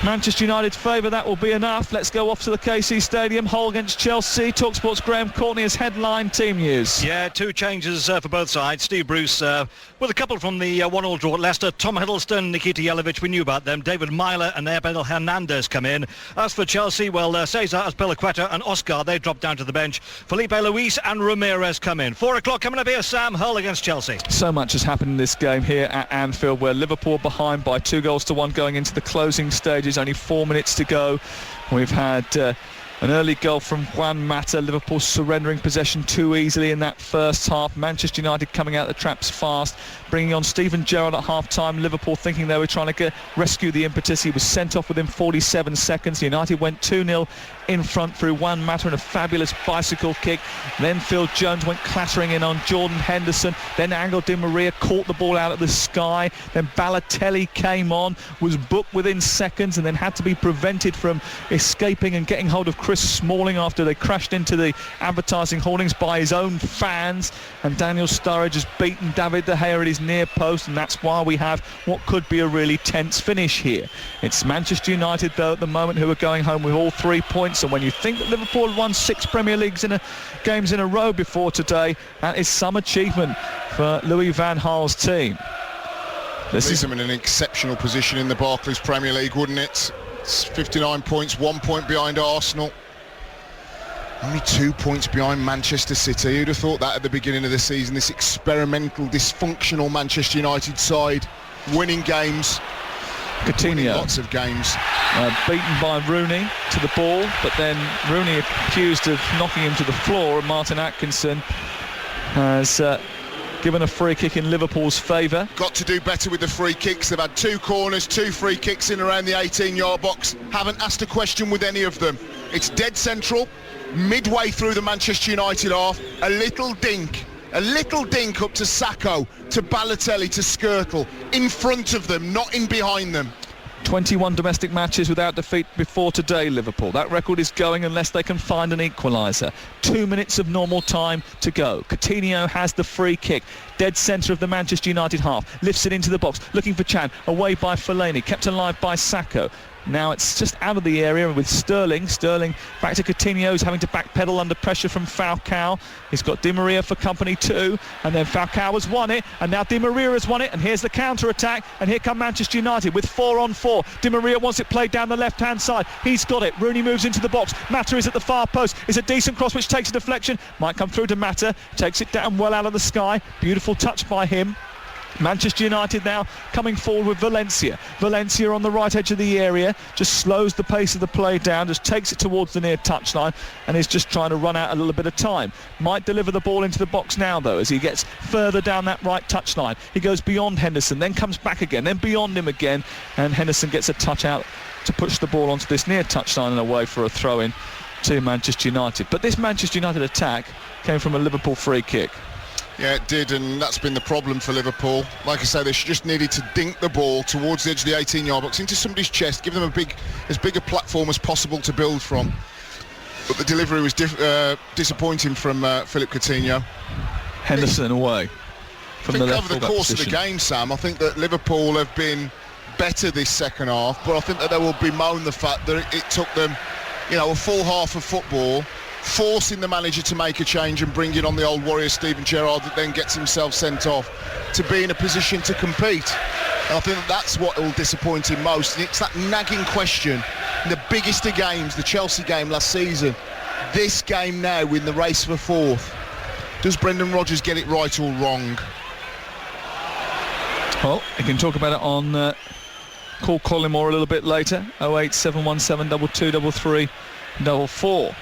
Manchester United's favour. That will be enough. Let's go off to the KC Stadium. Hull against Chelsea. Talksport's Graham Courtney has headline team news. Yeah, 2 changes for both sides. Steve Bruce with a couple from the 1-1 draw at Leicester. Tom Hiddleston, Nikita Jelavic, we knew about them. David Myler and Abel Hernandez come in. As for Chelsea, well, Cesar Azpilicueta and Oscar, they drop down to the bench. Felipe Luis and Ramirez come in. 4 o'clock coming up here, Sam. Hull against Chelsea. So much has happened in this game here at Anfield, where Liverpool behind by 2-1 going into the closing stages. Only 4 minutes to go. We've had an early goal from Juan Mata. Liverpool surrendering possession too easily in that first half. Manchester United coming out the traps fast, bringing on Steven Gerrard at half-time. Liverpool thinking they were trying to rescue the impetus. He was sent off within 47 seconds. United went 2-0 in front through Juan Mata and a fabulous bicycle kick. Then Phil Jones went clattering in on Jordan Henderson. Then Angel Di Maria caught the ball out of the sky. Then Balotelli came on, was booked within seconds, and then had to be prevented from escaping and getting hold of Chris Smalling after they crashed into the advertising hoardings by his own fans. And Daniel Sturridge has beaten David De Gea at his near post, and that's why we have what could be a really tense finish here. It's Manchester United, though, at the moment, who are going home with all 3 points. And when you think that Liverpool had won 6 Premier Leagues games in a row before today, that is some achievement for Louis van Gaal's team. This leaves them in an exceptional position in the Barclays Premier League, wouldn't it? It's 59 points, 1 point behind Arsenal. Only 2 points behind Manchester City. Who'd have thought that at the beginning of the season? This experimental, dysfunctional Manchester United side, winning games. Coutinho. Lots of games. Beaten by Rooney to the ball, but then Rooney accused of knocking him to the floor, and Martin Atkinson has given a free kick in Liverpool's favour. Got to do better with the free kicks. They've had 2 corners, 2 free kicks in around the 18-yard box. Haven't asked a question with any of them. It's dead central, midway through the Manchester United half. A little dink up to Sacco, to Balotelli, to Skrtel, in front of them, not in behind them. 21 domestic matches without defeat before today, Liverpool. That record is going unless they can find an equaliser. 2 minutes of normal time to go. Coutinho has the free kick. Dead centre of the Manchester United half. Lifts it into the box. Looking for Chan. Away by Fellaini. Kept alive by Sacco. Now it's just out of the area with Sterling. Sterling back to Coutinho, who's having to backpedal under pressure from Falcao. He's got Di Maria for company too, and then Falcao has won it, and now Di Maria has won it, and here's the counter-attack, and here come Manchester United with 4-on-4. Di Maria wants it played down the left-hand side. He's got it. Rooney moves into the box. Mata is at the far post. It's a decent cross which takes a deflection. Might come through to Mata. Takes it down well out of the sky. Beautiful touch by him. Manchester United now coming forward with Valencia. Valencia on the right edge of the area, just slows the pace of the play down, just takes it towards the near touchline, and is just trying to run out a little bit of time. Might deliver the ball into the box now though, as he gets further down that right touchline. He goes beyond Henderson, then comes back again, then beyond him again, and Henderson gets a touch out to push the ball onto this near touchline and away for a throw-in to Manchester United. But this Manchester United attack came from a Liverpool free kick. Yeah, it did, and that's been the problem for Liverpool. Like I say, they just needed to dink the ball towards the edge of the 18-yard box into somebody's chest, give them as big a platform as possible to build from. But the delivery was disappointing from Philip Coutinho. Henderson away from the left. Over the course of the game, Sam, I think that Liverpool have been better this second half, but I think that they will bemoan the fact that it took them, a full half of football, forcing the manager to make a change and bringing on the old warrior Steven Gerrard, that then gets himself sent off, to be in a position to compete. And I think that's what will disappoint him most. And it's that nagging question in the biggest of games, the Chelsea game last season, this game now in the race for fourth. Does Brendan Rodgers get it right or wrong? Well, you can talk about it on call Collymore a little bit later. 08717 2233 44.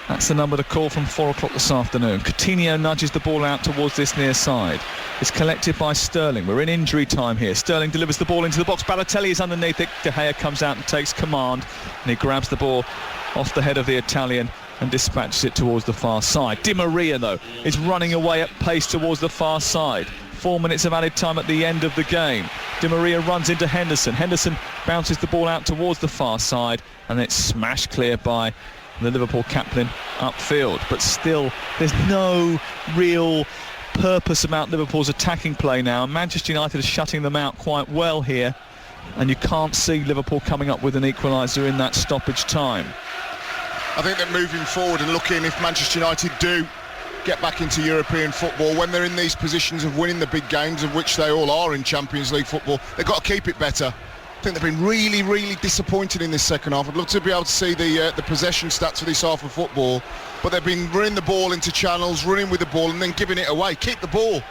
That's the number to call from 4 o'clock this afternoon. Coutinho nudges the ball out towards this near side. It's collected by Sterling. We're in injury time here. Sterling delivers the ball into the box. Balotelli is underneath it. De Gea comes out and takes command, and he grabs the ball off the head of the Italian and dispatches it towards the far side. Di Maria, though, is running away at pace towards the far side. 4 minutes of added time at the end of the game. Di Maria runs into Henderson. Henderson bounces the ball out towards the far side, and it's smashed clear by the Liverpool captain upfield. But still, there's no real purpose about Liverpool's attacking play now. Manchester United is shutting them out quite well here, and you can't see Liverpool coming up with an equaliser in that stoppage time. I think that moving forward and looking, if Manchester United do get back into European football, when they're in these positions of winning the big games, of which they all are in Champions League football, they've got to keep it better. I think they've been really, really disappointed in this second half. I'd love to be able to see the possession stats for this half of football, but they've been running the ball into channels, running with the ball and then giving it away. Keep the ball.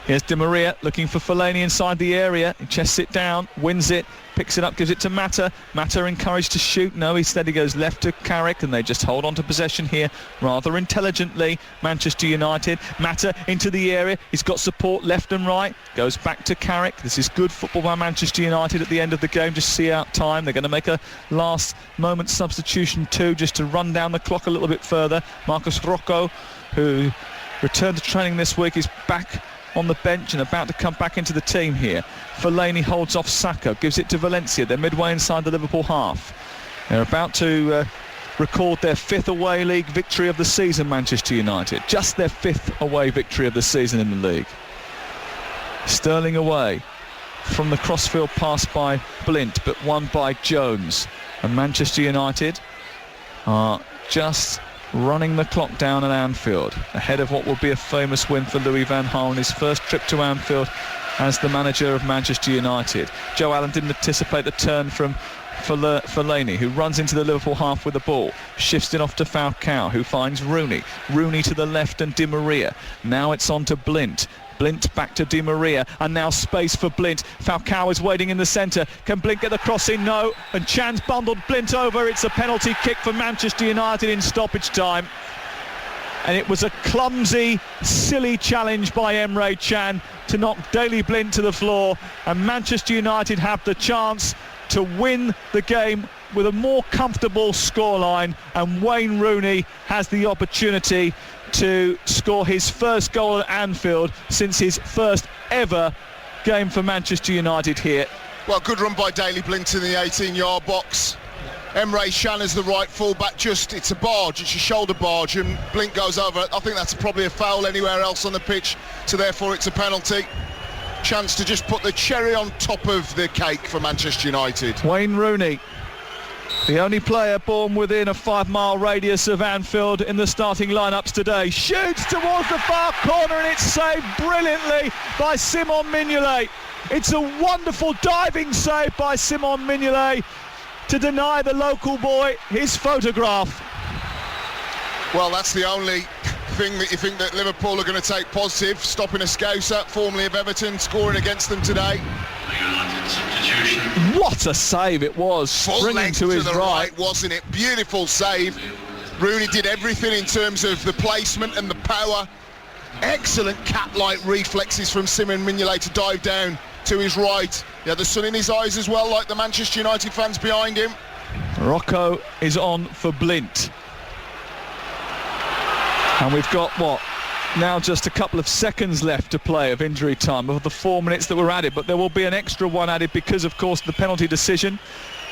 Here's Di Maria looking for Fellaini inside the area. He chests it down, wins it, picks it up, gives it to Mata. Mata encouraged to shoot. No, instead he goes left to Carrick, and they just hold on to possession here rather intelligently. Manchester United. Mata into the area. He's got support left and right. Goes back to Carrick. This is good football by Manchester United at the end of the game. Just see out time. They're going to make a last moment substitution too, just to run down the clock a little bit further. Marcos Rocco, who returned to training this week, is back on the bench and about to come back into the team here. Fellaini holds off Sacco, gives it to Valencia. They're midway inside the Liverpool half. They're about to record their 5th away league victory of the season, Manchester United. Just their 5th away victory of the season in the league. Sterling away from the crossfield pass by Blint, but won by Jones. And Manchester United are just running the clock down at Anfield, ahead of what will be a famous win for Louis van Gaal in his first trip to Anfield as the manager of Manchester United. Joe Allen didn't anticipate the turn from Fellaini, who runs into the Liverpool half with the ball, shifts it off to Falcao, who finds Rooney to the left and Di Maria. Now it's on to Blint back to Di Maria, and now space for Blint. Falcao is waiting in the centre. Can Blint get the cross in? No, and Chan's bundled Blint over. It's a penalty kick for Manchester United in stoppage time. And it was a clumsy, silly challenge by Emre Can to knock Daley Blint to the floor, and Manchester United have the chance to win the game with a more comfortable scoreline, and Wayne Rooney has the opportunity to score his first goal at Anfield since his first ever game for Manchester United here. Well, good run by Daley Blint in the 18-yard box. Emre Can is the right full-back, it's a barge, it's a shoulder barge, and Blint goes over. I think that's probably a foul anywhere else on the pitch, so therefore it's a penalty. Chance to just put the cherry on top of the cake for Manchester United. Wayne Rooney, the only player born within a 5-mile radius of Anfield in the starting lineups today, shoots towards the far corner, and it's saved brilliantly by Simon Mignolet. It's a wonderful diving save by Simon Mignolet to deny the local boy his photograph. Well, that's the only thing that you think that Liverpool are going to take positive, stopping a Scouser, formerly of Everton, scoring against them today. What a save it was, springing to his right, wasn't it? Beautiful save. Rooney did everything in terms of the placement and the power. Excellent cat-like reflexes from Simon Mignolet to dive down to his right. He had the sun in his eyes as well, like the Manchester United fans behind him. Rocco is on for Blint. And we've got, now just a couple of seconds left to play of injury time of the 4 minutes that were added, but there will be an extra one added because, of course, the penalty decision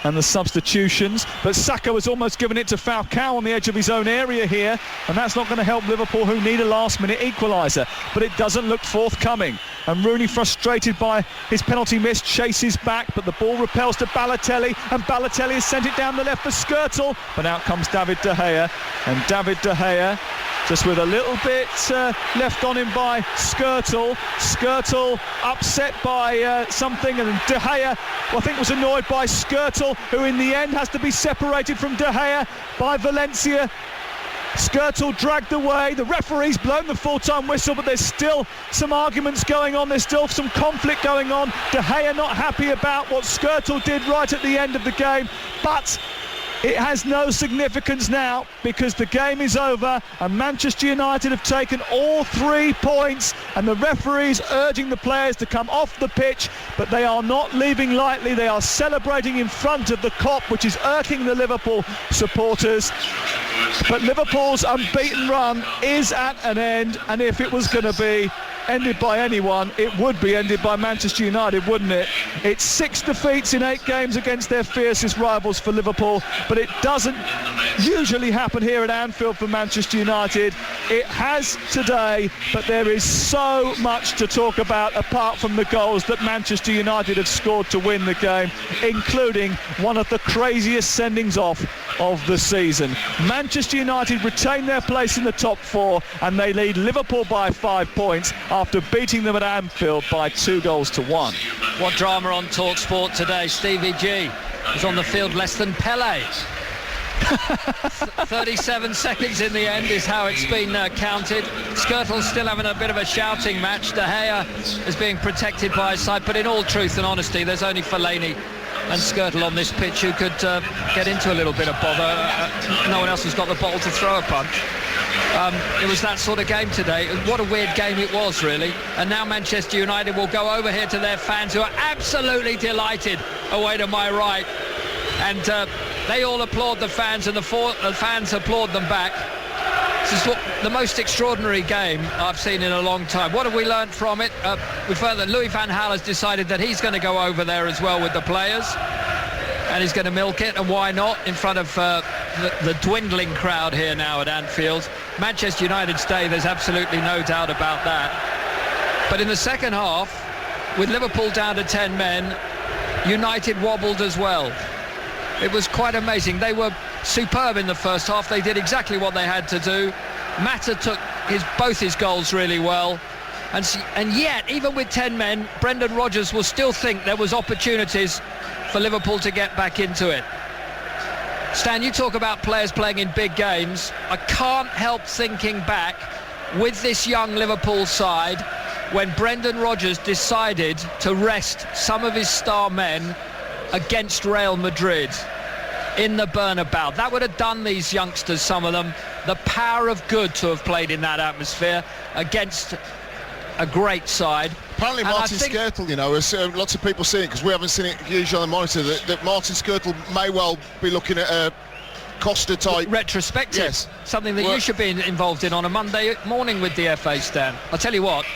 and the substitutions. But Saka has almost given it to Falcao on the edge of his own area here, and that's not going to help Liverpool, who need a last-minute equaliser. But it doesn't look forthcoming. And Rooney, frustrated by his penalty miss, chases back, but the ball repels to Balotelli, and Balotelli has sent it down the left for Skrtel. But out comes David De Gea, and David De Gea just with a little bit left on him by Skrtel. Skrtel upset by something, and De Gea, I think, was annoyed by Skrtel, who in the end has to be separated from De Gea by Valencia. Skrtel dragged away. The referee's blown the full-time whistle, but there's still some arguments going on. There's still some conflict going on. De Gea not happy about what Skrtel did right at the end of the game, but it has no significance now because the game is over and Manchester United have taken all 3 points, and the referee's urging the players to come off the pitch, but they are not leaving lightly. They are celebrating in front of the Kop, which is irking the Liverpool supporters. But Liverpool's unbeaten run is at an end, and if it was going to be ended by anyone, it would be ended by Manchester United, wouldn't it? It's 6 defeats in 8 games against their fiercest rivals for Liverpool, but it doesn't usually happen here at Anfield for Manchester United. It has today, but there is so much to talk about apart from the goals that Manchester United have scored to win the game, including one of the craziest sendings off of the season. Manchester United retain their place in the top 4, and they lead Liverpool by 5 points after beating them at Anfield by 2-1. What drama on Talksport today. Stevie G is on the field less than Pele. 37 seconds in the end is how it's been counted. Skrtel's still having a bit of a shouting match. De Gea is being protected by his side, but in all truth and honesty, there's only Fellaini and Skrtel on this pitch who could get into a little bit of bother. No one else has got the bottle to throw a punch. It was that sort of game today. What a weird game it was, really. And now Manchester United will go over here to their fans, who are absolutely delighted, away to my right. And they all applaud the fans, and the fans applaud them back. This is the most extraordinary game I've seen in a long time. What have we learned from it? We've heard that Louis van Gaal has decided that he's going to go over there as well with the players, and he's going to milk it, and why not, in front of the dwindling crowd here now at Anfield. Manchester United's day, there's absolutely no doubt about that. But in the second half, with Liverpool down to 10 men, United wobbled as well. It was quite amazing. They were superb in the first half. They did exactly what they had to do. Mata took both his goals really well. And yet, even with 10 men, Brendan Rodgers will still think there was opportunities for Liverpool to get back into it. Stan, you talk about players playing in big games. I can't help thinking back with this young Liverpool side when Brendan Rodgers decided to rest some of his star men against Real Madrid in the Bernabeu. That would have done these youngsters, some of them, the power of good to have played in that atmosphere against a great side. Apparently Martin Skrtel, you know, as lots of people see it, because we haven't seen it usually on the monitor, that Martin Skrtel may well be looking at a Costa type retrospective, yes, something that you should be involved in on a Monday morning with the FA, Stan. I'll tell you what,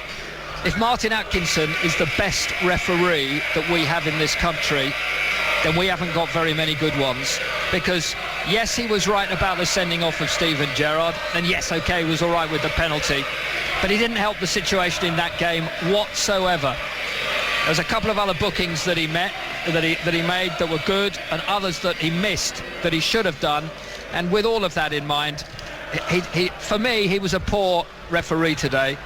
if Martin Atkinson is the best referee that we have in this country, then we haven't got very many good ones. Because yes, he was right about the sending off of Steven Gerrard, and yes, okay, he was all right with the penalty, but he didn't help the situation in that game whatsoever. There's a couple of other bookings that he made that were good, and others that he missed that he should have done. And with all of that in mind, for me, he was a poor referee today.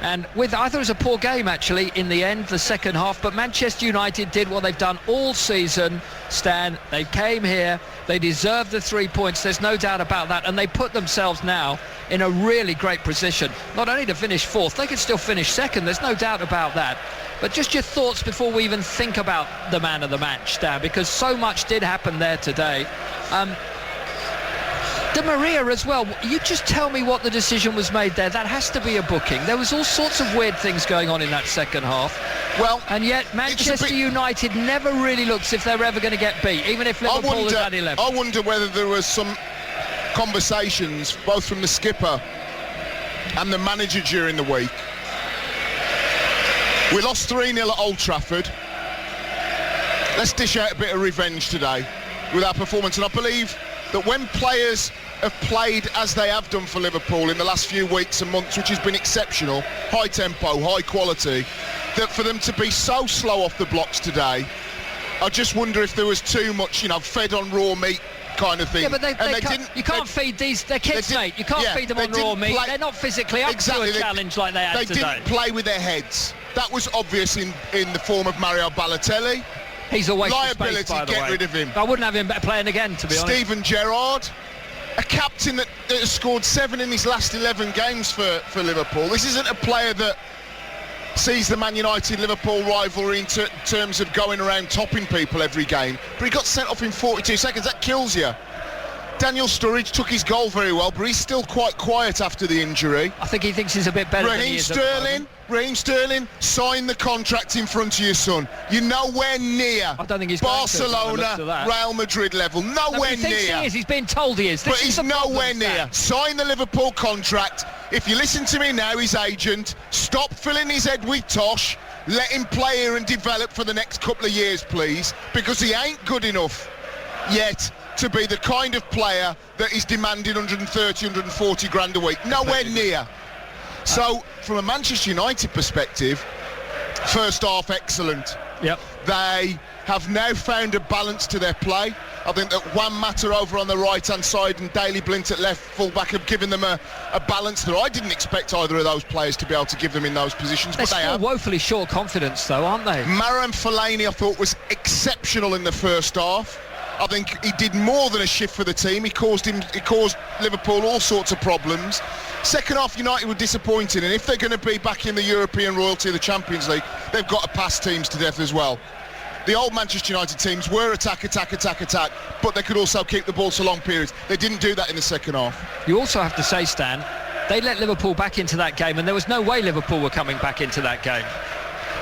And I thought it was a poor game, actually, in the end, the second half. But Manchester United did what they've done all season, Stan. They came here, they deserved the 3 points, there's no doubt about that. And they put themselves now in a really great position. Not only to finish fourth, they could still finish second, there's no doubt about that. But just your thoughts before we even think about the man of the match, Stan, because so much did happen there today. Di Maria as well, you just tell me what the decision was made there. That has to be a booking. There was all sorts of weird things going on in that second half. Well, and yet Manchester United never really looks if they're ever going to get beat, even if Liverpool is at 11. I wonder whether there was some conversations, both from the skipper and the manager during the week. We lost 3-0 at Old Trafford. Let's dish out a bit of revenge today with our performance. And I believe that when players have played as they have done for Liverpool in the last few weeks and months, which has been exceptional, high tempo, high quality, that for them to be so slow off the blocks today, I just wonder if there was too much, you know, fed on raw meat kind of thing. Yeah, but you can't feed these, they're kids, mate. You can't feed them on raw meat. They're not physically up to a challenge like they had today. They didn't play with their heads. That was obvious in the form of Mario Balotelli. He's a waste liability, of space, by the way. get rid of him. I wouldn't have him playing again, to be honest. Steven Gerrard, a captain that has scored 7 in his last 11 games for Liverpool. This isn't a player that sees the Man United-Liverpool rivalry in terms of going around topping people every game. But he got sent off in 42 seconds. That kills you. Daniel Sturridge took his goal very well, but he's still quite quiet after the injury. I think he thinks he's a bit better than he is. Raheem Sterling, sign the contract in front of your son. You're nowhere near I don't think he's Barcelona, Real Madrid level. Nowhere near. He is. He's been told he is. But he's nowhere near. Sign the Liverpool contract. If you listen to me now, his agent, stop filling his head with tosh. Let him play here and develop for the next couple of years, please, because he ain't good enough yet to be the kind of player that is demanding 130, 140 grand a week. Nowhere near. So, from a Manchester United perspective, first half excellent. Yep. They have now found a balance to their play. I think that Juan Mata over on the right-hand side and Daley Blind at left full-back have given them a balance that I didn't expect either of those players to be able to give them in those positions. They're but they still have. Woefully short confidence, though, aren't they? Marouane Fellaini, I thought, was exceptional in the first half. I think he did more than a shift for the team. He caused Liverpool all sorts of problems. Second half, United were disappointing, and if they're going to be back in the European royalty of the Champions League, they've got to pass teams to death as well. The old Manchester United teams were attack, but they could also keep the ball to long periods. They didn't do that in the second half. You also have to say, Stan, they let Liverpool back into that game, and there was no way Liverpool were coming back into that game.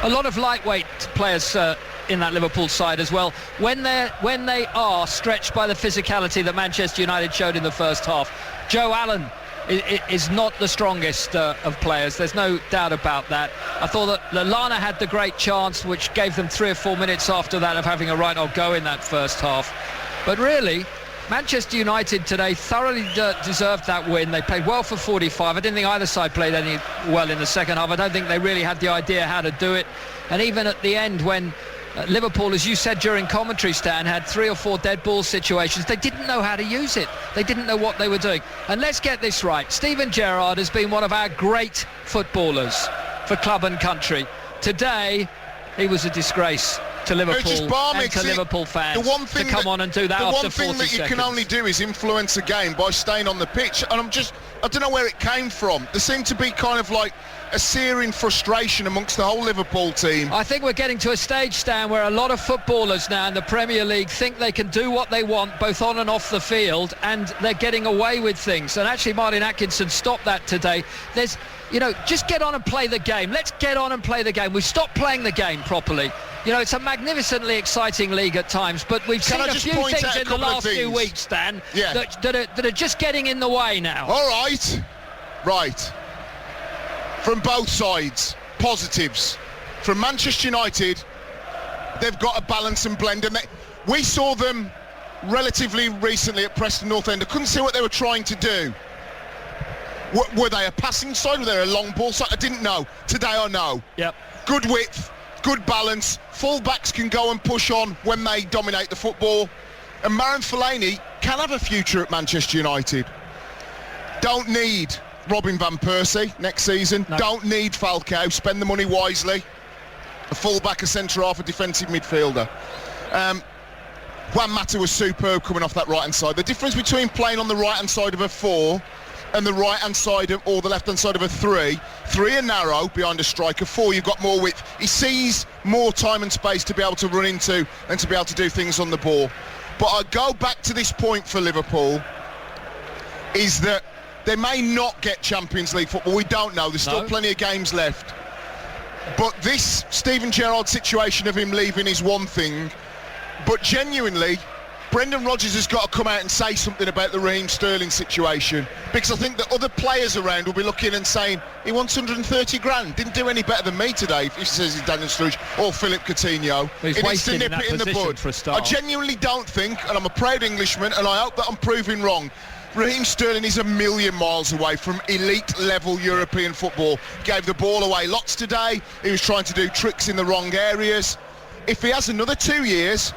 A lot of lightweight players in that Liverpool side as well. When they are stretched by the physicality that Manchester United showed in the first half, Joe Allen is not the strongest of players. There's no doubt about that. I thought that Lallana had the great chance, which gave them 3 or 4 minutes after that of having a right old go in that first half. But really, Manchester United today thoroughly deserved that win. They played well for 45. I didn't think either side played any well in the second half. I don't think they really had the idea how to do it. And even at the end, when Liverpool, as you said during commentary, Stan, had 3 or 4 dead ball situations, they didn't know how to use it. They didn't know what they were doing. And let's get this right. Steven Gerrard has been one of our great footballers for club and country. Today, he was a disgrace to Liverpool It's just balmy, and to Liverpool fans the one thing to come on and do that after 40 seconds. The one thing that you can only do is influence a game by staying on the pitch, and I don't know where it came from. There seemed to be kind of like a searing frustration amongst the whole Liverpool team. I think we're getting to a stage, Stan, where a lot of footballers now in the Premier League think they can do what they want both on and off the field, and they're getting away with things. And actually Martin Atkinson stopped that today. Just get on and play the game. Let's get on and play the game. We've stopped playing the game properly. It's a magnificently exciting league at times, but we've seen a few things in the last few weeks, Stan, that are just getting in the way now. All right. Right. From both sides, positives. From Manchester United, they've got a balance and blend, and we saw them relatively recently at Preston North End. I couldn't see what they were trying to do. Were they a passing side? Were they a long ball side? I didn't know. Today I know. Yep. Good width, good balance. Full-backs can go and push on when they dominate the football. And Marouane Fellaini can have a future at Manchester United. Don't need Robin van Persie next season. No. Don't need Falcao. Spend the money wisely. A full-back, a centre-half, a defensive midfielder. Juan Mata was superb coming off that right-hand side. The difference between playing on the right-hand side of a 4 and the right-hand side or the left-hand side of a 3 are narrow behind a striker. 4, you've got more width. He sees more time and space to be able to run into and to be able to do things on the ball. But I go back to this point for Liverpool, is that they may not get Champions League football. We don't know. There's still plenty of games left. But this Steven Gerrard situation of him leaving is one thing. But genuinely, Brendan Rodgers has got to come out and say something about the Raheem Sterling situation, because I think that other players around will be looking and saying, he wants 130 grand, didn't do any better than me today, if he says he's Daniel Sturridge or Philip Coutinho. He's he needs to nip it in the bud. For a start. I genuinely don't think, and I'm a proud Englishman, and I hope that I'm proving wrong, Raheem Sterling is a million miles away from elite level European football. Gave the ball away lots today. He was trying to do tricks in the wrong areas. If he has another 2 years,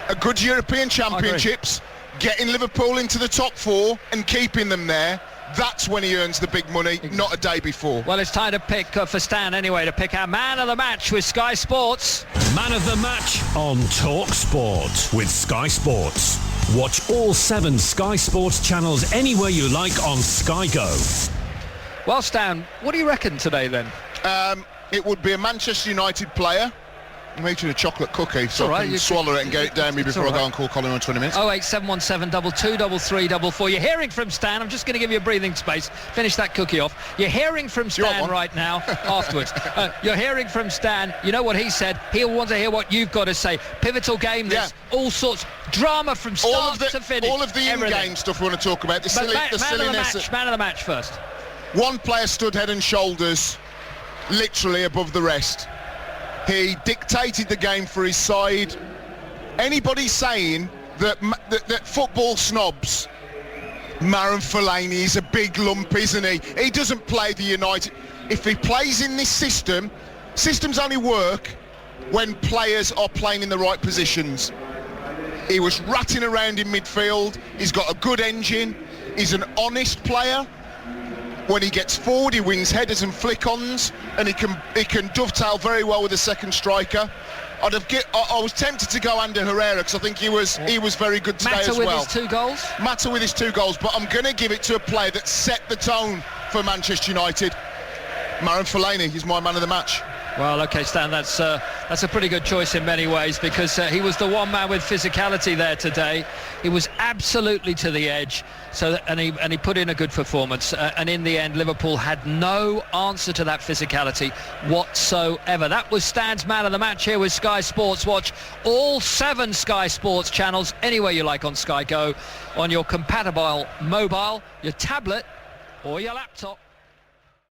a good European Championships, getting Liverpool into the top 4 and keeping them there, that's when he earns the big money, not a day before. Well, it's time to pick, for Stan anyway, to pick our man of the match with Sky Sports. Man of the match on Talksport with Sky Sports. Watch all 7 Sky Sports channels anywhere you like on Sky Go. Well, Stan, what do you reckon today then? It would be a Manchester United player. I'm eating a chocolate cookie, so I can swallow it and get it down me before I go and call Collymore in 20 minutes. 08717 223344. You're hearing from Stan. I'm just going to give you a breathing space. Finish that cookie off. You're hearing from Stan right now afterwards. You're hearing from Stan. You know what he said. He'll want to hear what you've got to say. Pivotal game. There's all sorts. Drama from start to finish. All of the in-game stuff we want to talk about. The silliness. Man of the match first. One player stood head and shoulders, literally above the rest. He dictated the game for his side. Anybody saying that football snobs, Marouane Fellaini is a big lump, isn't he? He doesn't play the United. If he plays in this system, systems only work when players are playing in the right positions. He was ratting around in midfield. He's got a good engine. He's an honest player. When he gets forward, he wins headers and flick-ons, and he can dovetail very well with the second striker. I was tempted to go Ander Herrera because I think he was very good today as well. Mata with his 2 goals? Mata with his 2 goals, but I'm going to give it to a player that set the tone for Manchester United. Marouane Fellaini is my man of the match. Well, OK, Stan, that's a pretty good choice in many ways, because he was the one man with physicality there today. He was absolutely to the edge, and he put in a good performance. And in the end, Liverpool had no answer to that physicality whatsoever. That was Stan's man of the match here with Sky Sports. Watch all 7 Sky Sports channels anywhere you like on Sky Go, on your compatible mobile, your tablet, or your laptop.